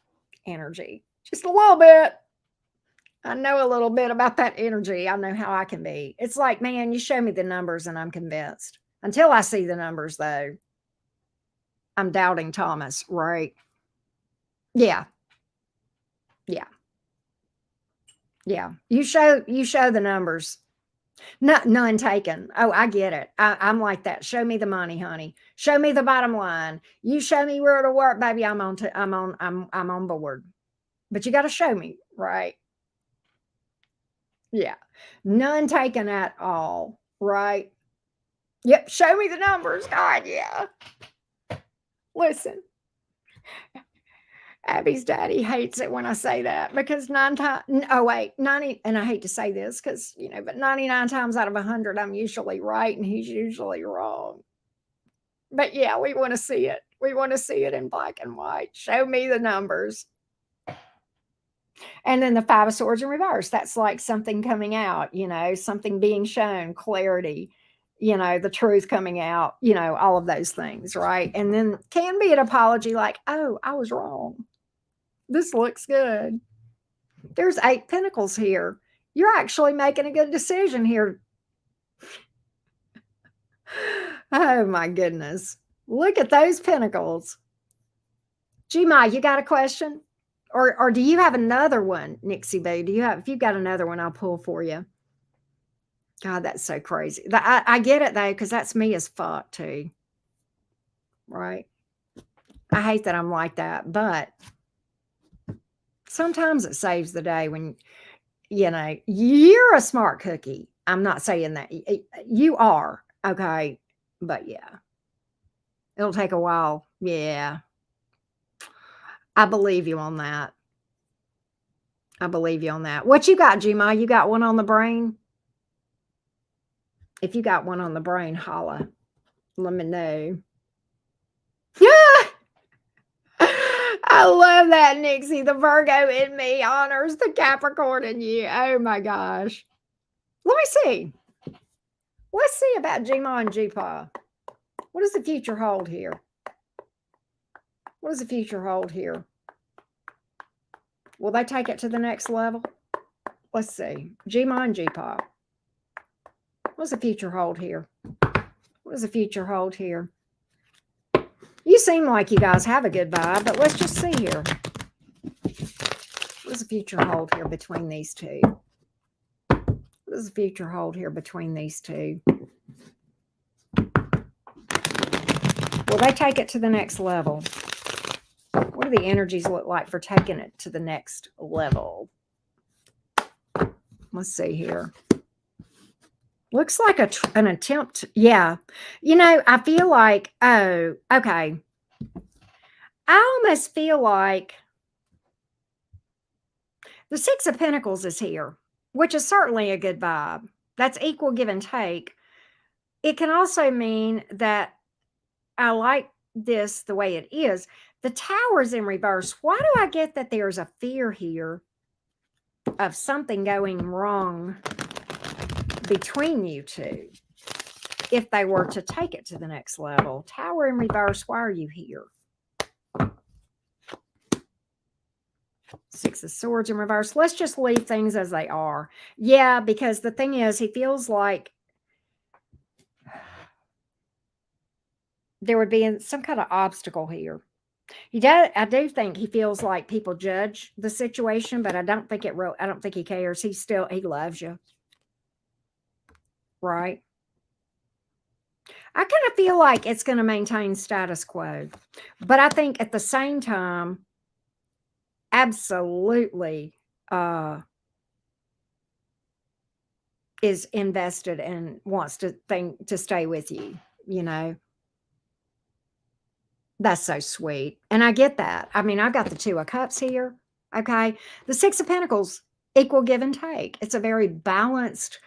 energy. Just a little bit. I know a little bit about that energy. I know how I can be. It's like, man, you show me the numbers and I'm convinced. Until I see the numbers, though, I'm doubting Thomas, right? Yeah. Yeah. Yeah. You show the numbers. None taken. Oh, I get it. I'm like that. Show me the money, honey. Show me the bottom line. You show me where to work, baby. I'm on board. But you got to show me, right? Yeah. None taken at all, right? Yep. Show me the numbers. God, yeah. Listen. Abby's daddy hates it when I say that because 90, and I hate to say this because, but 99 times out of 100, I'm usually right and he's usually wrong. But yeah, we want to see it. We want to see it in black and white. Show me the numbers. And then the Five of Swords in reverse. That's like something coming out, something being shown, clarity, the truth coming out, all of those things, right? And then can be an apology like, oh, I was wrong. This looks good. There's 8 pentacles here. You're actually making a good decision here. Oh my goodness. Look at those pentacles. Gma, you got a question? Or do you have another one, Nixie Boo? If you've got another one, I'll pull for you. God, that's so crazy. I get it though, because that's me as fuck too. Right? I hate that I'm like that, but sometimes it saves the day when, you're a smart cookie. I'm not saying that. You are, okay? But yeah, it'll take a while. Yeah. I believe you on that. I believe you on that. What you got, Gma? You got one on the brain? If you got one on the brain, holla. Let me know. Yeah. I love that, Nixie. The Virgo in me honors the Capricorn in you. Oh my gosh. Let me see. Let's see about Gma and Gpa. What does the future hold here? What does the future hold here? Will they take it to the next level? Let's see. Gma and Gpa. What does the future hold here? What does the future hold here? You seem like you guys have a good vibe, but let's just see here. What does the future hold here between these two? What does the future hold here between these two? Will they take it to the next level? What do the energies look like for taking it to the next level? Let's see here. Looks like an attempt. Yeah. I feel like, oh, okay. I almost feel like the Six of Pentacles is here. which is certainly a good vibe. That's equal give and take. It can also mean that I like this the way it is. The Tower's in reverse. Why do I get that there's a fear here of something going wrong between you two if they were to take it to the next level? Tower in reverse, why are you here? Six of Swords in reverse. Let's just leave things as they are. Yeah, because the thing is, he feels like there would be some kind of obstacle here. I do think he feels like people judge the situation, but I don't think I don't think he cares. He loves you. Right? I kind of feel like it's going to maintain status quo. But I think at the same time, absolutely is invested and wants to stay with you, you know. That's so sweet. And I get that. I mean, I got the Two of Cups here. Okay. The Six of Pentacles, equal give and take. It's a very balanced,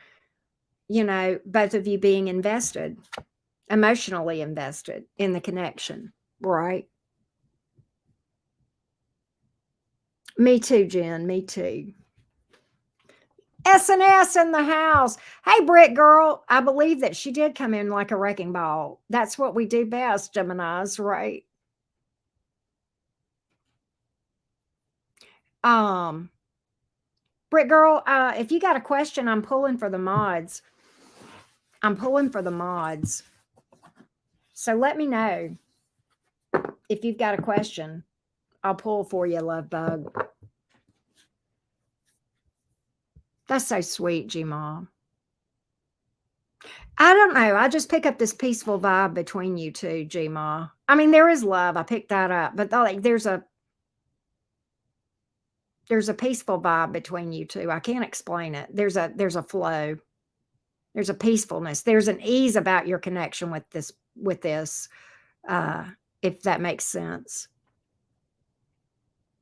both of you being invested, emotionally invested in the connection, right? Me too, Jen. Me too. S&S in the house. Hey, Britt girl. I believe that she did come in like a wrecking ball. That's what we do best, Geminis, right? Britt girl, if you got a question, I'm pulling for the mods. So let me know if you've got a question. I'll pull for you, love bug. That's so sweet, G-Mom. I don't know. I just pick up this peaceful vibe between you two, G-Ma. I mean, there is love. I picked that up. But like there's a peaceful vibe between you two. I can't explain it. There's a flow. There's a peacefulness. There's an ease about your connection with this, if that makes sense.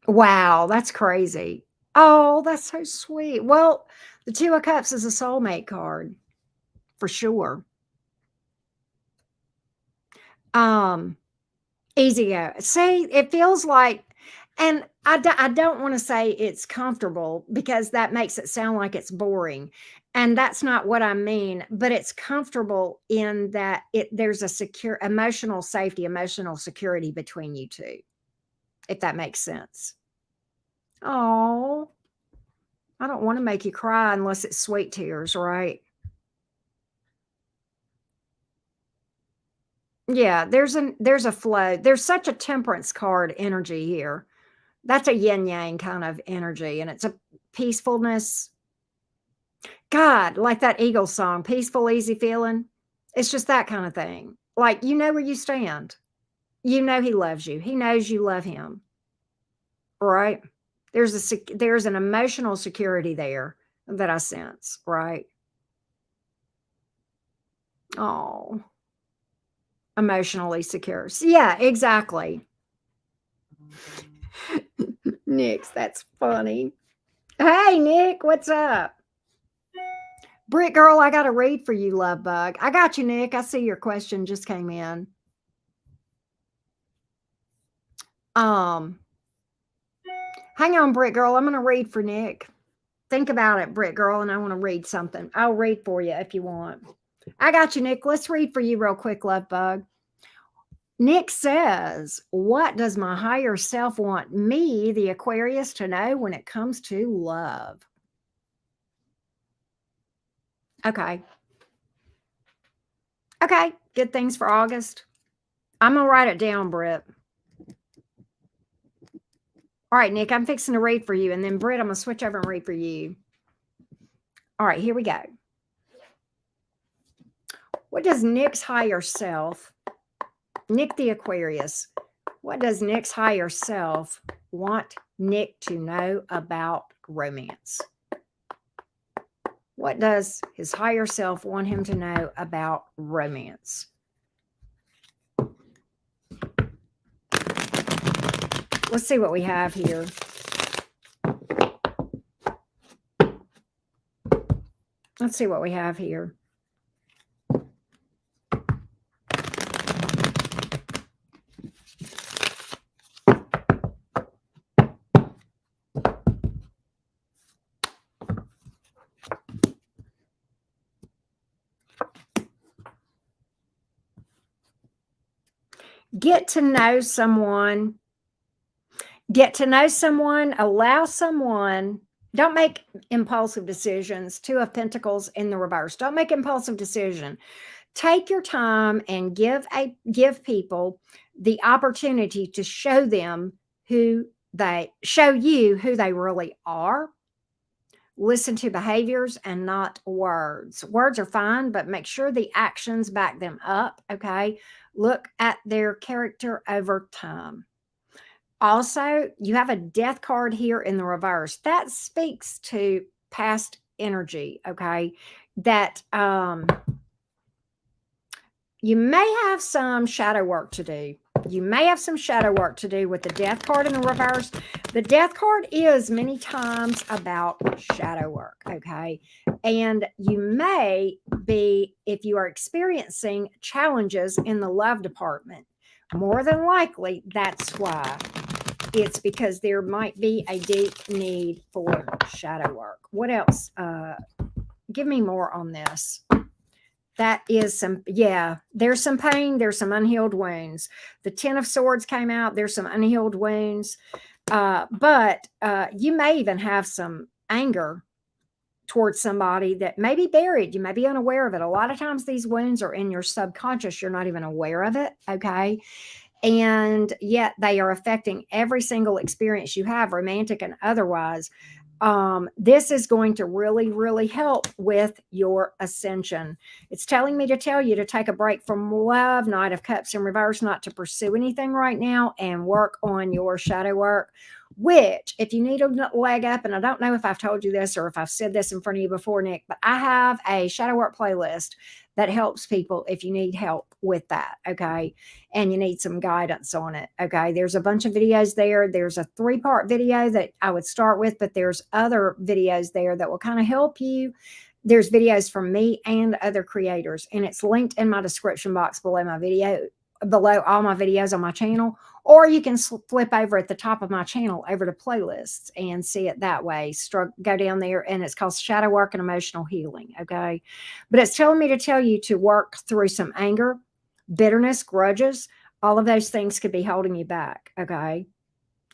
Wow, that's crazy. Oh, that's so sweet. Well, the Two of Cups is a soulmate card for sure. Easy go. See, it feels like, and I don't want to say it's comfortable because that makes it sound like it's boring. And that's not what I mean, but it's comfortable in that there's a secure emotional safety, emotional security between you two, if that makes sense. Oh, I don't want to make you cry unless it's sweet tears, right? Yeah, there's a flow. There's such a temperance card energy here. That's a yin yang kind of energy, and it's a peacefulness. God, like that Eagle song, peaceful, easy feeling. It's just that kind of thing. Like, you know where you stand. You know he loves you. He knows you love him. Right? There's an emotional security there that I sense, right? Oh, emotionally secure. Yeah, exactly. Nick's, that's funny. Hey, Nick, what's up? Britt girl, I got a read for you, love bug. I got you, Nick. I see your question just came in. Hang on, Britt girl. I'm going to read for Nick. Think about it, Britt girl, and I want to read something. I'll read for you if you want. I got you, Nick. Let's read for you real quick, love bug. Nick says, what does my higher self want me, the Aquarius, to know when it comes to love? Okay. Okay. Good things for August. I'm going to write it down, Britt. All right, Nick, I'm fixing to read for you. And then, Britt, I'm going to switch over and read for you. All right, here we go. What does Nick's higher self, Nick the Aquarius, what does Nick's higher self want Nick to know about romance? What does his higher self want him to know about romance? Let's see what we have here. Let's see what we have here. Get to know someone. Get to know someone, allow someone. Don't make impulsive decisions. Two of Pentacles in the reverse. Don't make impulsive decision. Take your time and give people the opportunity to show you who they really are. Listen to behaviors and not words. Words are fine, but make sure the actions back them up. Okay. Look at their character over time. Also, you have a death card here in the reverse. That speaks to past energy. Okay. That you may have some shadow work to do. You may have some shadow work to do with the death card in the reverse. The death card is many times about shadow work, okay? And you may be, if you are experiencing challenges in the love department, more than likely, that's why. It's because there might be a deep need for shadow work. What else? Give me more on this. That is some, yeah, there's some pain. There's some unhealed wounds. The 10 of Swords came out. There's some unhealed wounds. But you may even have some anger towards somebody that may be buried. You may be unaware of it. A lot of times these wounds are in your subconscious. You're not even aware of it. Okay. And yet they are affecting every single experience you have, romantic and otherwise. This is going to really, really help with your ascension. It's telling me to tell you to take a break from love, Knight of Cups in reverse, not to pursue anything right now, and work on your shadow work, which if you need a leg up, and I don't know if I've told you this or if I've said this in front of you before, Nick, but I have a shadow work playlist that helps people if you need help with that, okay? And you need some guidance on it, okay? There's a bunch of videos there. There's a 3-part video that I would start with, but there's other videos there that will kind of help you. There's videos from me and other creators, and it's linked in my description box below my video, below all my videos on my channel, or you can flip over at the top of my channel over to playlists and see it that way. Go down there, and it's called Shadow Work and Emotional Healing, okay? But it's telling me to tell you to work through some anger, bitterness, grudges. All of those things could be holding you back, okay?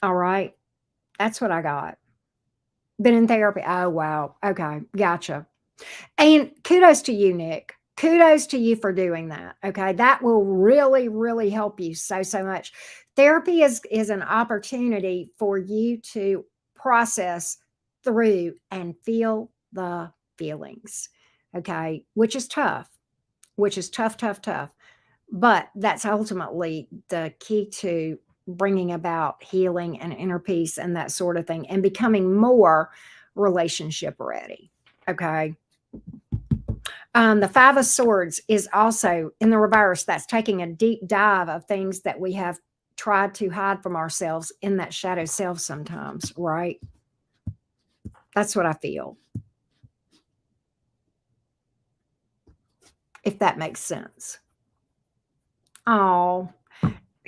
All right? That's what I got. Been in therapy. Oh, wow. Okay, gotcha. And kudos to you, Nick. Kudos to you for doing that. Okay. That will really, really help you so, so much. Therapy is an opportunity for you to process through and feel the feelings. Okay. Which is tough, tough, tough, tough. But that's ultimately the key to bringing about healing and inner peace and that sort of thing, and becoming more relationship ready. Okay. The 5 of Swords is also in the reverse. That's taking a deep dive of things that we have tried to hide from ourselves in that shadow self sometimes, right? That's what I feel. If that makes sense. Oh,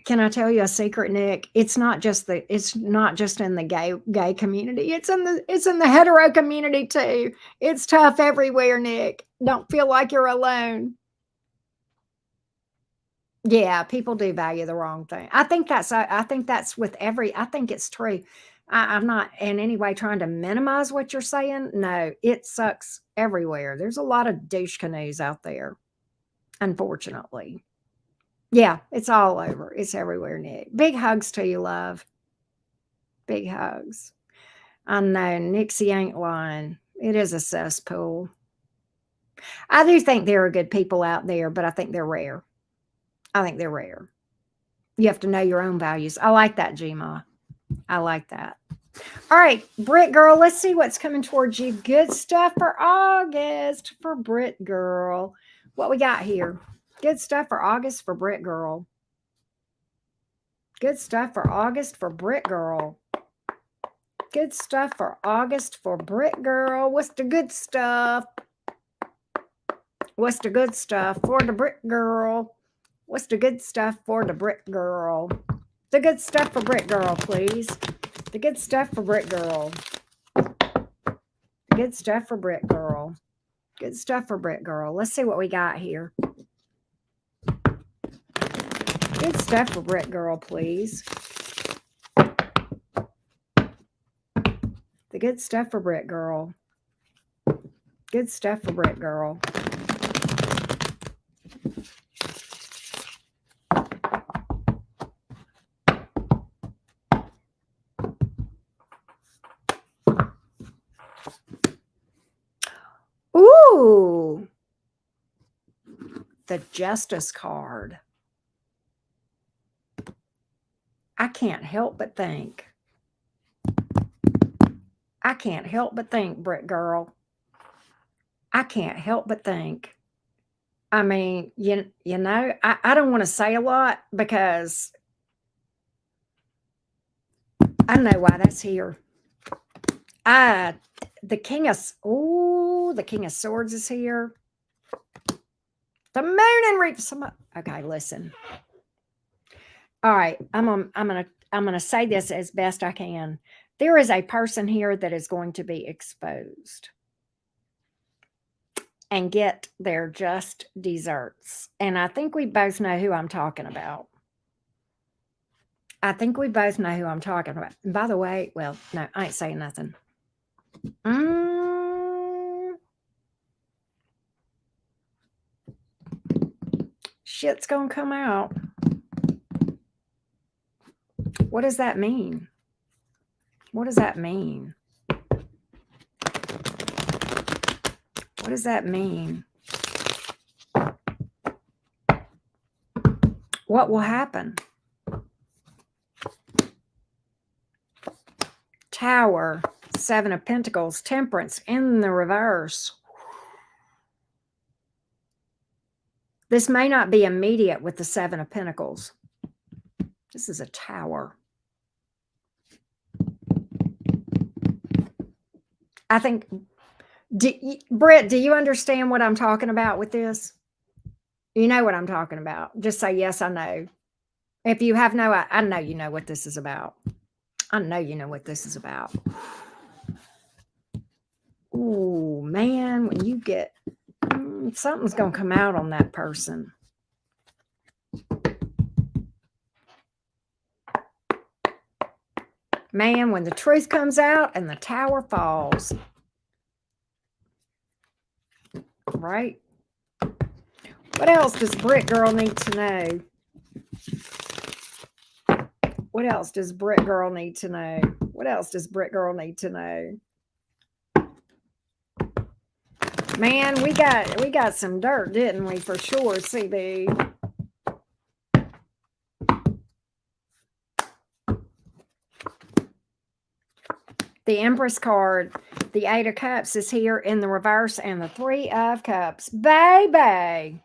can I tell you a secret, Nick? It's not just in the gay community. It's in the hetero community too. It's tough everywhere, Nick. Don't feel like you're alone. Yeah, people do value the wrong thing. I think that's with I think it's true. I'm not in any way trying to minimize what you're saying. No, it sucks everywhere. There's a lot of douche canoes out there, unfortunately. Yeah, it's all over. It's everywhere, Nick. Big hugs to you, love. Big hugs. I know Nixie ain't lying. It is a cesspool. I do think there are good people out there, but I think they're rare. I think they're rare. You have to know your own values. I like that, Gma. I like that. All right, Brit Girl, let's see what's coming towards you. Good stuff for August for Brit Girl. What we got here? Good stuff for August for Brit Girl. Good stuff for August for Brit Girl. Good stuff for August for Brit Girl. What's the good stuff? What's the good stuff for the brick girl? What's the good stuff for the brick girl? The good stuff for brick girl, please. The good stuff for brick girl. Good stuff for brick girl. Good stuff for brick girl. Let's see what we got here. Good stuff for brick girl, please. The good stuff for brick girl. Good stuff for brick girl. Ooh, the Justice card. I can't help but think. I can't help but think, brick girl. I can't help but think. I mean, you know, I don't want to say a lot because I know why that's here. The King of Swords is here. The Moon and Reap. Okay, listen. All right, I'm gonna say this as best I can. There is a person here that is going to be exposed and get their just desserts. And I think we both know who I'm talking about. I think we both know who I'm talking about. And by the way, well, no, I ain't saying nothing. Shit's gonna come out. What does that mean? What does that mean? What does that mean? What will happen? Tower, Seven of Pentacles, Temperance in the reverse. This may not be immediate with the Seven of Pentacles. This is a Tower. I think, Britt, do you understand what I'm talking about with this? You know what I'm talking about. Just say, yes, I know. If you have no, I know you know what this is about. I know you know what this is about. Oh, man, when you get, something's going to come out on that person. Man, when the truth comes out and the Tower falls. Right? What else does Brick Girl need to know? What else does Brick Girl need to know? What else does Brick Girl need to know? Man, we got some dirt, didn't we? For sure, CB. The Empress card, the Eight of Cups is here in the reverse, and the Three of Cups. Baby,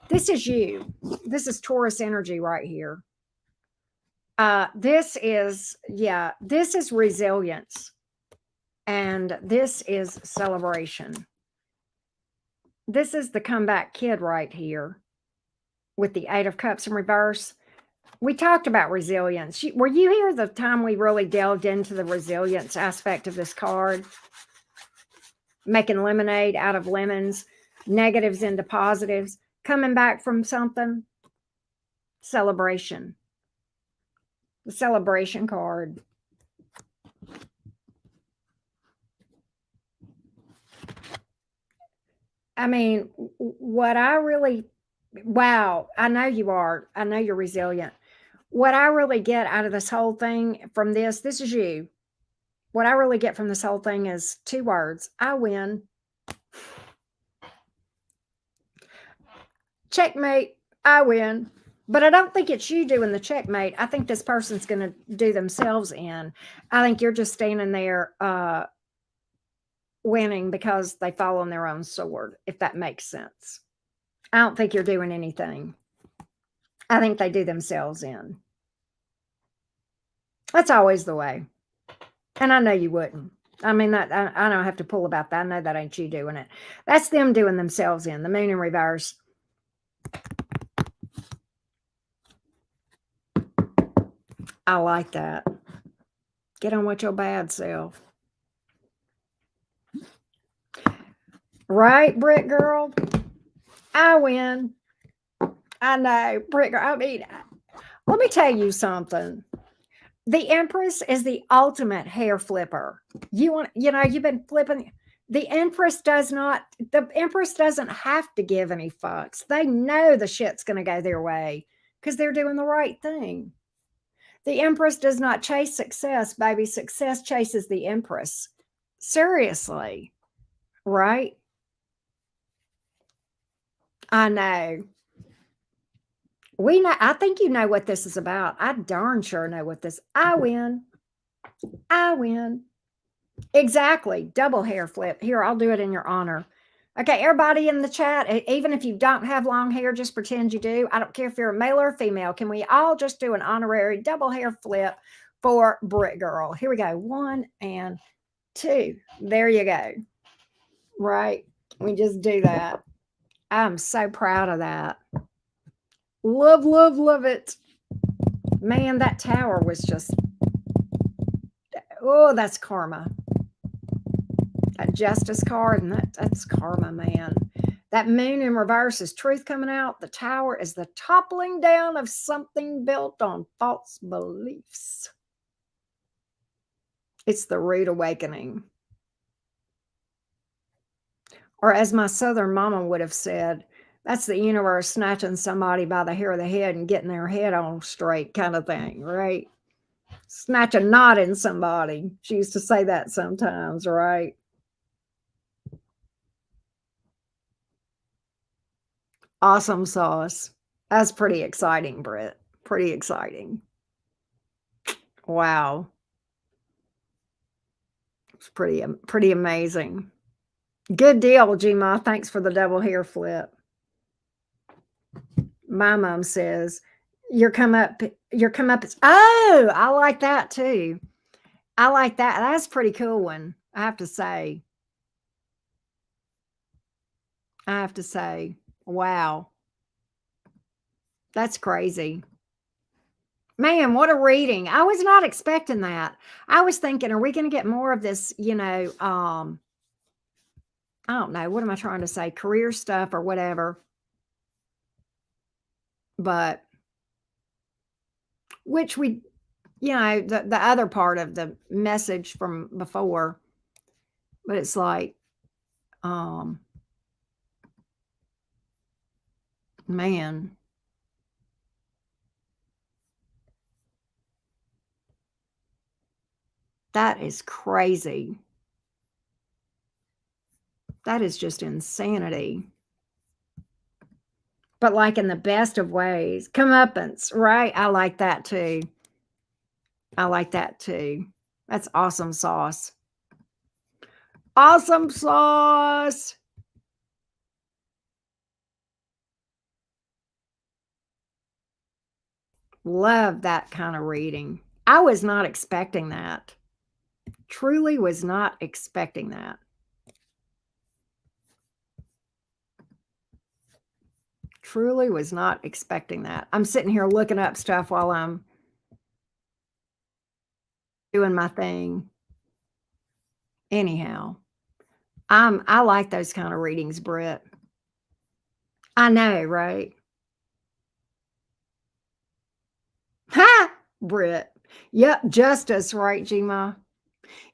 this is you. This is Taurus energy right here. This is resilience. And this is celebration. This is the comeback kid right here with the Eight of Cups in reverse. We talked about resilience. Were you here the time we really delved into the resilience aspect of this card? Making lemonade out of lemons, negatives into positives, coming back from something. Celebration. The celebration card. I mean, wow, I know you are. I know you're resilient. What I really get out of this whole thing from this is you. What I really get from this whole thing is two words. I win. Checkmate. I win. But I don't think it's you doing the checkmate. I think this person's going to do themselves in. I think you're just standing there winning because they fall on their own sword, if that makes sense. I don't think you're doing anything. I think they do themselves in. That's always the way. And I know you wouldn't. I mean, that I don't have to pull about that. I know that ain't you doing it. That's them doing themselves in the moon in reverse. I like that. Get on with your bad self. Right, Brick Girl? I win. I know, Brick Girl. I mean, let me tell you something. The Empress is the ultimate hair flipper. You've been flipping. The Empress doesn't have to give any fucks. They know the shit's going to go their way because they're doing the right thing. The Empress does not chase success, baby. Success chases the Empress. Seriously, right? I know. We know. I think you know what this is about. I darn sure know what this. I win. I win. Exactly. Double hair flip. Here, I'll do it in your honor. Okay, everybody in the chat, even if you don't have long hair, just pretend you do. I don't care if you're a male or a female. Can we all just do an honorary double hair flip for Brick Girl? Here we go. 1 and 2. There you go. Right. We just do that. I'm so proud of that. Love, love, love it. Man, that tower was just, oh, that's karma. That justice card, and that's karma, man. That moon in reverse is truth coming out. The tower is the toppling down of something built on false beliefs. It's the rude awakening. Or as my Southern mama would have said, that's the universe snatching somebody by the hair of the head and getting their head on straight, kind of thing, right? Snatch a knot in somebody. She used to say that sometimes, right? Awesome sauce. That's pretty exciting, Britt. Pretty exciting. Wow. It's pretty amazing. Good deal, G-Ma. Thanks for the double hair flip. My mom says, your come up is, oh, I like that too. I like that. That's a pretty cool one, I have to say. Wow. That's crazy. Man, what a reading. I was not expecting that. I was thinking, are we going to get more of this, I don't know, what am I trying to say? Career stuff or whatever. But which we, the other part of the message from before, but it's like, man, that is crazy. That is just insanity. But like in the best of ways, comeuppance, right? I like that too. That's awesome sauce. Awesome sauce. Love that kind of reading. I was not expecting that. Truly was not expecting that. Truly was not expecting that. I'm sitting here looking up stuff while I'm doing my thing. Anyhow, I like those kind of readings, Britt. I know, right? Ha! Britt. Yep, justice, right, Gma?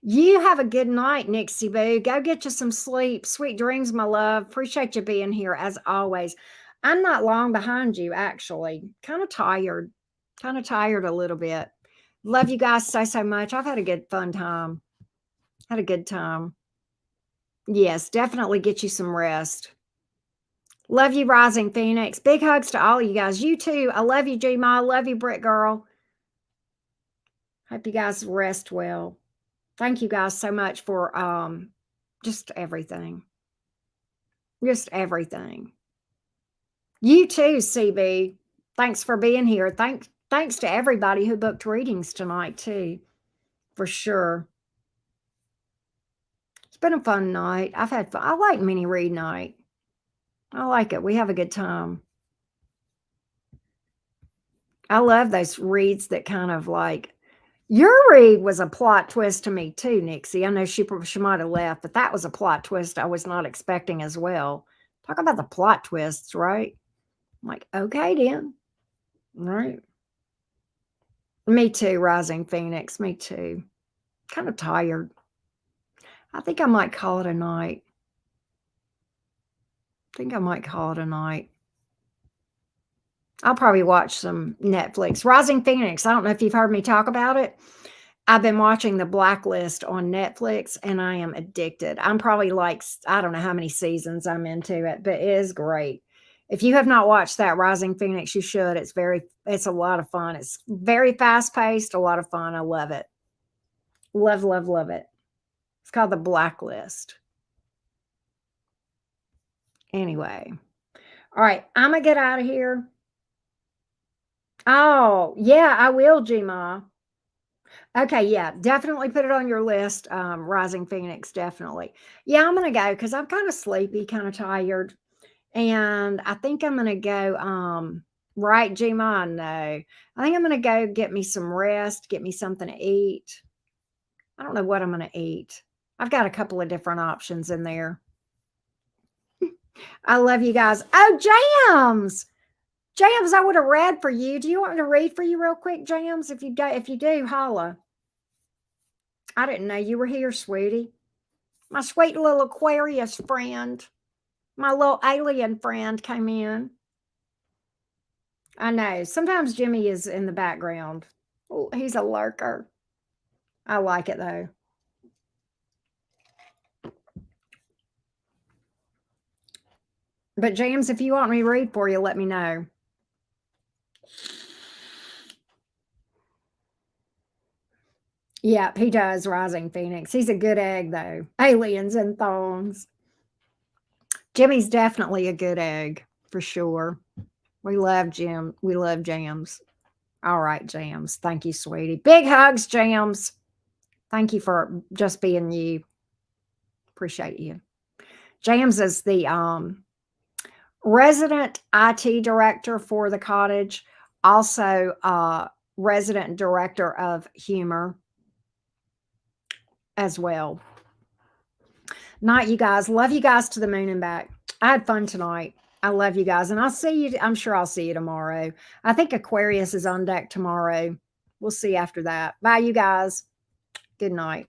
You have a good night, Nixie Boo. Go get you some sleep. Sweet dreams, my love. Appreciate you being here as always. I'm not long behind you, actually. Kind of tired. Kind of tired a little bit. Love you guys so much. I've had a good fun time. Had a good time. Yes, definitely get you some rest. Love you, Rising Phoenix. Big hugs to all of you guys. You too. I love you, G-Ma. I love you, Britt Girl. Hope you guys rest well. Thank you guys so much for just everything. Just everything. You too, CB. Thanks for being here. Thanks to everybody who booked readings tonight too. For sure. been a fun night. I've had fun. I like mini read night. I like it. We have a good time. I love those reads that kind of like your read was a plot twist to me too, Nixie. I know she might have left, but that was a plot twist I was not expecting as well. Talk about the plot twists, right? I'm like, okay, then. All right. Me too, Rising Phoenix. Me too. Kind of tired. I think I might call it a night. I think I might call it a night. I'll probably watch some Netflix. Rising Phoenix. I don't know if you've heard me talk about it. I've been watching The Blacklist on Netflix and I am addicted. I'm probably like, I don't know how many seasons I'm into it, but it is great. If you have not watched that Rising Phoenix, you should. It's a lot of fun. It's very fast paced, a lot of fun. I love it. Love, love, love it. It's called The Blacklist. Anyway. All right. I'm going to get out of here. Oh, yeah, I will, Gma. Okay, yeah, definitely put it on your list, Rising Phoenix, definitely. Yeah, I'm gonna go because I'm kind of sleepy, kind of tired, and I think I'm gonna go. Right, Gma? No, I think I'm gonna go get me some rest, get me something to eat. I don't know what I'm gonna eat. I've got a couple of different options in there. I love you guys. Oh, Jams, Jams, I would have read for you. Do you want me to read for you real quick, Jams? If you do, holla. I didn't know you were here, sweetie. My sweet little Aquarius friend, my little alien friend came in. I know. Sometimes Jimmy is in the background. Oh, he's a lurker. I like it though. But James, if you want me to read for you, let me know. Yep, he does, Rising Phoenix. He's a good egg though. Aliens and thongs. Jimmy's definitely a good egg for sure. We love Jim. We love Jams. All right, Jams. Thank you, sweetie. Big hugs, Jams. Thank you for just being you. Appreciate you. Jams is the resident IT director for the cottage, also resident director of humor as well. Night, you guys. Love you guys to the moon and back. I had fun tonight. I love you guys. And I'll see you. I'm sure I'll see you tomorrow. I think Aquarius is on deck tomorrow. We'll see after that. Bye, you guys. Good night.